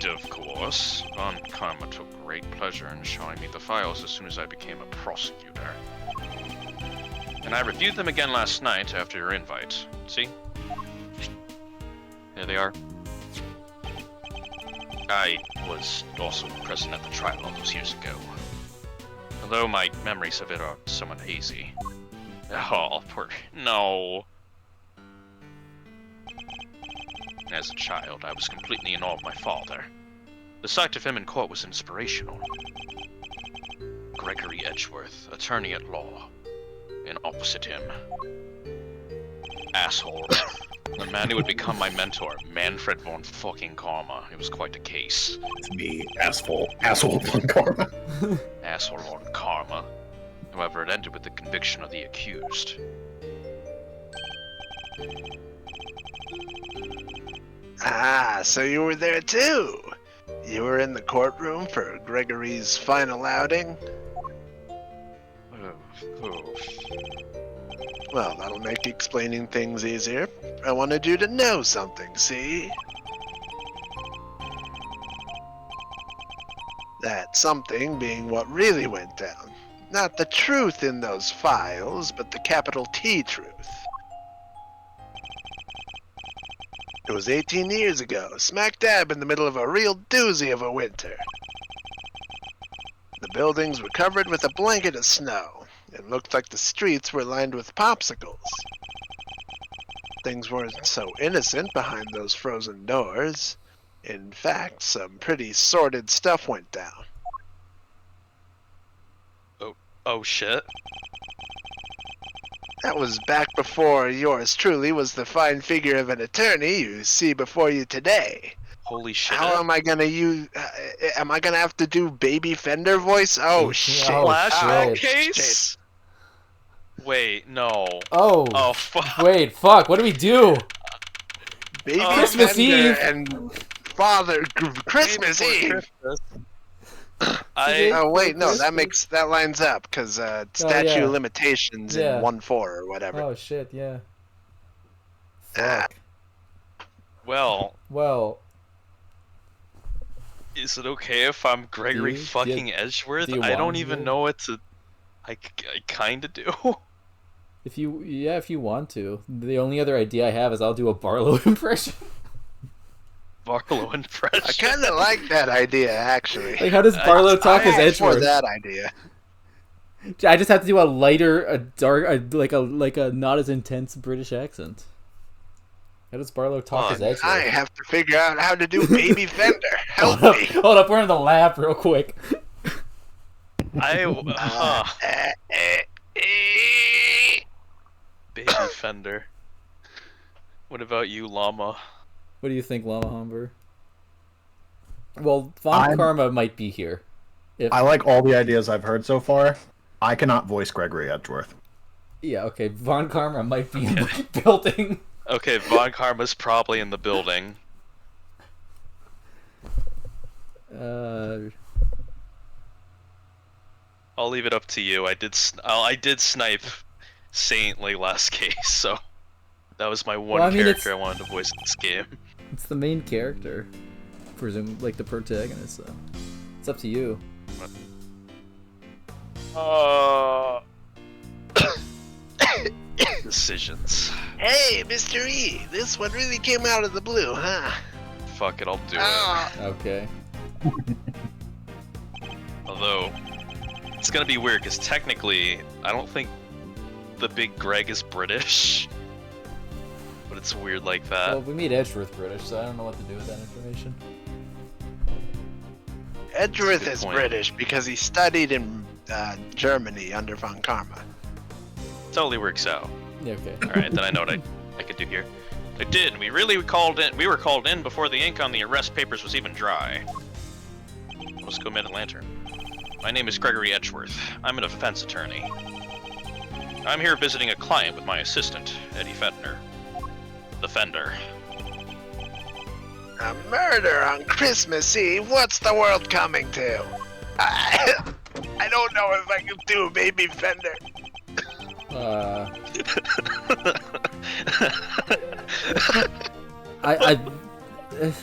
Of course. Von Karma took great pleasure in showing me the files as soon as I became a prosecutor. And I reviewed them again last night after your invite. See? There they are. I was also present at the trial all those years ago. Although my memories of it are somewhat hazy. Oh, no. As a child, I was completely in awe of my father. The sight of him in court was inspirational. Gregory Edgeworth, attorney at law. And opposite him, asshole. The man who would become my mentor, Manfred von fucking Karma. It was quite a case. It's me, asshole von Karma. Asshole von Karma. However, it ended with the conviction of the accused. Ah, so you were there too. You were in the courtroom for Gregory's final outing? Well, that'll make explaining things easier. I wanted you to know something, see? That something being what really went down. Not the truth in those files, but the capital T truth. It was 18 years ago, smack dab in the middle of a real doozy of a winter. The buildings were covered with a blanket of snow. It looked like the streets were lined with popsicles. Things weren't so innocent behind those frozen doors. In fact, some pretty sordid stuff went down. Oh shit. That was back before yours truly was the fine figure of an attorney you see before you today. Holy shit. How am I gonna use? Am I gonna have to do Baby Fender voice? Oh shit! Flashback shit. case? Wait, no. Oh, fuck. wait, fuck, what do we do? Baby Christmas Fender Eve. and Father Christmas Eve. Oh wait, no, that lines up because statute of limitations in 1-4 or whatever. Oh shit, yeah. Ah. Well, is it okay if I'm Gregory fucking Edgeworth? I don't even know what to... I kinda do. If you want to. The only other idea I have is I'll do a Barlow impression. Barlow impression. I kind of like that idea, actually. Like, how does Barlow talk as Edgeworth? For that idea. I just have to do a lighter, a dark, like a not as intense British accent. How does Barlow talk as Edgeworth? I have to figure out how to do Baby Fender. Help me. Hold up, we're in the lab real quick. Baby Fender. What about you, Llama? What do you think, Llama Humber? Well, Von Karma might be here. I like all the ideas I've heard so far. I cannot voice Gregory Edgeworth. Yeah, okay. Von Karma might be in the building. Okay, Von Karma's probably in the building. I'll leave it up to you. I did snipe Saintly last case, so that was my one character I wanted to voice in this game. It's the main character, presume, like the protagonist. So it's up to you. Decisions. Hey, Mr. E, this one really came out of the blue, huh? Fuck it, I'll do it. Okay. Although, it's gonna be weird, because technically, I don't think the big Greg is British. But it's weird like that. Well, we made Edgeworth British, so I don't know what to do with that information. Edgeworth Good is point. British because he studied in Germany under Von Karma. Totally works out. Yeah, okay. Alright, then I know what I could do here. I did. We were called in before the ink on the arrest papers was even dry. Let's go Mid-Lantern. My name is Gregory Edgeworth. I'm a defense attorney. I'm here visiting a client with my assistant, Eddie Fetner. The Fender. A murder on Christmas Eve? What's the world coming to? I don't know if I can do Baby Fender.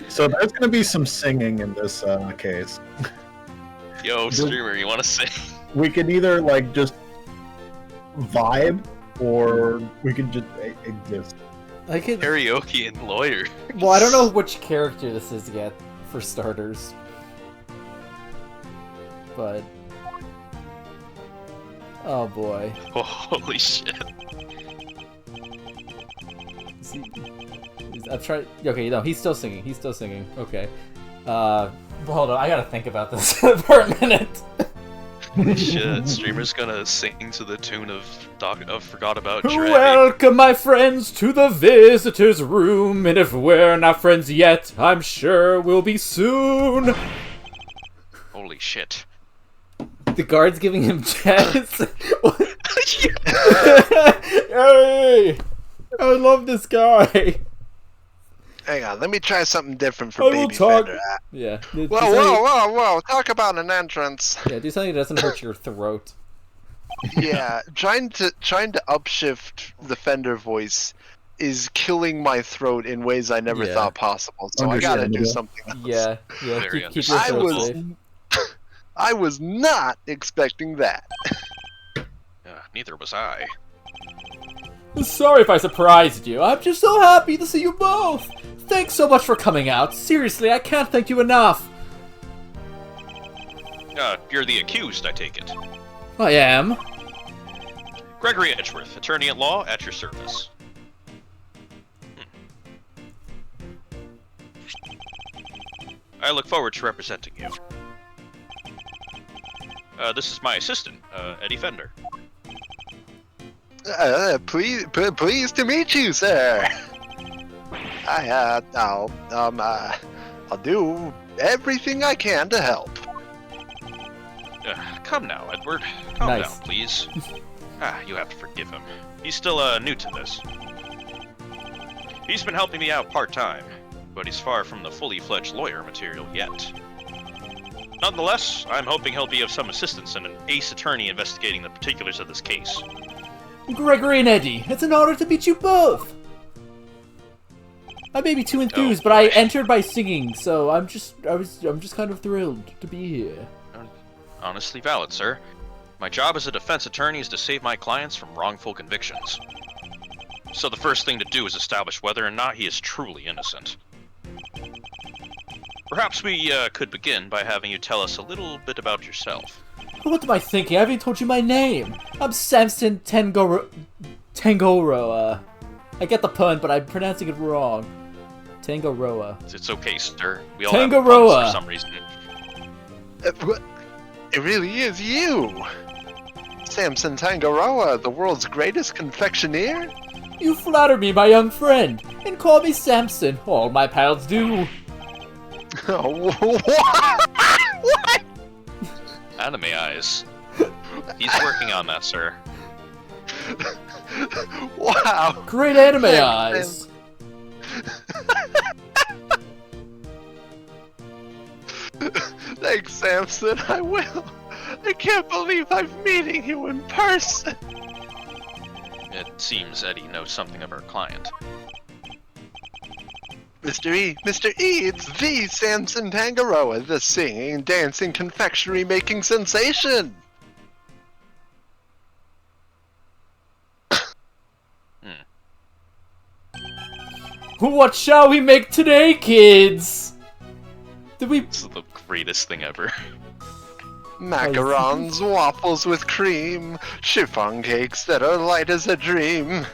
So there's going to be some singing in this case. Yo, streamer, you want to sing? We could either like just vibe, or we could just exist. I could. Karaoke and lawyer. Well, I don't know which character this is yet, for starters. But. Oh boy. Oh, holy shit. I've tried. Okay, no, he's still singing. He's still singing. Okay. Hold on, I gotta think about this for a minute. Shit, streamer's gonna sing to the tune of Forgot About Dre. Welcome, my friends, to the visitor's room. And if we're not friends yet, I'm sure we'll be soon. Holy shit. The guard's giving him chess. Hey! I love this guy. Hang on, let me try something different for I will Baby talk- Fender. Yeah. Whoa! Talk about an entrance. Yeah, do something that doesn't hurt your throat. Yeah, trying to upshift the Fender voice is killing my throat in ways I never Yeah. thought possible. So I gotta do something else. Yeah, Very keep your throat safe. I was not expecting that. Neither was I. Sorry if I surprised you. I'm just so happy to see you both. Thanks so much for coming out. Seriously, I can't thank you enough. You're the accused, I take it. I am. Gregory Edgeworth, attorney at law, at your service. I look forward to representing you. This is my assistant, Eddie Fender. Pleased to meet you, sir. I'll do everything I can to help. Come now, Edward. Calm Nice. down, please. You have to forgive him. He's still, new to this. He's been helping me out part-time, but he's far from the fully-fledged lawyer material yet. Nonetheless, I'm hoping he'll be of some assistance in an ace attorney investigating the particulars of this case. Gregory and Eddie, it's an honor to meet you both. I may be too enthused, but I entered by singing, so I'm just kind of thrilled to be here. Honestly valid, sir. My job as a defense attorney is to save my clients from wrongful convictions. So the first thing to do is establish whether or not he is truly innocent. Perhaps we could begin by having you tell us a little bit about yourself. What am I thinking? I haven't even told you my name. I'm Samson Tangoro. I get the pun, but I'm pronouncing it wrong. Tangoroa. It's okay, sir. We all Tangaroa. have puns for some reason. It really is you! Samson Tangaroa, the world's greatest confectioner? You flatter me, my young friend, and call me Samson. All my pals do. Oh, what? Anime eyes. He's working on that, sir. Wow! Great anime eyes. Thanks, Samson, I will. I can't believe I'm meeting you in person. It seems Eddie knows something of our client. Mr. E, it's the Samson Tangaroa, the singing, dancing, confectionery making sensation. What shall we make today, kids? Did we? This is the greatest thing ever. Macarons, waffles with cream, chiffon cakes that are light as a dream.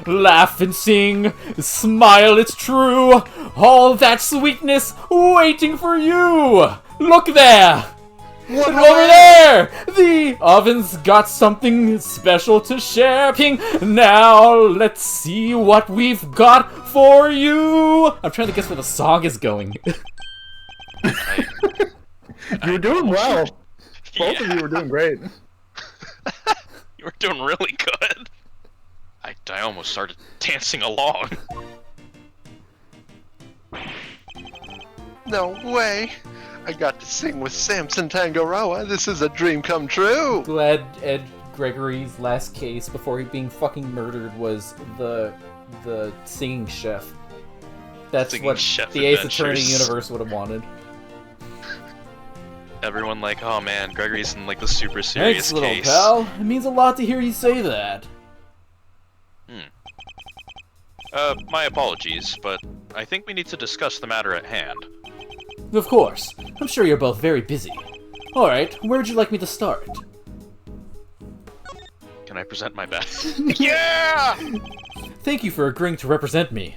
Laugh and sing, smile, it's true. All that sweetness waiting for you. Look there. Look over there! The oven's got something special to share. Ping! Now let's see what we've got for you! I'm trying to guess where the song is going. You were doing well. Both of you were doing great. You were doing really good. I almost started dancing along. No way! I got to sing with Samson Tangaroa. This is a dream come true. Glad Ed Gregory's last case before he being fucking murdered was the singing chef. That's Singing what chef the Ace Attorney Adventures. universe would have wanted. Everyone like, oh man, Gregory's in like the super serious Thanks, little case. pal. It means a lot to hear you say that. My apologies, but I think we need to discuss the matter at hand. Of course. I'm sure you're both very busy. Alright, where would you like me to start? Can I present my best? Yeah! Thank you for agreeing to represent me.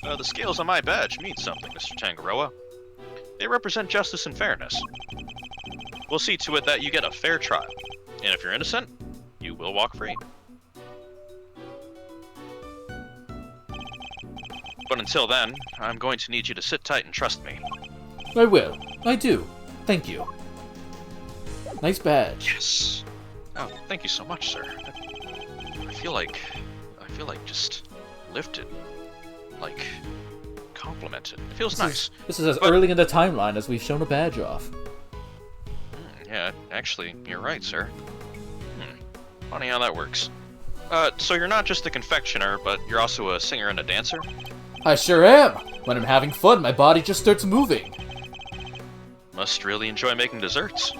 The scales on my badge mean something, Mr. Tangaroa. They represent justice and fairness. We'll see to it that you get a fair trial. And if you're innocent, you will walk free. But until then, I'm going to need you to sit tight and trust me. I will. I do. Thank you. Nice badge. Yes. Oh, thank you so much, sir. I feel like just lifted, like complimented. It feels nice. This is as early in the timeline as we've shown a badge off. Yeah, actually, you're right, sir. Funny how that works. So you're not just a confectioner, but you're also a singer and a dancer? I sure am. When I'm having fun, my body just starts moving. Must really enjoy making desserts.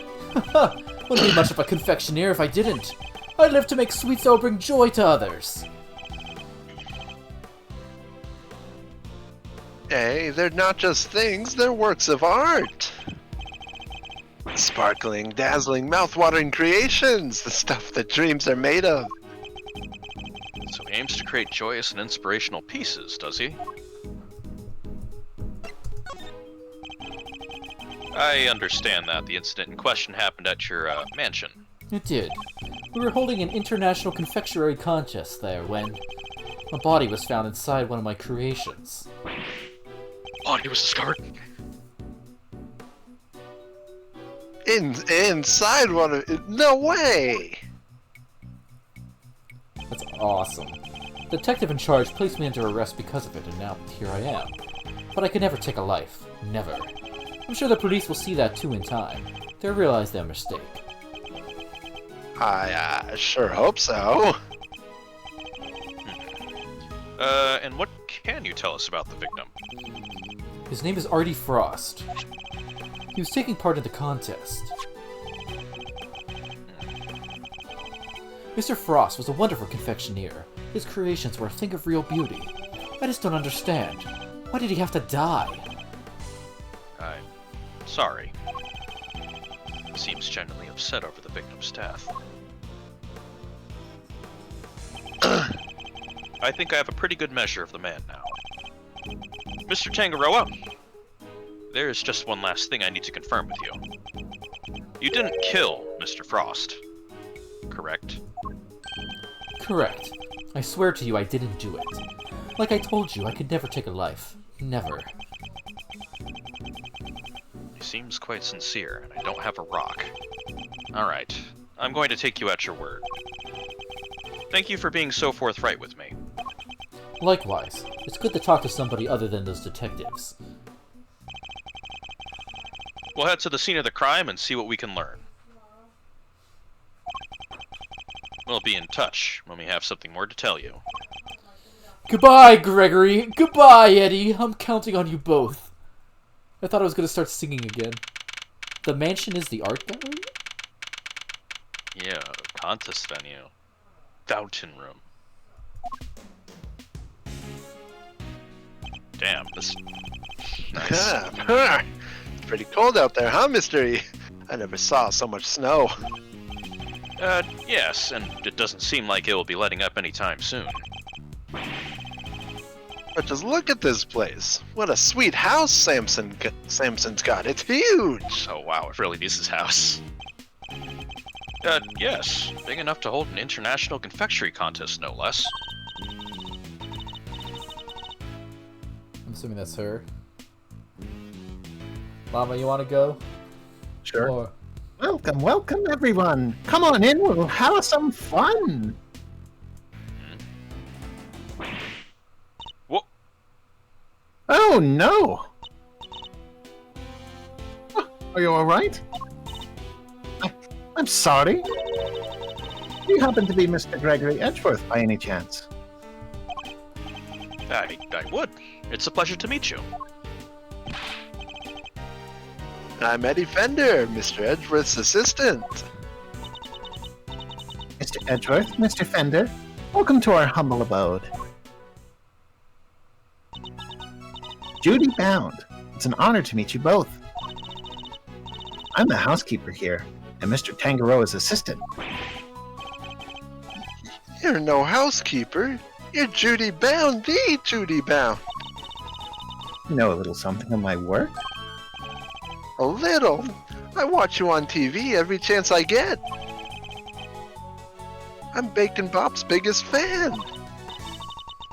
Wouldn't be much of a confectioner if I didn't. I live to make sweets that will bring joy to others. Hey, they're not just things, they're works of art. Sparkling, dazzling, mouth-watering creations, the stuff that dreams are made of. So he aims to create joyous and inspirational pieces, does he? I understand that the incident in question happened at your, mansion. It did. We were holding an international confectionery contest there when a body was found inside one of my creations. Body was discovered. Inside one of... No way! That's awesome. The detective in charge placed me under arrest because of it, and now here I am. But I could never take a life. Never. I'm sure the police will see that too in time. They'll realize their mistake. I sure hope so. And what can you tell us about the victim? His name is Artie Frost. He was taking part in the contest. Mr. Frost was a wonderful confectioner. His creations were a thing of real beauty. I just don't understand. Why did he have to die? I'm sorry. He seems genuinely upset over the victim's death. I think I have a pretty good measure of the man now. Mr. Tangaroa, there's just one last thing I need to confirm with you. You didn't kill Mr. Frost, correct? Correct. I swear to you I didn't do it. Like I told you, I could never take a life. Never. He seems quite sincere, and I don't have a rock. Alright, I'm going to take you at your word. Thank you for being so forthright with me. Likewise. It's good to talk to somebody other than those detectives. We'll head to the scene of the crime and see what we can learn. We'll be in touch when we have something more to tell you. Goodbye, Gregory! Goodbye, Eddie! I'm counting on you both. I thought I was going to start singing again. The mansion is the art gallery? Yeah, contest venue. Fountain room. Damn, this... Nice. It's pretty cold out there, huh, Mystery? I never saw so much snow. Yes, and it doesn't seem like it will be letting up anytime soon. But just look at this place. What a sweet house Samson's got. It's huge. Oh wow, it really is his house. Yes, big enough to hold an international confectionery contest, no less. I'm assuming that's her. Llama, you want to go? Sure. Or... Welcome, welcome, everyone. Come on in, we'll have some fun. Whoa. Oh, no. Are you all right? I'm sorry. Do you happen to be Mr. Gregory Edgeworth by any chance? I would. It's a pleasure to meet you. I'm Eddie Fender, Mr. Edgeworth's assistant. Mr. Edgeworth, Mr. Fender, welcome to our humble abode. Judy Bound, it's an honor to meet you both. I'm the housekeeper here, and Mr. Tangaroa's assistant. You're no housekeeper. You're Judy Bound, the Judy Bound. You know a little something of my work? A little. I watch you on TV every chance I get. I'm Bacon Bop's biggest fan.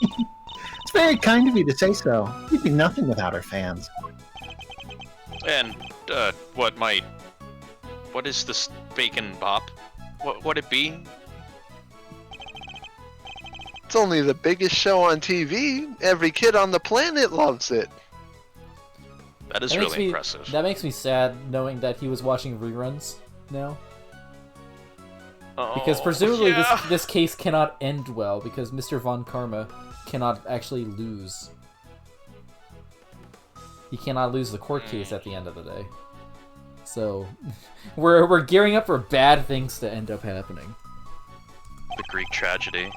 It's very kind of you to say so. We'd be nothing without our fans. And, what is this Bacon Bop? What would it be? It's only the biggest show on TV. Every kid on the planet loves it. That is really impressive. That makes me sad knowing that he was watching reruns now. Because presumably this case cannot end well because Mr. Von Karma cannot actually lose. He cannot lose the court case at the end of the day. So we're gearing up for bad things to end up happening. The Greek tragedy.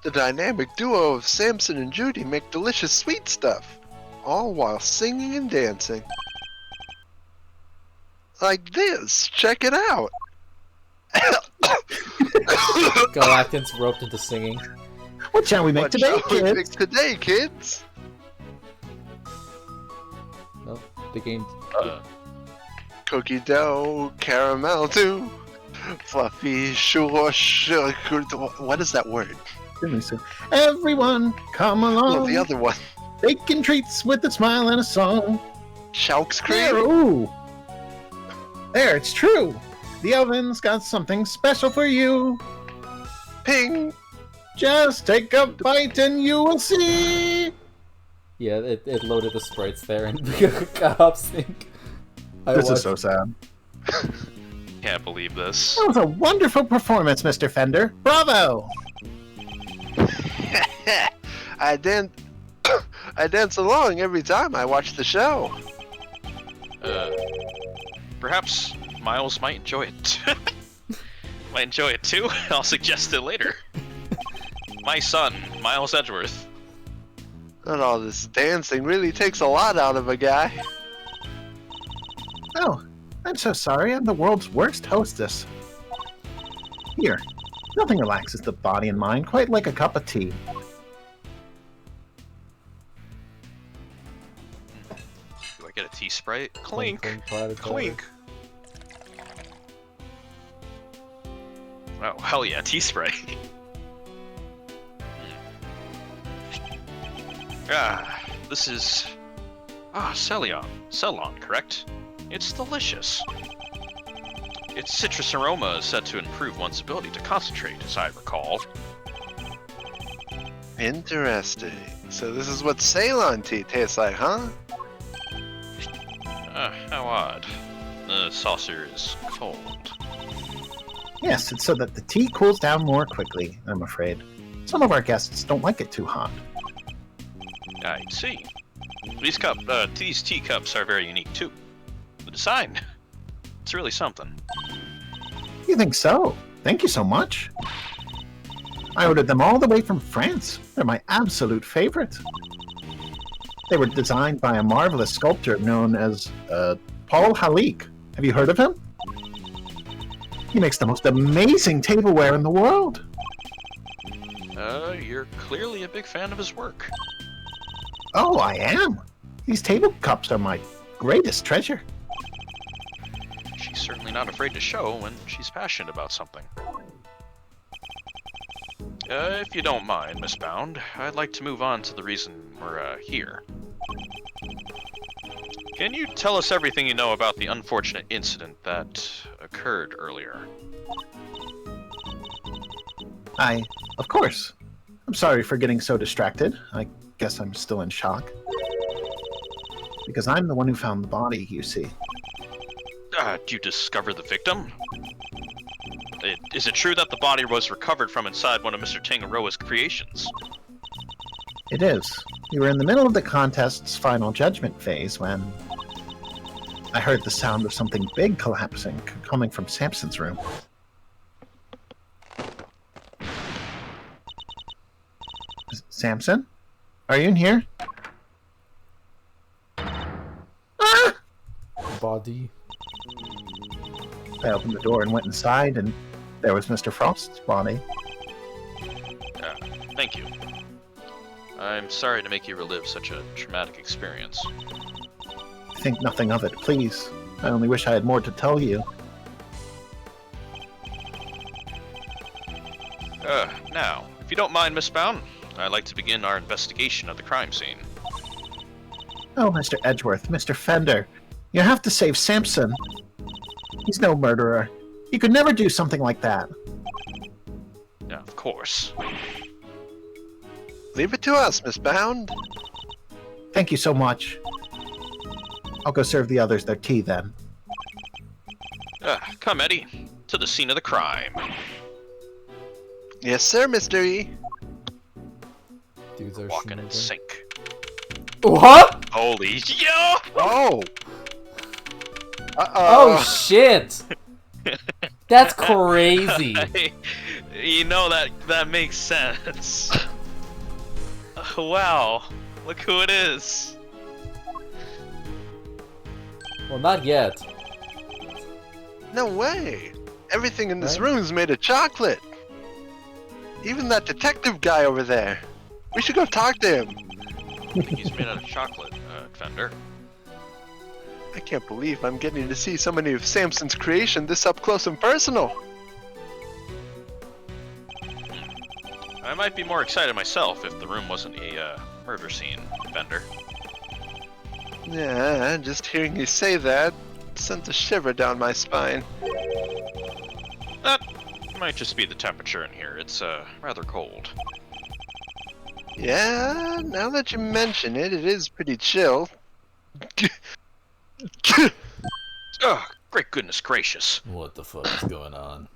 The dynamic duo of Samson and Judy make delicious sweet stuff, all while singing and dancing. Like this, check it out. Galactans roped into singing. What shall we make What today, shall we kids? make today, kids? Nope, the game. Cookie dough, caramel too, fluffy shush. What is that word? Everyone, come along. Oh, the other one. Bacon treats with a smile and a song. Chalks There, cream. ooh. There, it's true. The oven's got something special for you. Ping. Just take a bite and you will see. Yeah, it loaded the sprites there and got up sync. This is so sad. Can't believe this. That was a wonderful performance, Mr. Fender. Bravo! I dance along every time I watch the show. Perhaps Miles might enjoy it. Might enjoy it too. I'll suggest it later. My son, Miles Edgeworth. And all this dancing really takes a lot out of a guy. Oh, I'm so sorry. I'm the world's worst hostess. Here, nothing relaxes the body and mind quite like a cup of tea. Do I get a tea sprite? Clink! Clink. Clink! Oh, hell yeah, tea spray. This is... Ceylon, correct? It's delicious. Its citrus aroma is said to improve one's ability to concentrate, as I recall. Interesting. So this is what Ceylon tea tastes like, huh? How odd. The saucer is cold. Yes, it's so that the tea cools down more quickly, I'm afraid. Some of our guests don't like it too hot. I see. These teacups are very unique too. The design, it's really something. You think so? Thank you so much. I ordered them all the way from France. They're my absolute favorite. They were designed by a marvelous sculptor known as Paul Halik. Have you heard of him? He makes the most amazing tableware in the world. You're clearly a big fan of his work. Oh, I am. These table cups are my greatest treasure. She's certainly not afraid to show when she's passionate about something. If you don't mind, Miss Bound, I'd like to move on to the reason we're here. Can you tell us everything you know about the unfortunate incident that occurred earlier? Of course. I'm sorry for getting so distracted. I guess I'm still in shock. Because I'm the one who found the body, you see. Did you discover the victim? Is it true that the body was recovered from inside one of Mr. Tangaroa's creations? It is. We were in the middle of the contest's final judgment phase when I heard the sound of something big collapsing coming from Samson's room. Samson? Are you in here? Body. I opened the door and went inside, and there was Mr. Frost's body. Thank you. I'm sorry to make you relive such a traumatic experience. Think nothing of it, please. I only wish I had more to tell you. Now, if you don't mind, Miss Bound, I'd like to begin our investigation of the crime scene. Oh, Mr. Edgeworth, Mr. Fender, you have to save Samson. He's no murderer. He could never do something like that. Yeah, of course. Leave it to us, Miss Bound. Thank you so much. I'll go serve the others their tea then. Come, Eddie, to the scene of the crime. Yes, sir, Mr. E. Dudes are Walking in moving. sync. What? Holy yo! Oh! Oh shit! That's crazy. You know that makes sense. Wow, look who it is. Well, not yet. No way! Everything in this Right? room is made of chocolate! Even that detective guy over there. We should go talk to him. He's made out of chocolate, Fender. I can't believe I'm getting to see so many of Samson's creation this up close and personal. I might be more excited myself if the room wasn't a murder scene, Fender. Yeah, just hearing you say that sent a shiver down my spine. That might just be the temperature in here. It's rather cold. Yeah, now that you mention it, it is pretty chill. Oh, great goodness gracious. What the fuck is going on?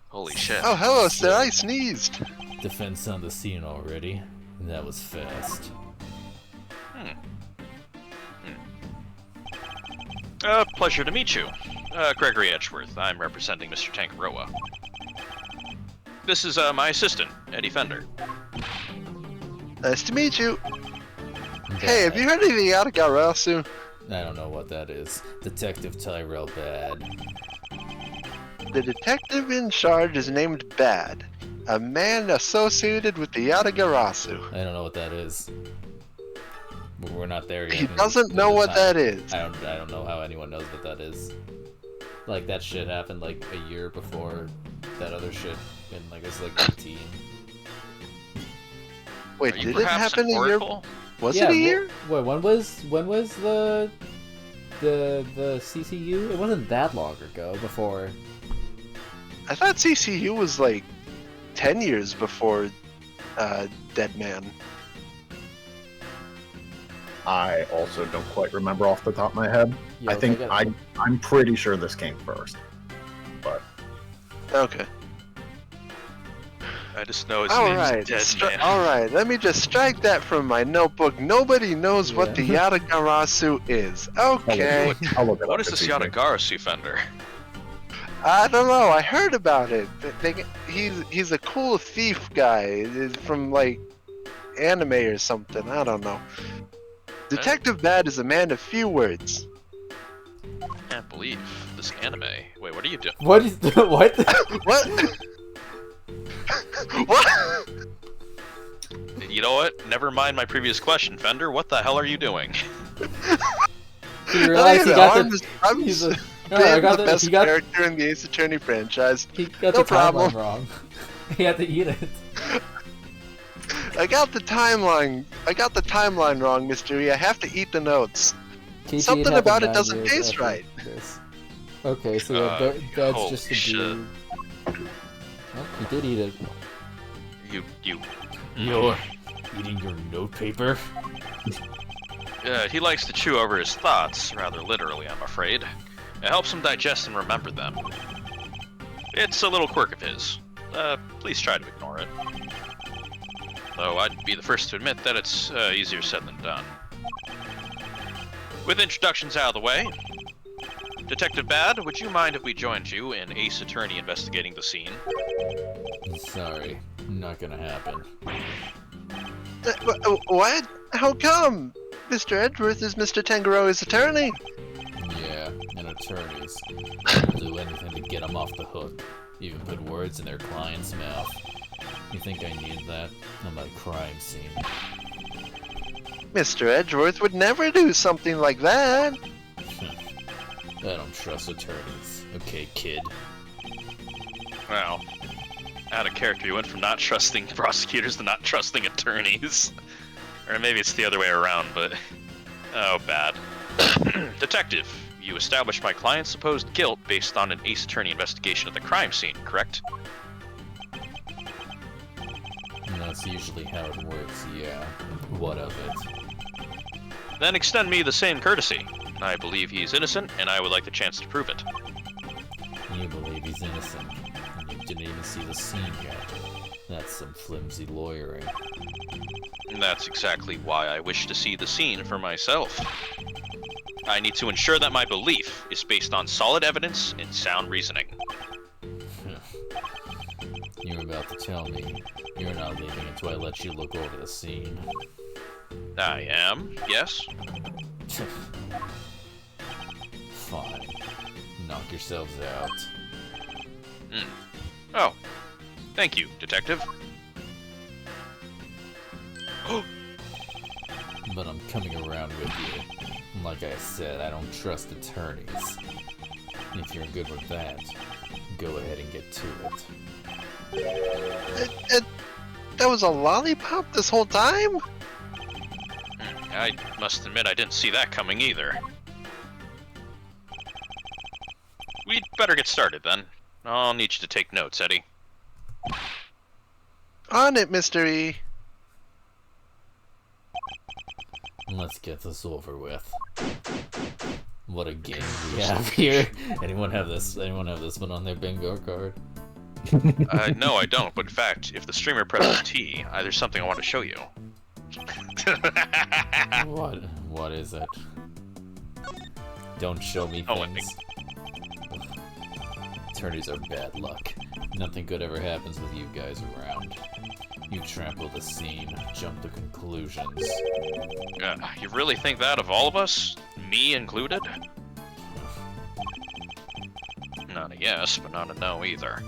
Holy shit. Oh, hello, sir. I sneezed. Defense on the scene already. That was fast. Pleasure to meet you. Gregory Edgeworth. I'm representing Mr. Tangaroa. This is my assistant, Eddie Fender. Nice to meet you. Hey, have you heard of the Yatagarasu? I don't know what that is. Detective Tyrell Bad. The detective in charge is named Bad, a man associated with the Yatagarasu. I don't know what that is. We're not there yet. He doesn't know what that is. I don't know how anyone knows what that is. Like, that shit happened like a year before that other shit in, like, I was like 18. Wait, Are you did it perhaps happen an a year? oracle? Was it a year? Wait, when was the CCU? It wasn't that long ago before. I thought CCU was like 10 years before Dead Man. I also don't quite remember off the top of my head. Yeah, I think okay. I'm pretty sure this came first. But Okay. I just know his Alright, name's Dead Man. alright, let me just strike that from my notebook. Nobody knows what the Yeah. Yatagarasu is. Okay. I'll look it What up is this this evening. Yatagarasu, Fender? I don't know, I heard about it. He's a cool thief guy from like anime or something, I don't know. Detective Bad is a man of few words. Can't believe this anime. Wait, what are you doing? What is what? What? What? You know what? Never mind my previous question, Fender. What the hell are you doing? He realized he got I'm the. just, I'm he's just a, no, I being got the the. best He got. character in the Ace Attorney franchise. He got No the problem. timeline wrong. He had to eat it. I got the timeline. I got the timeline wrong, Mr. E. I have to eat the notes. KT Something happened about it 9 doesn't years taste after right. this. Okay, so yeah, that's holy just a shit. dude. Oh, he did eat it. You. You're eating your notepaper? He likes to chew over his thoughts, rather literally, I'm afraid. It helps him digest and remember them. It's a little quirk of his. Please try to ignore it. Though I'd be the first to admit that it's easier said than done. With introductions out of the way, Detective Bad, would you mind if we joined you in Ace Attorney investigating the scene? Sorry, not gonna happen. What? How come? Mr. Edgeworth is Mr. Tangaroa's attorney. Yeah, and attorneys will do anything to get them off the hook. Even put words in their client's mouth. You think I need that? I'm at a crime scene. Mr. Edgeworth would never do something like that. I don't trust attorneys. Okay, kid. Wow. Out of character, you went from not trusting prosecutors to not trusting attorneys. Or maybe it's the other way around, but... Oh, bad. Detective, you established my client's supposed guilt based on an Ace Attorney investigation of the crime scene, correct? And that's usually how it works, yeah. What of it? Then extend me the same courtesy. I believe he's innocent, and I would like the chance to prove it. You believe he's innocent, and you didn't even see the scene yet. That's some flimsy lawyering. That's exactly why I wish to see the scene for myself. I need to ensure that my belief is based on solid evidence and sound reasoning. You're about to tell me you're not leaving until I let you look over the scene. I am, yes? Fine. Knock yourselves out. Oh. Thank you, Detective. But I'm coming around with you. Like I said, I don't trust attorneys. If you're good with that, go ahead and get to it. That was a lollipop this whole time? I must admit I didn't see that coming either. We'd better get started then. I'll need you to take notes, Eddie. On it, Mr. E. Let's get this over with. What a game we have here. Anyone have this one on their bingo card? No, I don't, but in fact, if the streamer presses T, there's something I want to show you. What is it? Don't show me things. Attorneys are bad luck. Nothing good ever happens with you guys around. You trample the scene, jump to conclusions. You really think that of all of us? Me included? Not a yes, but not a no either.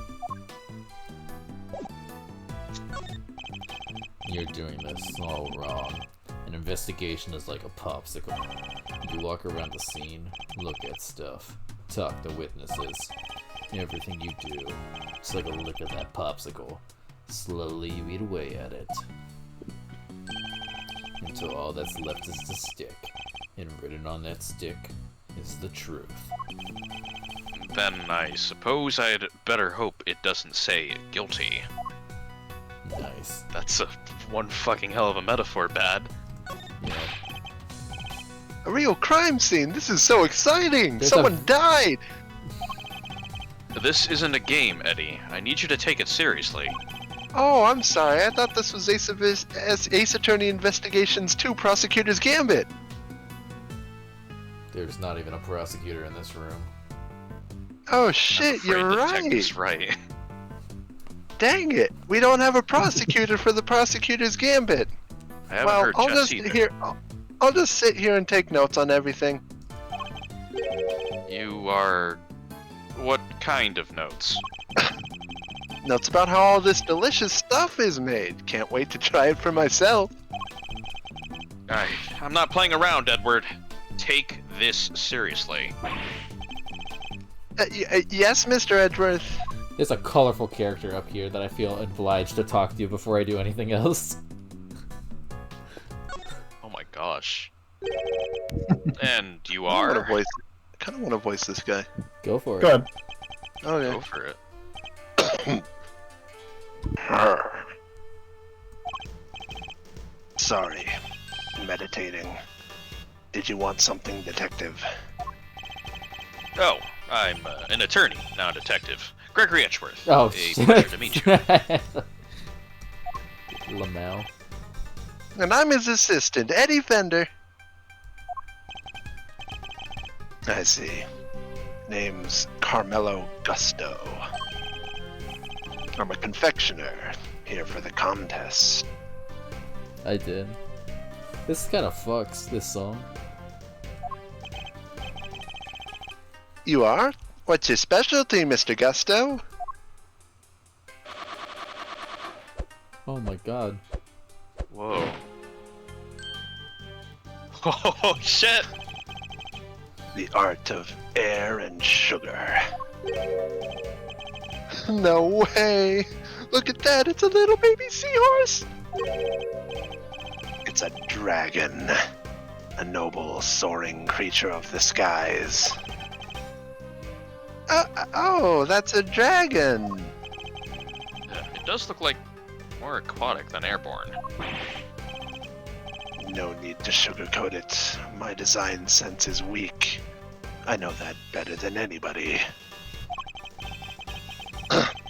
You're doing this all wrong. An investigation is like a popsicle. You walk around the scene, look at stuff, talk to witnesses. Everything you do, it's like a lick of that popsicle. Slowly you eat away at it. Until all that's left is the stick. And written on that stick is the truth. Then I suppose I'd better hope it doesn't say guilty. Nice. That's one fucking hell of a metaphor, Bad. Yeah. A real crime scene. This is so exciting. There's Someone died. This isn't a game, Eddie. I need you to take it seriously. Oh, I'm sorry. I thought this was Ace Attorney Investigations 2 Prosecutor's Gambit. There's not even a prosecutor in this room. Oh shit, I'm afraid you're the right. detective's right. Dang it. We don't have a prosecutor for the Prosecutor's Gambit. I haven't Well, heard I'll Jess just either. I'll just sit here and take notes on everything. You are... what kind of notes? Notes about how all this delicious stuff is made. Can't wait to try it for myself. I'm not playing around, Edward. Take this seriously. Yes, Mr. Edgeworth. There's a colorful character up here that I feel obliged to talk to you before I do anything else. Oh my gosh. And you I are? kind of want to voice this guy. Go for it. Go ahead. Okay. Go for it. Sorry. Meditating. Did you want something, detective? Oh, I'm an attorney, not a detective. Gregory Etchworth. Oh, A shit. pleasure to meet you. Lamau. And I'm his assistant, Eddie Fender. I see. Name's Carmelo Gusto. I'm a confectioner, here for the contest. I did. This kind of fucks, this song. You are? What's your specialty, Mr. Gusto? Oh my god. Whoa. Oh, shit! The art of air and sugar. No way! Look at that, it's a little baby seahorse! It's a dragon. A noble, soaring creature of the skies. Oh, that's a dragon! It does look like more aquatic than airborne. No need to sugarcoat it. My design sense is weak. I know that better than anybody.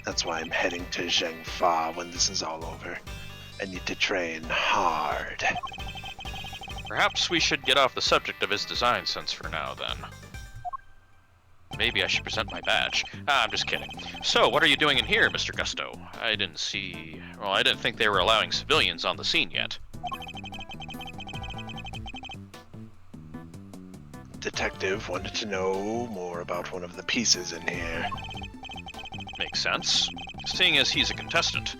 That's why I'm heading to Zhengfa when this is all over. I need to train hard. Perhaps we should get off the subject of his design sense for now, then. Maybe I should present my badge. I'm just kidding. So, what are you doing in here, Mr. Gusto? I didn't think they were allowing civilians on the scene yet. Detective wanted to know more about one of the pieces in here. Makes sense. Seeing as he's a contestant.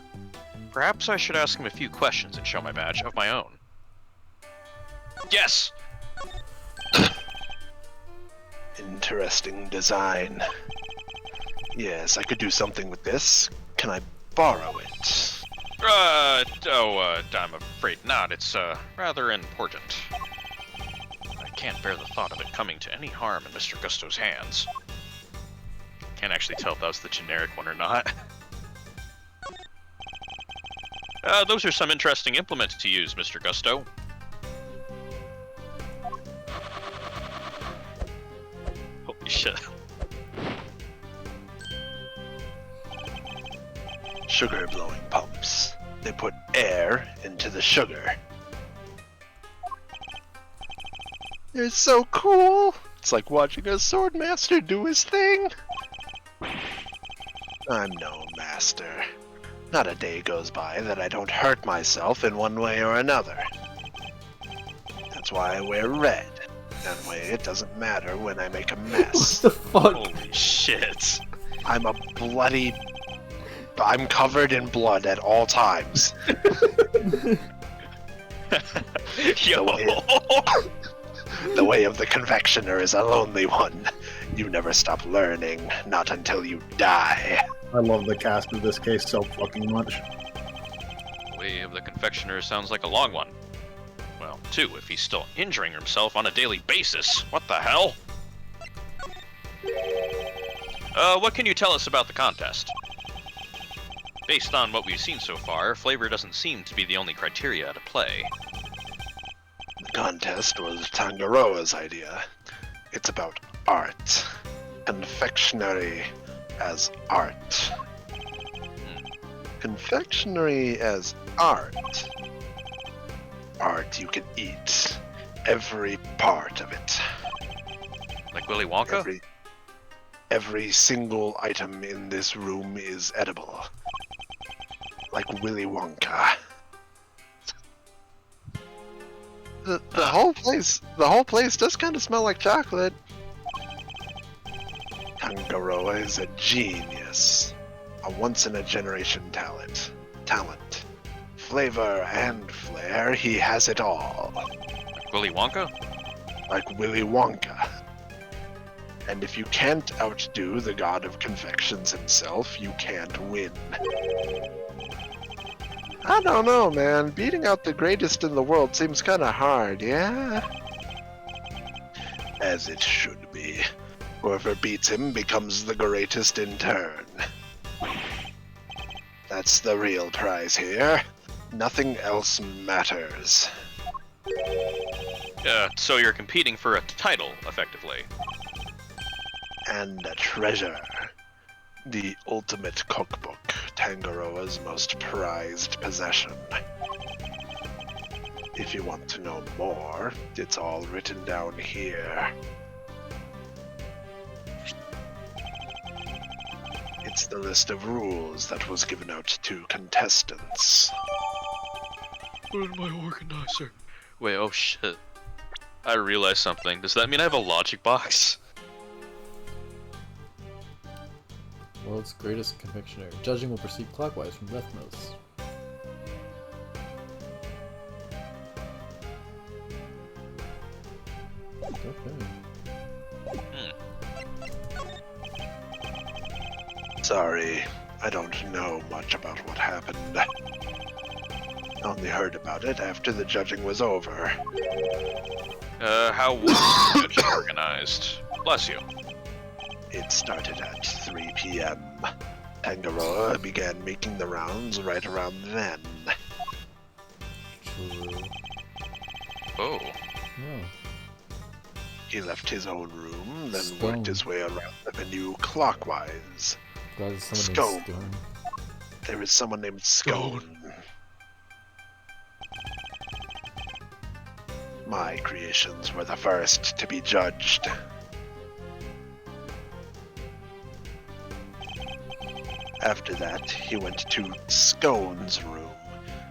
Perhaps I should ask him a few questions and show my badge of my own. Yes! Interesting design. Yes, I could do something with this. Can I borrow it? I'm afraid not. It's, rather important. I can't bear the thought of it coming to any harm in Mr. Gusto's hands. Can't actually tell if that was the generic one or not. Those are some interesting implements to use, Mr. Gusto. Holy shit. Sugar blowing pumps. They put air into the sugar. They're so cool! It's like watching a sword master do his thing. I'm no master. Not a day goes by that I don't hurt myself in one way or another. That's why I wear red. That way it doesn't matter when I make a mess. What the fuck? Holy shit. I'm covered in blood at all times. Yo! The way of the confectioner is a lonely one. You never stop learning, not until you die. I love the cast of this case so fucking much. Way of the Confectioner sounds like a long one. Well, 2 if he's still injuring himself on a daily basis. What the hell? What can you tell us about the contest? Based on what we've seen so far, flavor doesn't seem to be the only criteria at play. The contest was Tangaroa's idea. It's about art. Confectionery as art. Confectionery as art. Art you can eat. Every part of it. Like Willy Wonka? Every single item in this room is edible. Like Willy Wonka. The whole place does kind of smell like chocolate. Tangaroa is a genius. A once-in-a-generation talent. Flavor and flair, he has it all. Like Willy Wonka? Like Willy Wonka. And if you can't outdo the god of confections himself, you can't win. I don't know, man. Beating out the greatest in the world seems kind of hard, yeah? As it should be. Whoever beats him becomes the greatest in turn. That's the real prize here. Nothing else matters. So you're competing for a title, effectively. And a treasure. The ultimate cookbook, Tangaroa's most prized possession. If you want to know more, it's all written down here. It's the list of rules that was given out to contestants. Where's my organizer? Wait, oh shit. I realized something. Does that mean I have a logic box? World's greatest confectioner. Judging will proceed clockwise from leftmost. Okay. Sorry, I don't know much about what happened. Only heard about it after the judging was over. How was the judging organized? Bless you. It started at 3 p.m. Tangaroa began making the rounds right around then. True. Oh. Oh. He left his own room, then Stone. worked his way around the venue clockwise. Glad it's someone Scone. named Stone. There is someone named Scone. My creations were the first to be judged. After that, he went to Scone's room.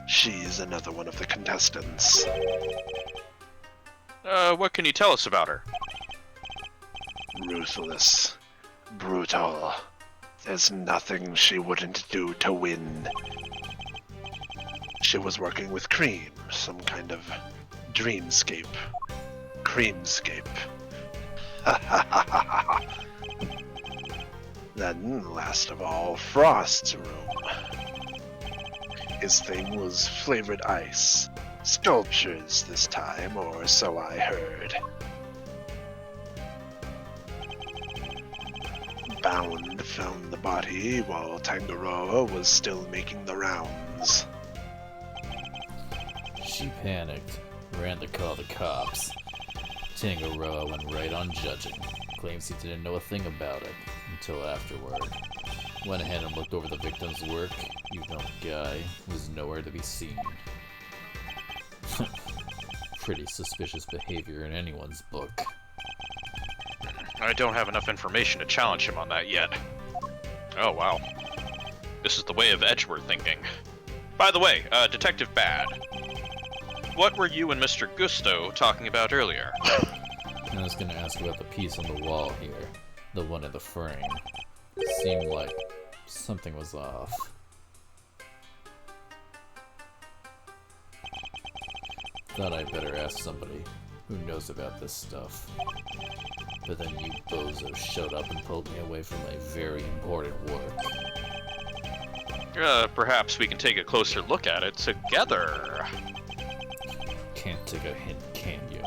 She's another one of the contestants. What can you tell us about her? Ruthless. Brutal. There's nothing she wouldn't do to win. She was working with Cream, some kind of dreamscape. Creamscape. Then, last of all, Frost's room. His thing was flavored ice. Sculptures this time, or so I heard. Bound found the body while Tangaroa was still making the rounds. She panicked, ran to call the cops. Tangaroa went right on judging. Claims he didn't know a thing about it until afterward. Went ahead and looked over the victim's work. Even though the guy was nowhere to be seen. Pretty suspicious behavior in anyone's book. I don't have enough information to challenge him on that yet. Oh, wow. This is the way of Edgeworth thinking. By the way, Detective Bad. What were you and Mr. Gusto talking about earlier? I was gonna ask about the piece on the wall here. The one in the frame. Seemed like something was off. Thought I'd better ask somebody who knows about this stuff. But then you bozos showed up and pulled me away from my very important work. Perhaps we can take a closer look at it together. Can't take a hint, can you?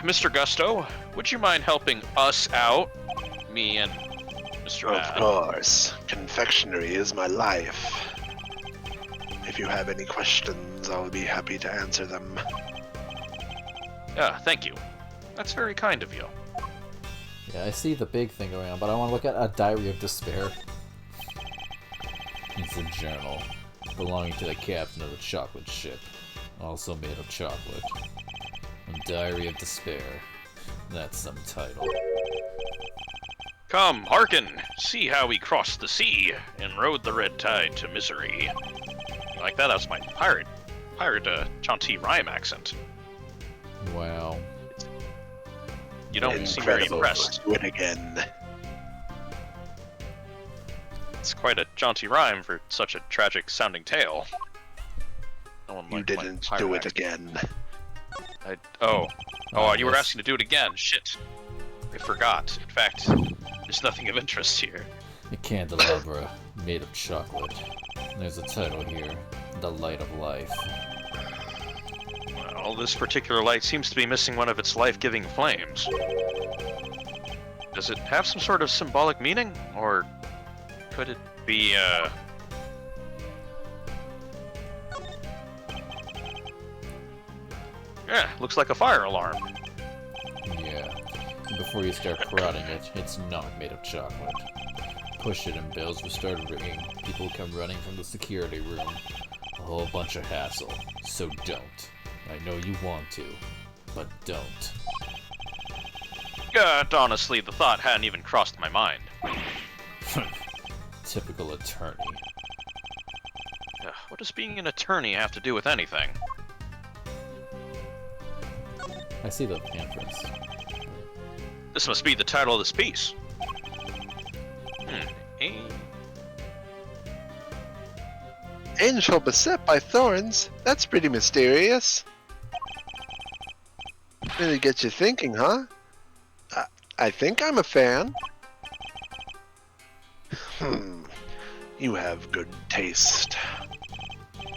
Mr. Gusto, would you mind helping us out? Me and Mr. Of Bad. course. Confectionery is my life. If you have any questions, I'll be happy to answer them. Thank you. That's very kind of you. Yeah, I see the big thing going on, but I want to look at a diary of despair. It's a journal belonging to the captain of the chocolate ship, also made of chocolate. A diary of despair. That's some title. Come, hearken! See how we crossed the sea and rode the red tide to misery. You like that? That was my pirate Chanty rhyme accent. Wow. You don't seem very Incredible. impressed. Do it again. That's quite a jaunty rhyme for such a tragic-sounding tale. No one You liked my didn't pirate do it accent. again. Oh, you were yes. asking to do it again. Shit. I forgot. In fact, there's nothing of interest here. A candelabra made of chocolate. There's a title here, The Light of Life. Well, this particular light seems to be missing one of its life-giving flames. Does it have some sort of symbolic meaning? Or could it be, Yeah, looks like a fire alarm. Yeah. Before you start prodding it, it's not made of chocolate. Push it and bells will start ringing. People come running from the security room. A whole bunch of hassle. So don't. I know you want to, but don't. Honestly, the thought hadn't even crossed my mind. Typical attorney. What does being an attorney have to do with anything? I see the pamphlets. This must be the title of this piece. Angel beset by thorns? That's pretty mysterious. Really gets you thinking, huh? I think I'm a fan. You have good taste.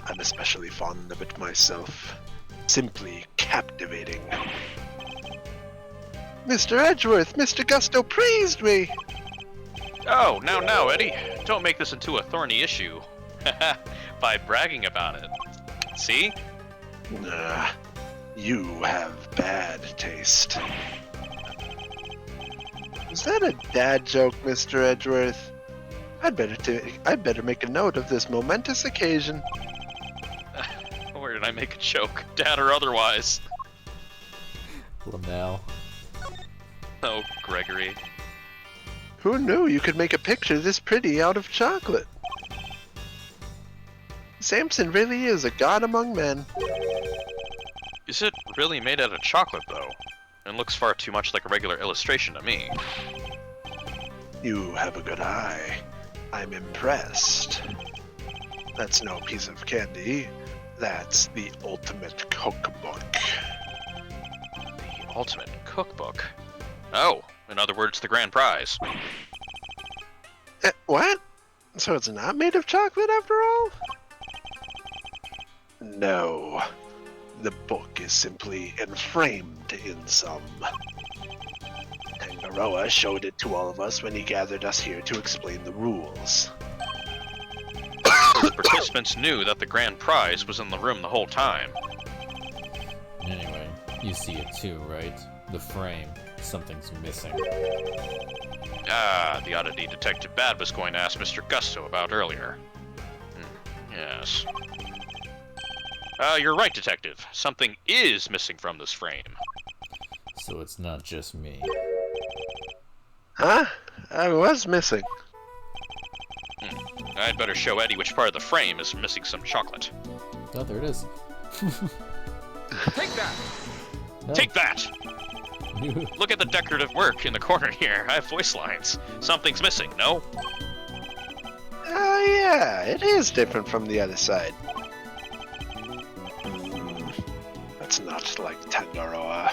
I'm especially fond of it myself. Simply captivating. Mr. Edgeworth, Mr. Gusto praised me! Oh, now, Eddie. Don't make this into a thorny issue. By bragging about it. See? You have bad taste. Is that a dad joke, Mr. Edgeworth? I'd better make a note of this momentous occasion. Where did I make a joke? Dad or otherwise? Lamel. Oh, Gregory. Who knew you could make a picture this pretty out of chocolate? Samson really is a god among men. Is it really made out of chocolate, though? It looks far too much like a regular illustration to me. You have a good eye. I'm impressed. That's no piece of candy. That's the ultimate cookbook. The ultimate cookbook? Oh, in other words, the grand prize. What? So it's not made of chocolate after all? No. The book is simply enframed in some. Tangaroa showed it to all of us when he gathered us here to explain the rules. The participants knew that the grand prize was in the room the whole time. Anyway, you see it too, right? The frame. Something's missing. Ah, the oddity Detective Bad was going to ask Mr. Gusto about earlier. Yes. You're right, Detective. Something is missing from this frame. So it's not just me. Huh? I was missing. I'd better show Eddie which part of the frame is missing some chocolate. Oh, there it is. Take that! Oh. Take that! Look at the decorative work in the corner here. I have voice lines. Something's missing, no? Oh yeah, it is different from the other side. That's not like Tangaroa.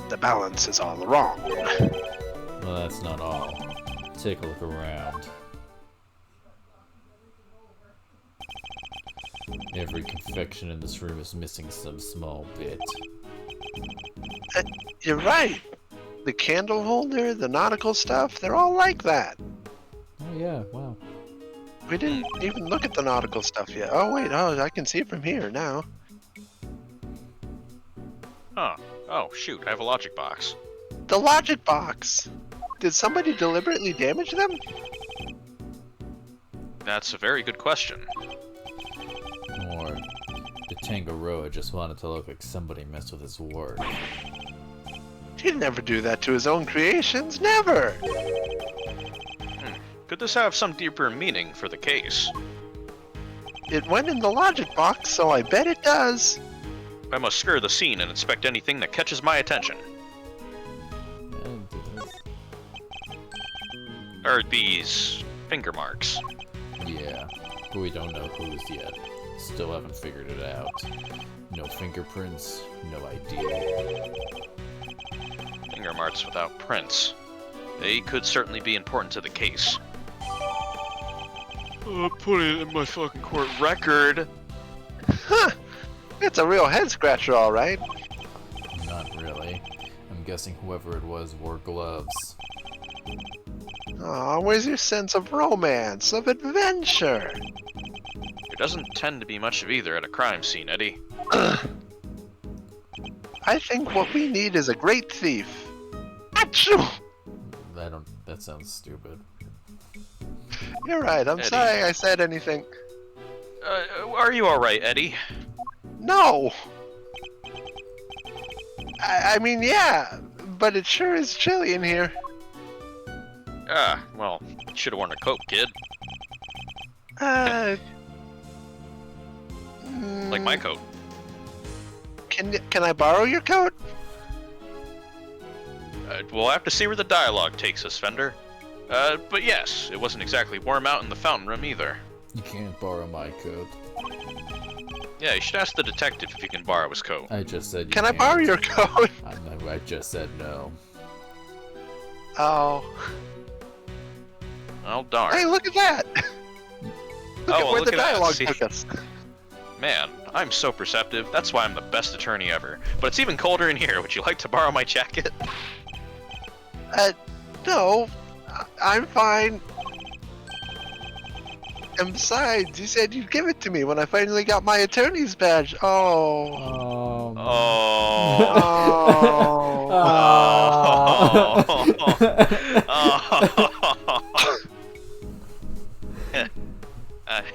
The balance is all wrong. Well, that's not all. Take a look around. Every confection in this room is missing some small bit. You're right. The candle holder, the nautical stuff, they're all like that. Oh yeah, wow. We didn't even look at the nautical stuff yet. Oh wait, I can see it from here now. Huh. Oh, shoot, I have a logic box. The logic box! Did somebody deliberately damage them? That's a very good question. Or the Tangaroa just wanted to look like somebody messed with his work. He'd never do that to his own creations, never! Could this have some deeper meaning for the case? It went in the logic box, so I bet it does. I must scur the scene and inspect anything that catches my attention. And Are these finger marks? But we don't know whose yet. Still haven't figured it out. No fingerprints, no ID. Finger marks without prints. They could certainly be important to the case. Put it in my fucking court record. Huh. It's a real head scratcher, all right. Not really. I'm guessing whoever it was wore gloves. Aw, where's your sense of romance, of adventure? There doesn't tend to be much of either at a crime scene, Eddie. I think what we need is a great thief. Achoo! That sounds stupid. You're right, I'm Eddie. sorry I said anything. Are you alright, Eddie? No! I mean, yeah, but it sure is chilly in here. Ah, well, you should have worn a coat, kid. Like my coat. Can I borrow your coat? We'll have to see where the dialogue takes us, Fender. But yes, it wasn't exactly warm out in the fountain room either. You can't borrow my coat. Yeah, you should ask the detective if you can borrow his coat. I just said you Can I can't. borrow your coat? I just said no. Oh. Oh, darn. Hey, look at that! Look at where look the at that, dialogue see? took us. Man, I'm so perceptive. That's why I'm the best attorney ever. But it's even colder in here. Would you like to borrow my jacket? No. I'm fine. And besides, you said you'd give it to me when I finally got my attorney's badge. Oh. Oh. Oh.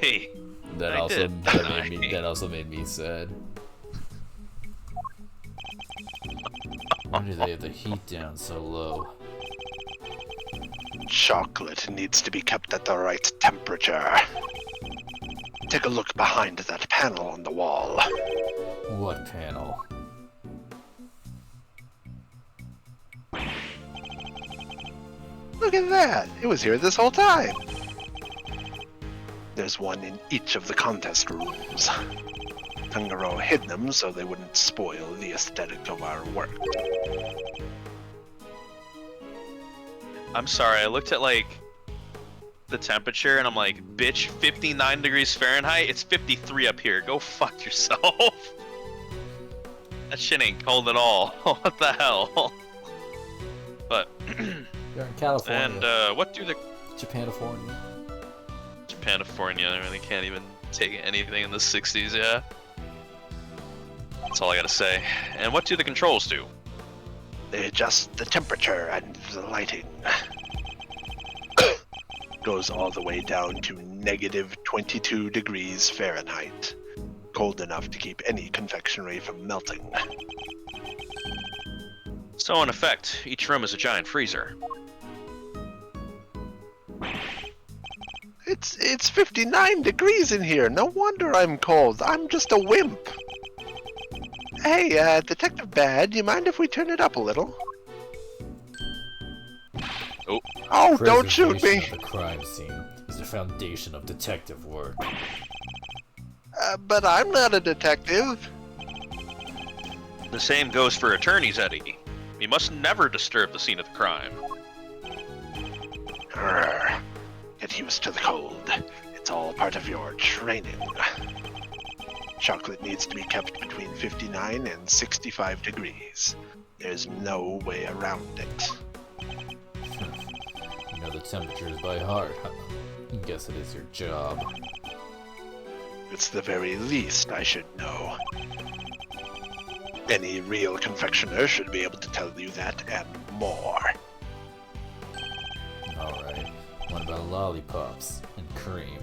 Hey. That I did. that also made me sad. Why do they have the heat down so low? Chocolate needs to be kept at the right temperature. Take a look behind that panel on the wall. What panel? Look at that! It was here this whole time! There's one in each of the contest rooms. Tungaro hid them so they wouldn't spoil the aesthetic of our work. I'm sorry, I looked at, like, the temperature, and I'm like, bitch, 59 degrees Fahrenheit? It's 53 up here. Go fuck yourself. That shit ain't cold at all. What the hell? But, You're in California. and, what do the... Japanifornia. Japanifornia, I really can't even take anything in the 60s, yeah? That's all I gotta say. And what do the controls do? They adjust the temperature and the lighting. Goes all the way down to negative 22 degrees Fahrenheit. Cold enough to keep any confectionery from melting. So in effect, each room is a giant freezer. It's 59 degrees in here. No wonder I'm cold. I'm just a wimp. Hey, Detective Bad, you mind if we turn it up a little? Oh. Oh, don't shoot me! Preservation of the crime scene is the foundation of detective work. But I'm not a detective. The same goes for attorneys, Eddie. We must never disturb the scene of the crime. Grr. Get used to the cold. It's all part of your training. Chocolate needs to be kept between 59 and 65 degrees. There's no way around it. You know the temperatures by heart. I guess it is your job. It's the very least I should know. Any real confectioner should be able to tell you that and more. Alright. What about lollipops and cream?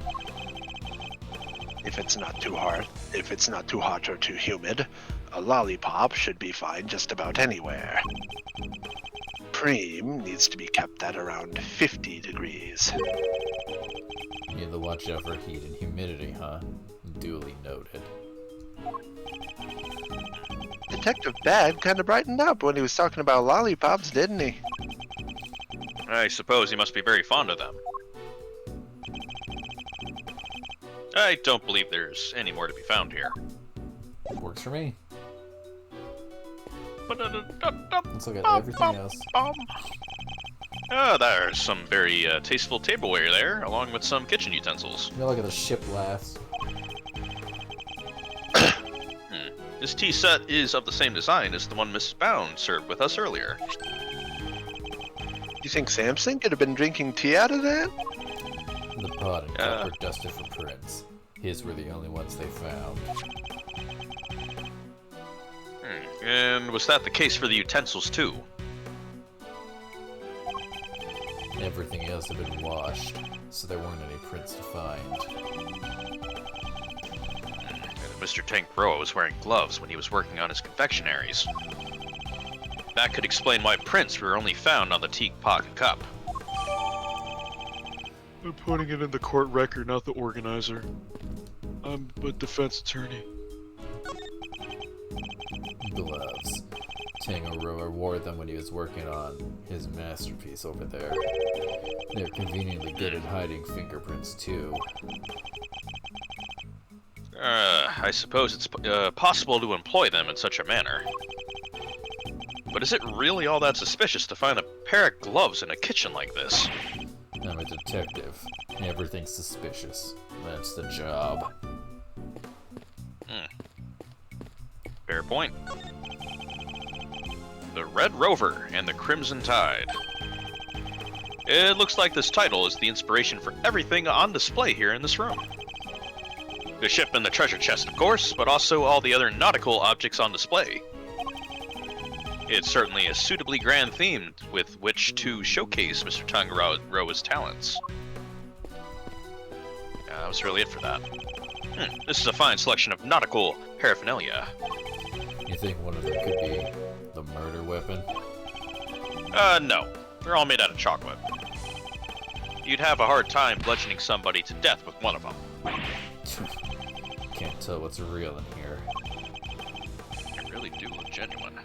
If it's not too hot or too humid, a lollipop should be fine just about anywhere. Cream needs to be kept at around 50 degrees. You have to watch out for heat and humidity, huh? Duly noted. Detective Bad kind of brightened up when he was talking about lollipops, didn't he? I suppose he must be very fond of them. I don't believe there's any more to be found here. Works for me. Let's look at everything else. There's some very tasteful tableware there, along with some kitchen utensils. Now look at the ship laughs. This tea set is of the same design as the one Mrs. Bound served with us earlier. You think Samson could have been drinking tea out of that? The pot and cup were dusted for prints. His were the only ones they found. And was that the case for the utensils too? Everything else had been washed, so there weren't any prints to find. Mr. Tangaroa was wearing gloves when he was working on his confectionaries. That could explain why prints were only found on the teapot and cup. I'm putting it in the court record, not the organizer. I'm a defense attorney. Gloves. Tangaroa wore them when he was working on his masterpiece over there. They're conveniently good at hiding fingerprints, too. I suppose it's possible to employ them in such a manner. But is it really all that suspicious to find a pair of gloves in a kitchen like this? I'm a detective. Everything's suspicious. That's the job. Fair point. The Red Rover and the Crimson Tide. It looks like this title is the inspiration for everything on display here in this room. The ship and the treasure chest, of course, but also all the other nautical objects on display. It's certainly a suitably grand theme with which to showcase Mr. Tangaroa's talents. That was really it for that. This is a fine selection of nautical paraphernalia. You think one of them could be the murder weapon? No. They're all made out of chocolate. You'd have a hard time bludgeoning somebody to death with one of them. Can't tell what's real in here. They really do look genuine.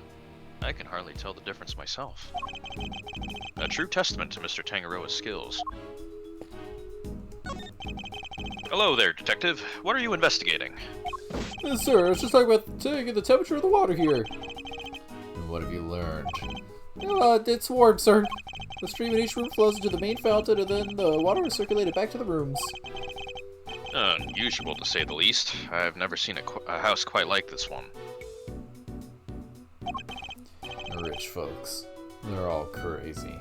I can hardly tell the difference myself. A true testament to Mr. Tangaroa's skills. Hello there, detective. What are you investigating? Sir, I was just talking about taking the temperature of the water here. And what have you learned? It's warm, sir. The stream in each room flows into the main fountain, and then the water is circulated back to the rooms. Unusual, to say the least. I've never seen a house quite like this one. Rich folks. They're all crazy.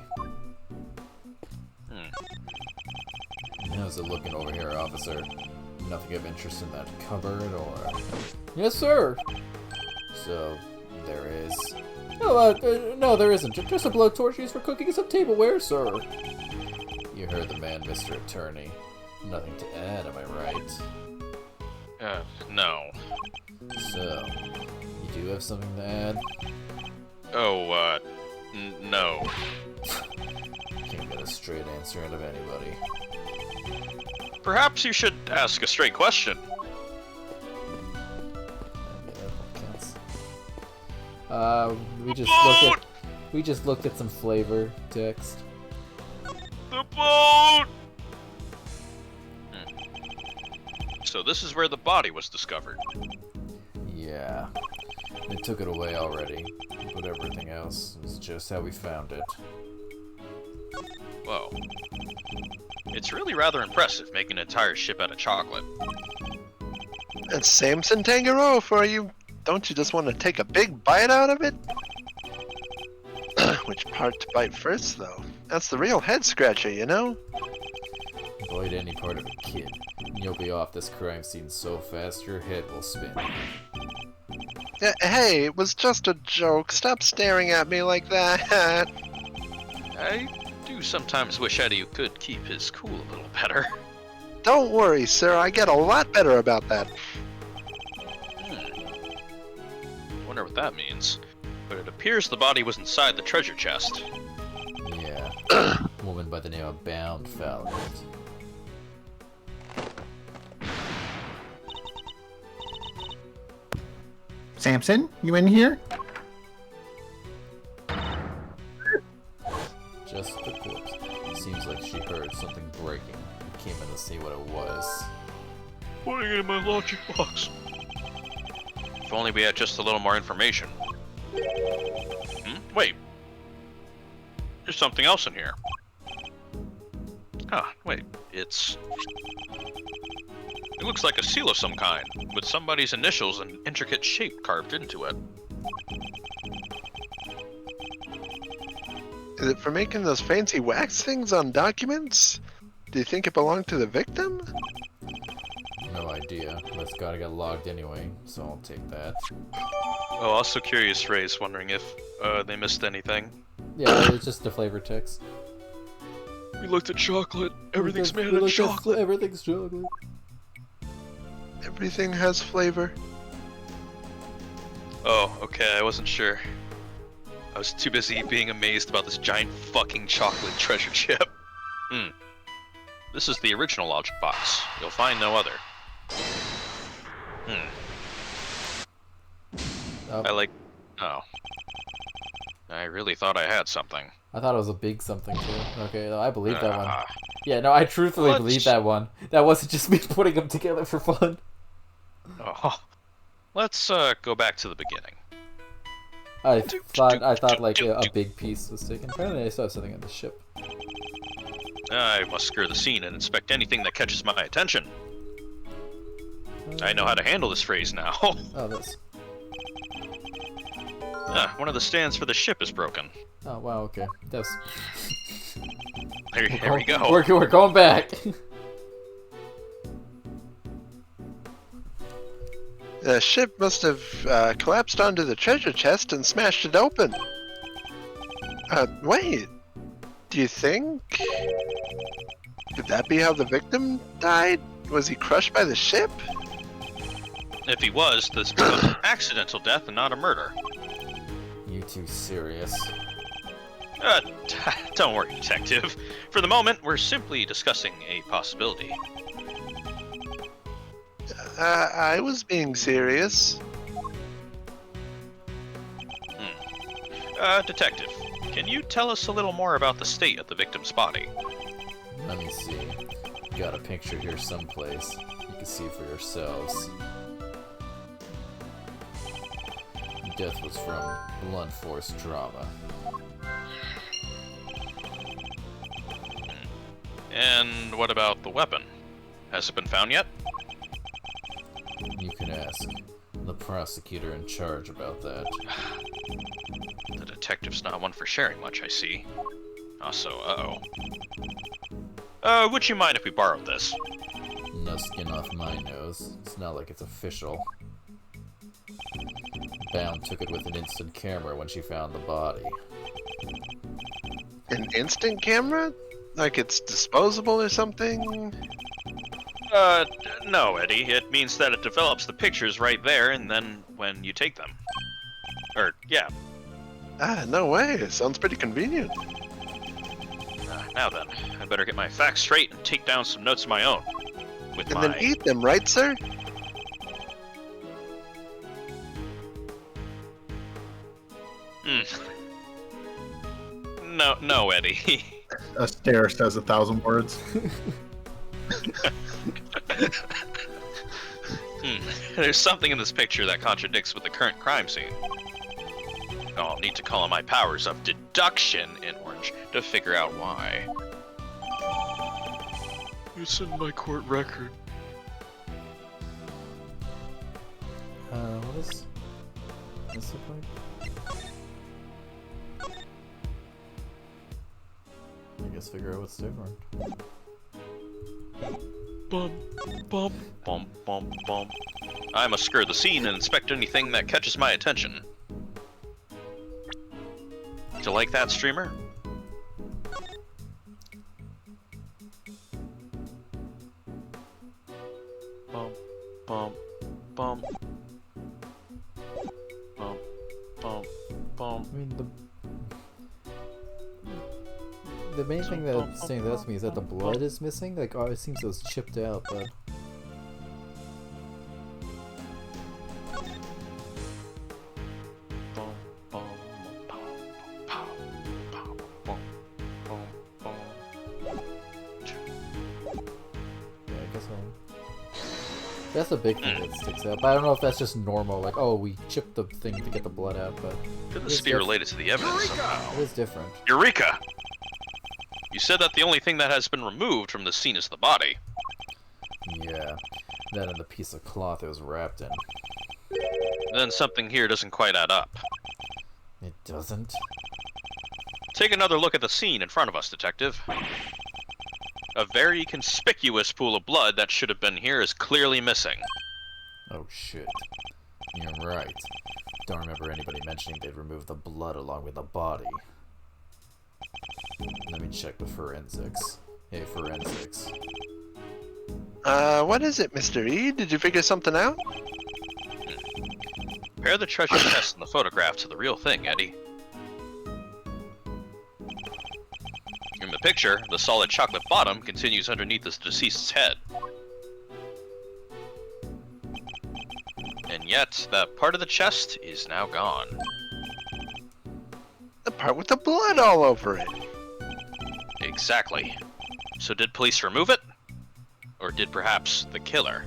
How's it looking over here, officer? Nothing of interest in that cupboard, or... Yes, sir! So, there is... No, there isn't. Just a blowtorch used for cooking and some tableware, sir. You heard the man, Mr. Attorney. Nothing to add, am I right? No. So, you do have something to add? No. Can't get a straight answer out of anybody. Perhaps you should ask a straight question. We just looked at some flavor text. The boat! So this is where the body was discovered. Yeah. They took it away already, but everything else is just how we found it. Whoa. It's really rather impressive making an entire ship out of chocolate. That's Samson Tangaroa for you. Don't you just want to take a big bite out of it? Which part to bite first, though? That's the real head scratcher, you know? Avoid any part of a kid, and you'll be off this crime scene so fast your head will spin. Yeah, hey, it was just a joke. Stop staring at me like that. I do sometimes wish Eddie could keep his cool a little better. Don't worry, sir. I get a lot better about that. Wonder what that means. But it appears the body was inside the treasure chest. Yeah. A woman by the name of Bound found it. Samson, you in here? Just the corpse. Seems like she heard something breaking and came in to see what it was. Putting it in my logic box. If only we had just a little more information. Wait. There's something else in here. Ah, wait. It looks like a seal of some kind, with somebody's initials and intricate shape carved into it. Is it for making those fancy wax things on documents? Do you think it belonged to the victim? No idea, but it's gotta get logged anyway, so I'll take that. Oh, also Curious Ray's wondering if they missed anything. Yeah, it's just the flavor text. We looked at chocolate. Everything's made of chocolate. Everything's chocolate. Everything has flavor. Oh, okay, I wasn't sure. I was too busy being amazed about this giant fucking chocolate treasure chip. This is the original logic box. You'll find no other. Oh. Oh. I really thought I had something. I thought it was a big something too. Okay, no, I believe that one. Ah. Yeah, no, I truthfully Let's- believe that one. That wasn't just me putting them together for fun. Oh. Let's go back to the beginning. I thought like a big piece was taken. Apparently, I saw something on the ship. I must secure the scene and inspect anything that catches my attention. I know how to handle this phrase now. Oh, this. One of the stands for the ship is broken. Oh wow, okay. That's. Here we go. We're going back. The ship must have collapsed onto the treasure chest and smashed it open. Wait. Do you think... Could that be how the victim died? Was he crushed by the ship? If he was, this was an accidental death and not a murder. You too serious? Don't worry, detective. For the moment, we're simply discussing a possibility. I was being serious. Detective, can you tell us a little more about the state of the victim's body? Let me see. Got a picture here someplace. You can see for yourselves. Death was from blunt force trauma. And what about the weapon? Has it been found yet? You can ask the prosecutor in charge about that. The detective's not one for sharing much, I see. Also, would you mind if we borrowed this? No skin off my nose. It's not like it's official. Bound took it with an instant camera when she found the body. An instant camera? Like it's disposable or something? No, Eddie. It means that it develops the pictures right there and then when you take them. Yeah. No way. It sounds pretty convenient. Now then, I better get my facts straight and take down some notes of my own. And then eat them, right, sir? No, Eddie. A stare says 1,000 words. There's something in this picture that contradicts with the current crime scene. I'll need to call on my powers of deduction in Orange to figure out why. It's in my court record. What is this look like? I guess figure out what's different. Bum, bum. Bum, bum, bum. I must secure the scene and inspect anything that catches my attention. Do you like that, streamer? Bum, bum, bum. Bum, bum, bum. I mean, the main thing that stands out to me is that the blood is missing. Like, oh, it seems so it's chipped out, but. Yeah, I guess I'll. That's a big thing that sticks out. But I don't know if that's just normal, like, oh, we chipped the thing to get the blood out, but... Could this be related to the evidence somehow? It is different. Eureka! You said that the only thing that has been removed from the scene is the body. Yeah. That and the piece of cloth it was wrapped in. Then something here doesn't quite add up. It doesn't? Take another look at the scene in front of us, Detective. A very conspicuous pool of blood that should have been here is clearly missing. Oh shit. You're right. Don't remember anybody mentioning they'd remove the blood along with the body. Let me check the forensics. Hey, forensics. What is it, Mr. E? Did you figure something out? Compare the treasure chest in the photograph to the real thing, Eddie. In the picture, the solid chocolate bottom continues underneath the deceased's head. And yet, that part of the chest is now gone. The part with the blood all over it. Exactly. So did police remove it? Or did perhaps the killer?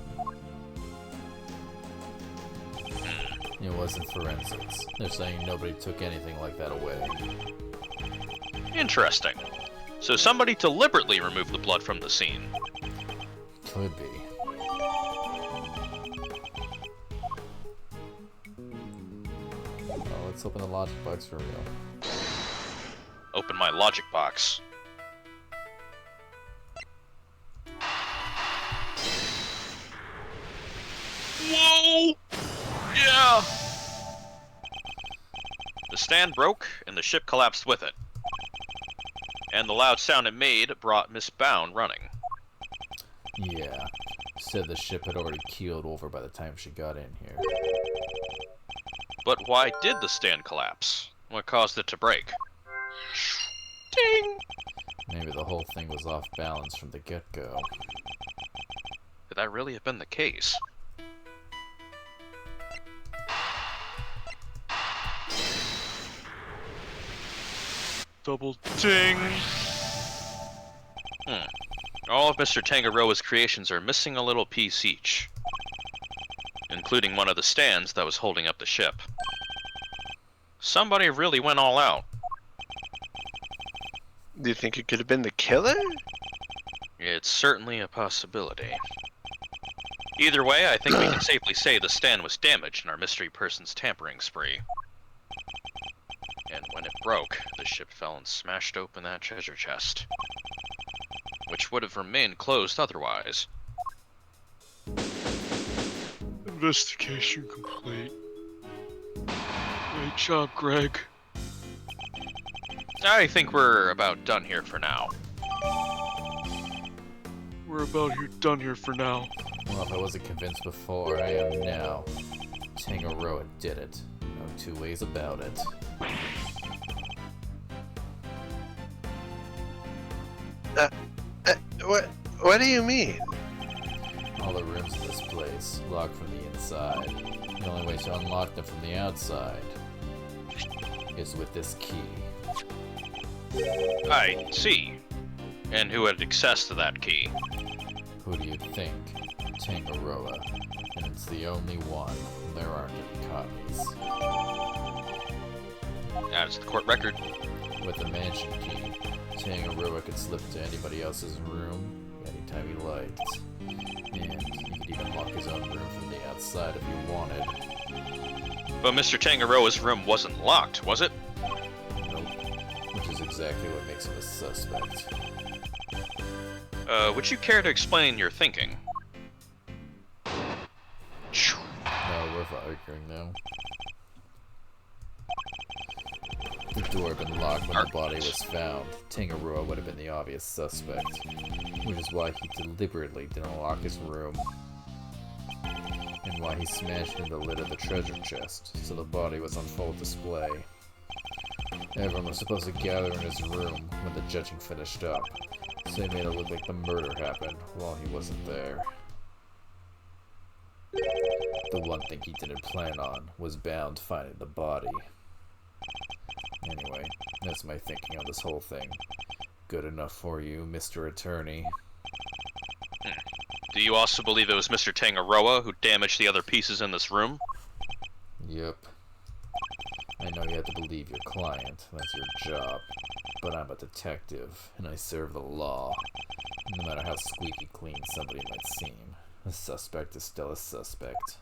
It wasn't forensics. They're saying nobody took anything like that away. Interesting. So somebody deliberately removed the blood from the scene. Could be. Well, let's open the logic box for real. Open my logic box. Whoa! Yeah! The stand broke, and the ship collapsed with it. And the loud sound it made brought Miss Bound running. Yeah. Said the ship had already keeled over by the time she got in here. But why did the stand collapse? What caused it to break? Ding! Maybe the whole thing was off balance from the get-go. Could that really have been the case? Double ding! All of Mr. Tangaroa's creations are missing a little piece each, including one of the stands that was holding up the ship. Somebody really went all out. Do you think it could have been the killer? It's certainly a possibility. Either way, I think we can safely say the stand was damaged in our mystery person's tampering spree. And when it broke, the ship fell and smashed open that treasure chest, which would have remained closed otherwise. Investigation complete. Great job, Greg. I think we're about done here for now. We're about here done here for now. Well, if I wasn't convinced before, I am now. Tangaroa did it. No two ways about it. What do you mean? All the rooms in this place, locked from the inside. The only way to unlock them from the outside is with this key. I see. And who had access to that key? Who do you think? Tangaroa. And it's the only one. There aren't any copies. That's the court record. With the mansion key, Tangaroa could slip to anybody else's room anytime he liked. And he could even lock his own room from the outside if he wanted. But Mr. Tangaroa's room wasn't locked, was it? Nope. Which is exactly what makes him a suspect. Would you care to explain your thinking? No, worth arguing now. The door had been locked when the body was found. Tangaroa would have been the obvious suspect, which is why he deliberately didn't lock his room, and why he smashed in the lid of the treasure chest, so the body was on full display. Everyone was supposed to gather in his room when the judging finished up, so he made it look like the murder happened while he wasn't there. The one thing he didn't plan on was Bound finding the body. Anyway, that's my thinking on this whole thing. Good enough for you, Mr. Attorney? Do you also believe it was Mr. Tangaroa who damaged the other pieces in this room? Yep. I know you have to believe your client. That's your job. But I'm a detective, and I serve the law. No matter how squeaky clean somebody might seem, a suspect is still a suspect.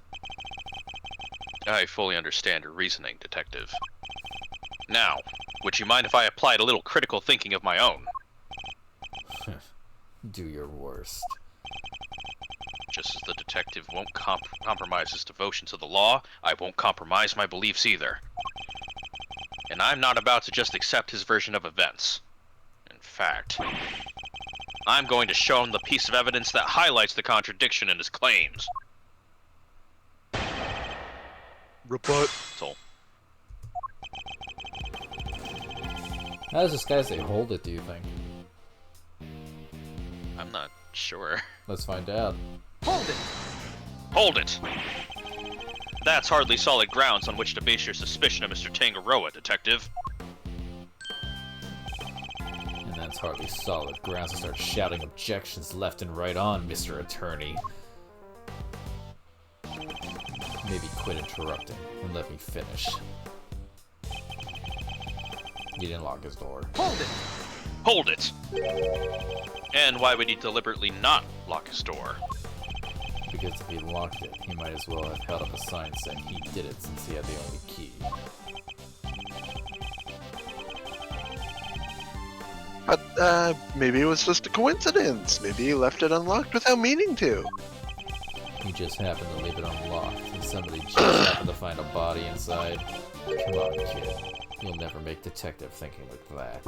I fully understand your reasoning, Detective. Now, would you mind if I applied a little critical thinking of my own? Do your worst. Just as the detective won't compromise his devotion to the law, I won't compromise my beliefs either. And I'm not about to just accept his version of events. In fact, I'm going to show him the piece of evidence that highlights the contradiction in his claims. Rebut. So, How does this guy say hold it, do you think? I'm not sure. Let's find out. Hold it! Hold it! That's hardly solid grounds on which to base your suspicion of Mr. Tangaroa, Detective. And that's hardly solid grounds to start shouting objections left and right on, Mr. Attorney. Maybe quit interrupting and let me finish. He didn't lock his door. Hold it! Hold it! And why would he deliberately not lock his door? Because if he locked it, he might as well have held up a sign saying he did it since he had the only key. But, maybe it was just a coincidence. Maybe he left it unlocked without meaning to. He just happened to leave it unlocked, and somebody just happened to find a body inside. Come on, kid. You'll never make detective thinking like that.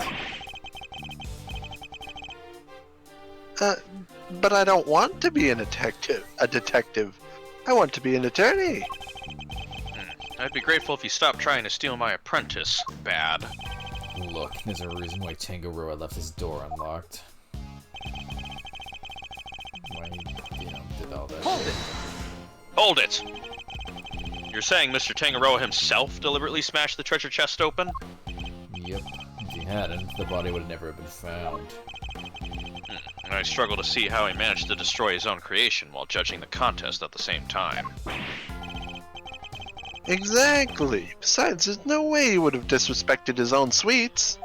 But I don't want to be a detective. I want to be an attorney. I'd be grateful if you stopped trying to steal my apprentice, Bad. Look, there's a reason why Tangaroa left his door unlocked. Why he, did all that. Hold it! Hold it! You're saying Mr. Tangaroa himself deliberately smashed the treasure chest open? Yep. If he hadn't, the body would have never been found. And I struggle to see how he managed to destroy his own creation while judging the contest at the same time. Exactly. Besides, there's no way he would have disrespected his own sweets.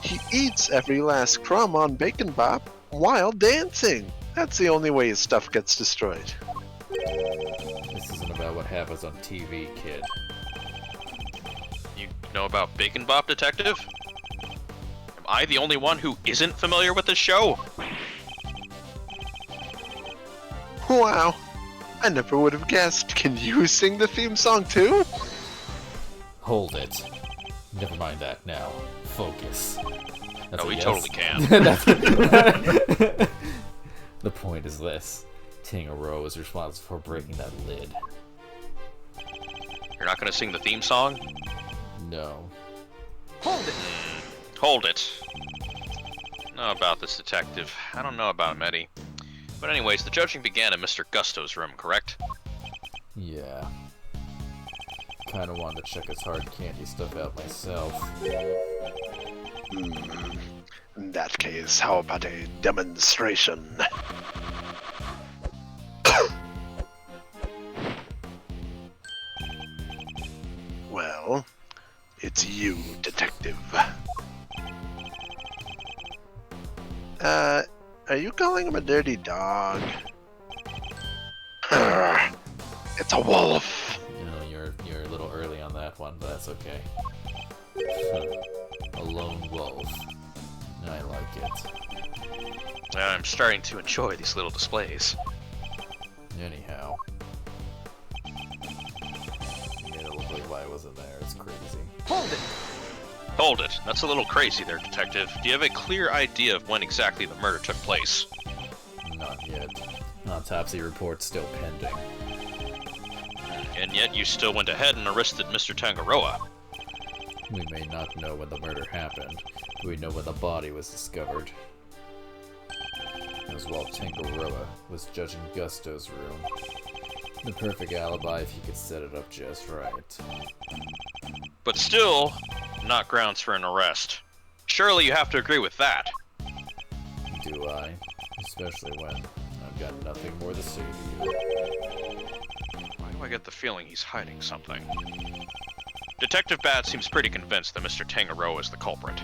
He eats every last crumb on Bacon Bop while dancing. That's the only way his stuff gets destroyed. This isn't about what happens on TV, kid. You know about Bacon Bop, Detective? Am I the only one who isn't familiar with this show? Wow. I never would have guessed. Can you sing the theme song too? Hold it. Never mind that now. Focus. That's Oh, a we yes. totally can. The point is this. Tangaroa was responsible for breaking that lid. You're not gonna sing the theme song? No. Hold it! Hold it. Know about this detective. I don't know about him, Eddie. But anyways, the judging began in Mr. Gusto's room, correct? Yeah. Kinda wanted to check his hard candy stuff out myself. In that case, how about a demonstration? Well, it's you, detective. Are you calling him a dirty dog? It's a wolf. You know, you're a little early on that one, but that's okay. A lone wolf. I like it. I'm starting to enjoy these little displays. Anyhow. You made it look like why I wasn't there. It's crazy. Hold it! Hold it. That's a little crazy there, Detective. Do you have a clear idea of when exactly the murder took place? Not yet. Autopsy report still pending. And yet you still went ahead and arrested Mr. Tangaroa. We may not know when the murder happened, but we know when the body was discovered. It was while Tangaroa was judging Gusto's room. The perfect alibi if he could set it up just right. But still, not grounds for an arrest. Surely you have to agree with that. Do I? Especially when I've got nothing more to say to you. Why do I get the feeling he's hiding something? Detective Bat seems pretty convinced that Mr. Tangaroa is the culprit.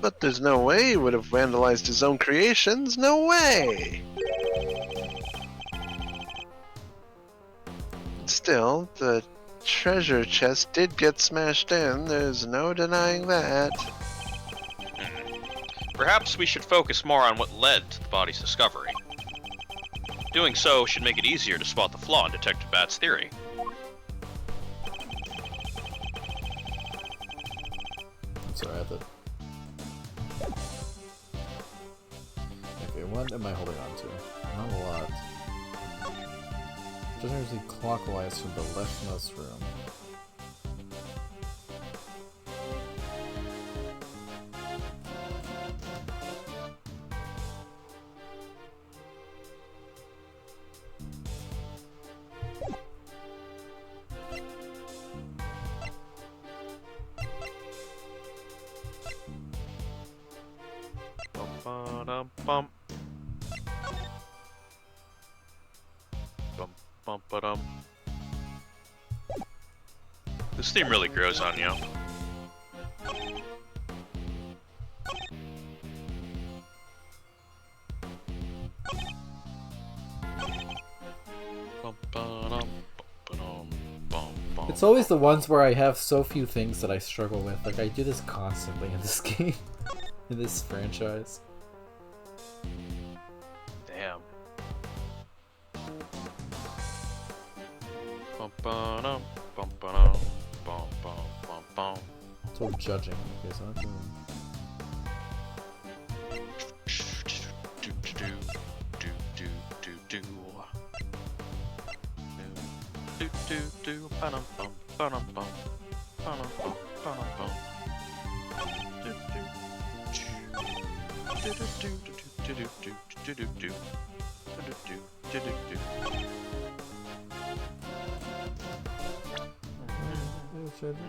But there's no way he would have vandalized his own creations. No way! Still, the treasure chest did get smashed in. There's no denying that. Perhaps we should focus more on what led to the body's discovery. Doing so should make it easier to spot the flaw in Detective Bat's theory. Sorry, I thought. Okay, what am I holding on to? Not a lot. Generally clockwise from the leftmost room. Bum-ba-dum-bum. Bum-bum-ba-dum. This theme really grows on you. It's always the ones where I have so few things that I struggle with. Like, I do this constantly in this game. In this franchise. Damn. Bum-ba-dum, bum-ba-dum, bum-bum-bum-bum. So judging. Okay, so that's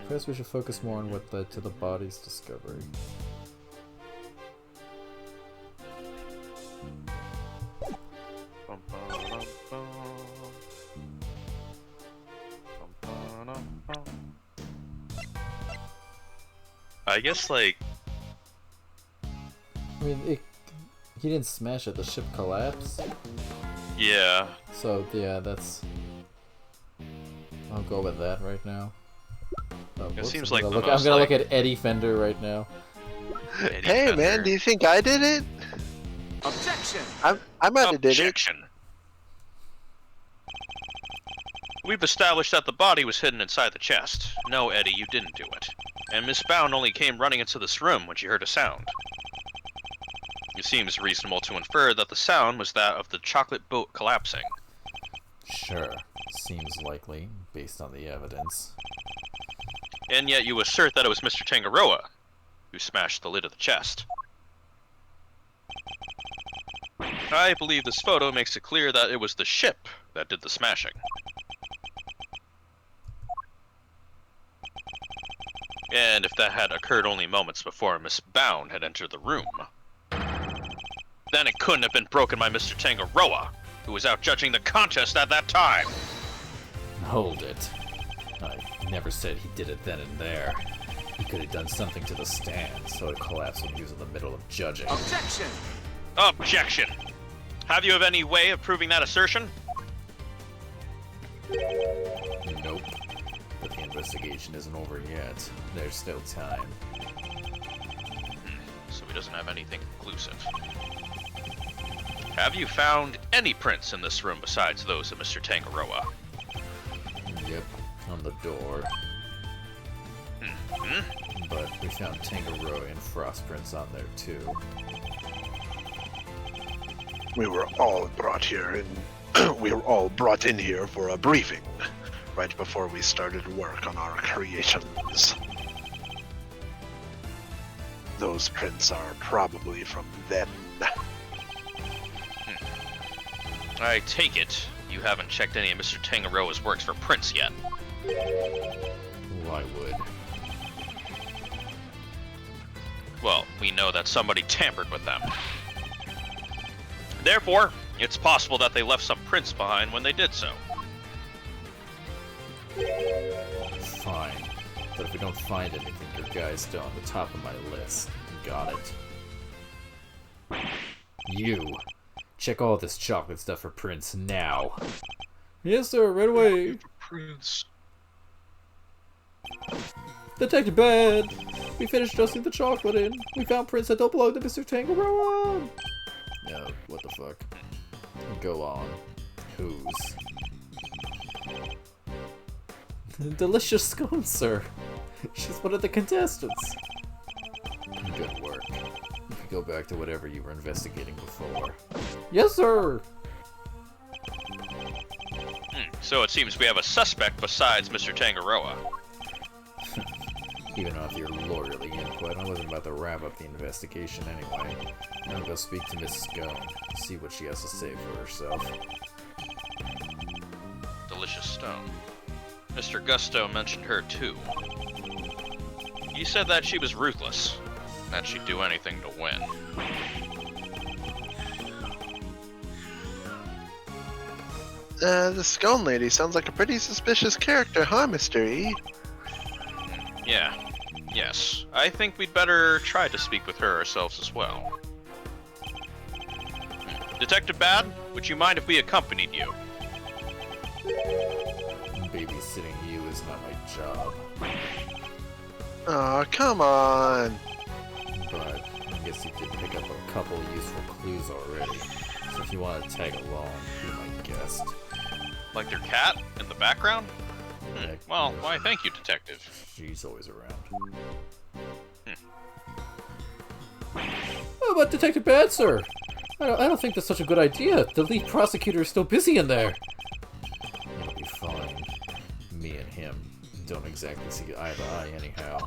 Perhaps we should focus more on what led to the body's discovery. I guess, like... I mean, he didn't smash it, the ship collapsed. Yeah. So, yeah, that's... I'll go with that right now. Oh, It whoops, seems I'm like gonna the look, I'm most, gonna like- look at Eddie Fender right now. Eddie Hey Fender. man, do you think I did it? Objection! I might have did it. Objection. We've established that the body was hidden inside the chest. No, Eddie, you didn't do it. And Miss Bound only came running into this room when she heard a sound. It seems reasonable to infer that the sound was that of the chocolate boat collapsing. Sure, seems likely, based on the evidence. And yet you assert that it was Mr. Tangaroa who smashed the lid of the chest. I believe this photo makes it clear that it was the ship that did the smashing. And if that had occurred only moments before Miss Bound had entered the room, then it couldn't have been broken by Mr. Tangaroa, who was out judging the contest at that time. Hold it. I never said he did it then and there. He could have done something to the stand, so it collapsed when he was in the middle of judging. Objection! Objection! Have you have any way of proving that assertion? Nope. But the investigation isn't over yet. There's still time. So he doesn't have anything conclusive. Have you found any prints in this room besides those of Mr. Tangaroa? Yep, on the door. Hmm? But we found Tangaroa and frost prints on there too. We were all brought here and we were all brought in here for a briefing right before we started work on our creations. Those prints are probably from then. I take it you haven't checked any of Mr. Tangaroa's works for prints yet. Why would? Well, we know that somebody tampered with them. Therefore, it's possible that they left some prints behind when they did so. Fine. But if we don't find anything, your guy's still on the top of my list. Got it. You. Check all this chocolate stuff for prints now. Yes, sir, right away. Prince. Detective Bad! We finished dusting the chocolate in. We found prints that don't belong to Mr. Tangaroa! No, what the fuck? Go on. Whose? Delicious scone, sir. She's one of the contestants. Good work. You can go back to whatever you were investigating before. Yes, sir! So it seems we have a suspect besides Mr. Tangaroa. Even after your lawyerly input, I wasn't about to wrap up the investigation anyway. I'll go speak to Miss Scone, see what she has to say for herself. Delicious Stone. Mr. Gusto mentioned her too. He said that she was ruthless, that she'd do anything to win. The Scone Lady sounds like a pretty suspicious character, huh, Mr. E? Yeah. Yes. I think we'd better try to speak with her ourselves as well. Detective Bad, would you mind if we accompanied you? Babysitting you is not my job. Aw, come on. But I guess you did pick up a couple useful clues already. So if you want to tag along, be my guest. Like their cat in the background? Yeah, Well, why thank you, Detective. she's always around. Oh, but Detective Bad, sir! I don't think that's such a good idea. The lead prosecutor is still busy in there. It'll be fine. Me and him don't exactly see eye to eye anyhow.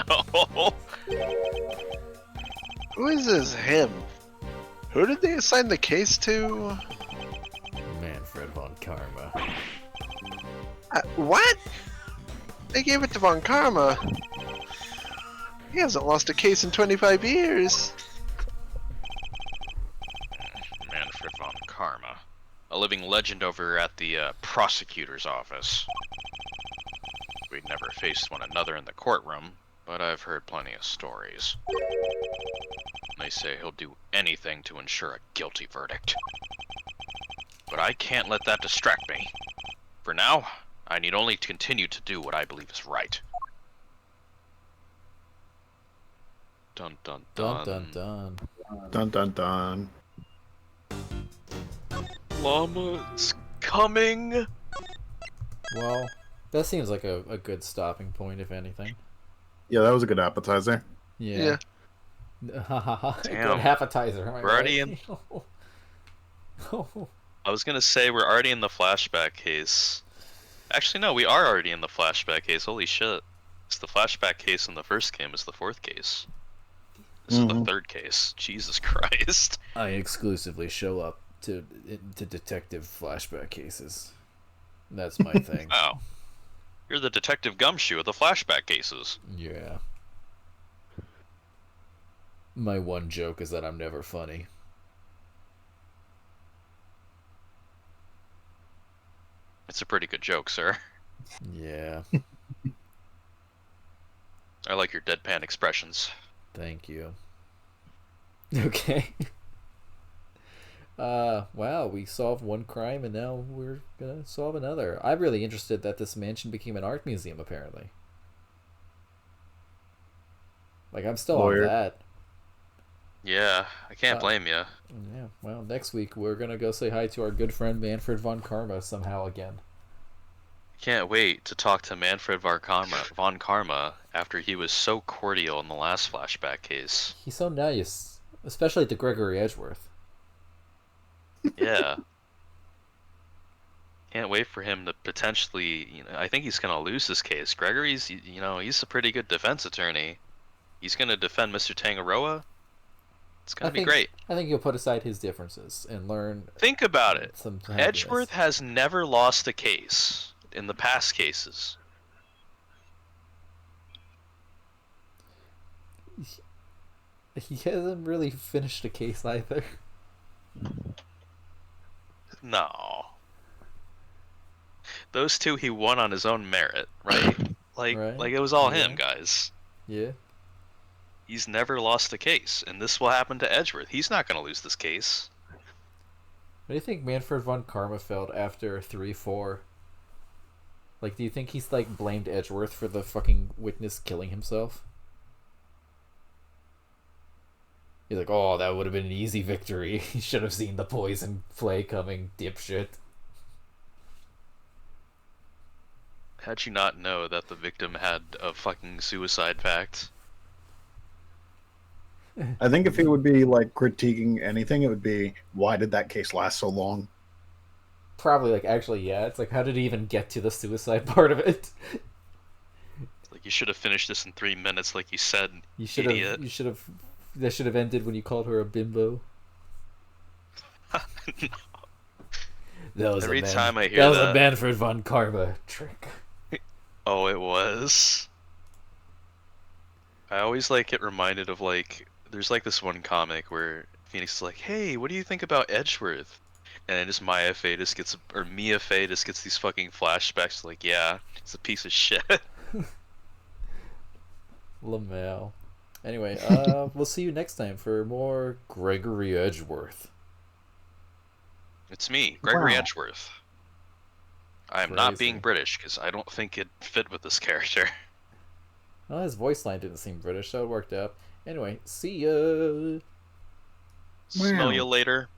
No. Who is this him? Who did they assign the case to? Manfred von Karma. What? They gave it to Von Karma. He hasn't lost a case in 25 years. Manfred von Karma. A living legend over at the prosecutor's office. We'd never faced one another in the courtroom, but I've heard plenty of stories. They say he'll do anything to ensure a guilty verdict. But I can't let that distract me. For now, I need only to continue to do what I believe is right. Dun dun dun. Dun dun dun. Dun dun dun. Llama's coming. Well, that seems like a good stopping point, if anything. Yeah, that was a good appetizer. Yeah. Ha ha ha. Good Damn. appetizer. Am I We're already right? Oh. I was gonna say we're already in the flashback case. Actually, no, we are already in the flashback case. Holy shit. It's the flashback case in the first game is the fourth case. This is the third case. Jesus Christ. I exclusively show up to detective flashback cases. That's my thing. Oh. You're the Detective Gumshoe of the flashback cases. Yeah. My one joke is that I'm never funny. It's a pretty good joke, sir. Yeah. I like your deadpan expressions. Thank you. Okay. Wow, we solved one crime and now we're gonna solve another. I'm really interested that this mansion became an art museum, apparently. Like, I'm still Lawyer. on that. Yeah, I can't blame you. Yeah, well, next week we're gonna go say hi to our good friend Manfred von Karma somehow again. Can't wait to talk to Manfred von Karma after he was so cordial in the last flashback case. He's so nice, especially to Gregory Edgeworth. Yeah. Can't wait for him to potentially, I think he's gonna lose this case. Gregory's, he's a pretty good defense attorney. He's gonna defend Mr. Tangaroa. It's gonna be great. I think he'll put aside his differences and learn. Think about it. Some happiness. Edgeworth has never lost a case in the past cases. He hasn't really finished a case either. No. Those two he won on his own merit, right? Right. Like it was all Yeah. him, guys. Yeah. He's never lost a case, and this will happen to Edgeworth. He's not going to lose this case. What do you think Manfred von Karma felt after 3-4? Like, do you think he's, like, blamed Edgeworth for the fucking witness killing himself? He's like, oh, that would have been an easy victory. He should have seen the poison play coming, dipshit. How'd you not know that the victim had a fucking suicide pact? I think if he would be like critiquing anything, it would be why did that case last so long? Probably, like, actually, yeah. It's like, how did he even get to the suicide part of it? Like, you should have finished this in 3 minutes, like you said, You should idiot. have. You should have. That should have ended when you called her a bimbo. That was Every a time I hear that was that- a Manfred von Karma trick. Oh, it was. I always like get reminded of like there's like this one comic where Phoenix is like, "Hey, what do you think about Edgeworth?" And then just Mia Fey just gets these fucking flashbacks. Like, yeah, it's a piece of shit. Lamel. Anyway, we'll see you next time for more Gregory Edgeworth. It's me, Gregory Wow. Edgeworth. I am not Crazy. being British because I don't think it fit with this character. Well, his voice line didn't seem British, so it worked out. Anyway, see ya. Smell you later.